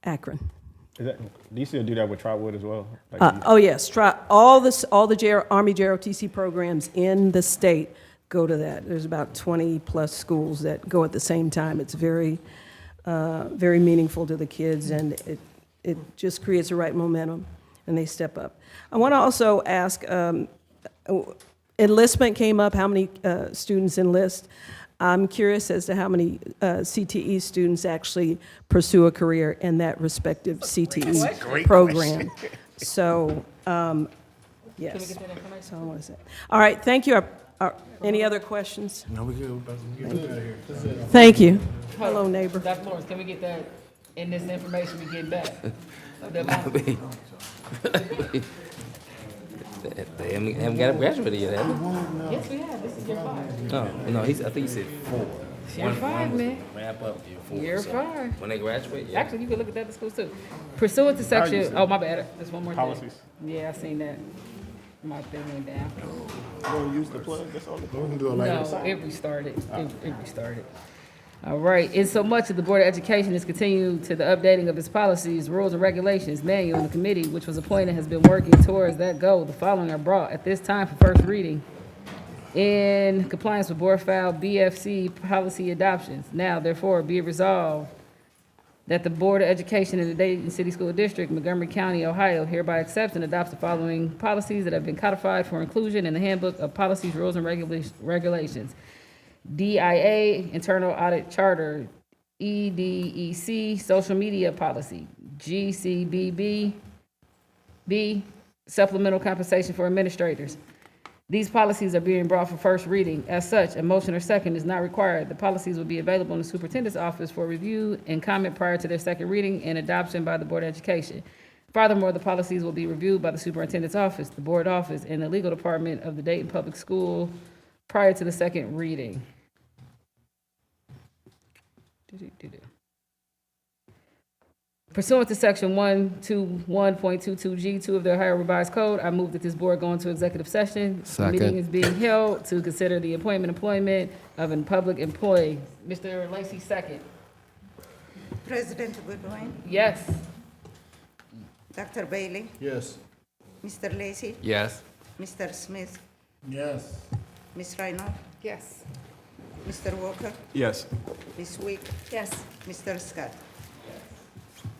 Akron. Do you still do that with Trotwood as well? Oh, yes, all the Army JROTC programs in the state go to that. There's about 20-plus schools that go at the same time. It's very, very meaningful to the kids, and it just creates the right momentum, and they step up. I want to also ask, enlistment came up, how many students enlist? I'm curious as to how many CTE students actually pursue a career in that respective CTE program. So, yes. Can we get that information? That's all I want to say. All right, thank you. Any other questions? No, we good. Thank you. Hello, neighbor. Dr. Lawrence, can we get that in this information we get back? The I amount- mean, they haven't got graduated yet, have they? Yes, we have. This is year 5. No, I think he said 4. Year 5, man. Ramp up year 4. Year so 5. When they graduate, yeah. Actually, you can look at that in schools too. Pursuant to section, oh, my bad, there's one more thing. Policies. Yeah, I seen that. My thing went down. Don't use the plug. That's all. We can do it later. No, it restarted. It restarted. All right, in so much of the Board of Education is continuing to the updating of its policies, rules, and regulations manual, and the committee, which was appointed, has been working towards that goal. The following are brought at this time for first reading in compliance with Board File BFC policy adoptions. Now, therefore, be it resolved that the Board of Education in the Dayton City School District, Montgomery County, Ohio, hereby accepts and adopts the following policies that have been codified for inclusion in the Handbook of Policies, Rules, and Regulations. DIA, Internal Audit Charter, EDEC, social media policy. GCBB, B, supplemental compensation for administrators. These policies are being brought for first reading. As such, a motion or second is not required. The policies will be available in the superintendent's office for review and comment prior to their second reading and adoption by the Board of Education. Furthermore, the policies will be reviewed by the superintendent's office, the board office, and the legal department of the Dayton Public School prior to the second reading. Pursuant to section 121.22G2 of the Ohio Revised Code, I move that this board go into executive session. Second. The meeting is being held to consider the employment of a public employee. Mr. Lacy, second. President Goodwin, Yes. Dr. Bailey, Yes. Mr. Lacy, Yes. Mr. Smith, Yes. Ms. Reinhardt, Yes. Mr. Walker, Yes. Ms. Wick, Yes. Mr. Scott.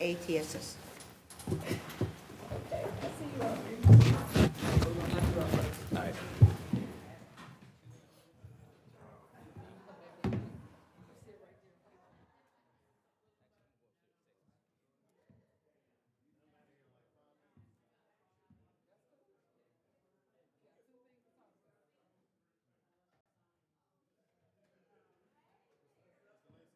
8 yeses.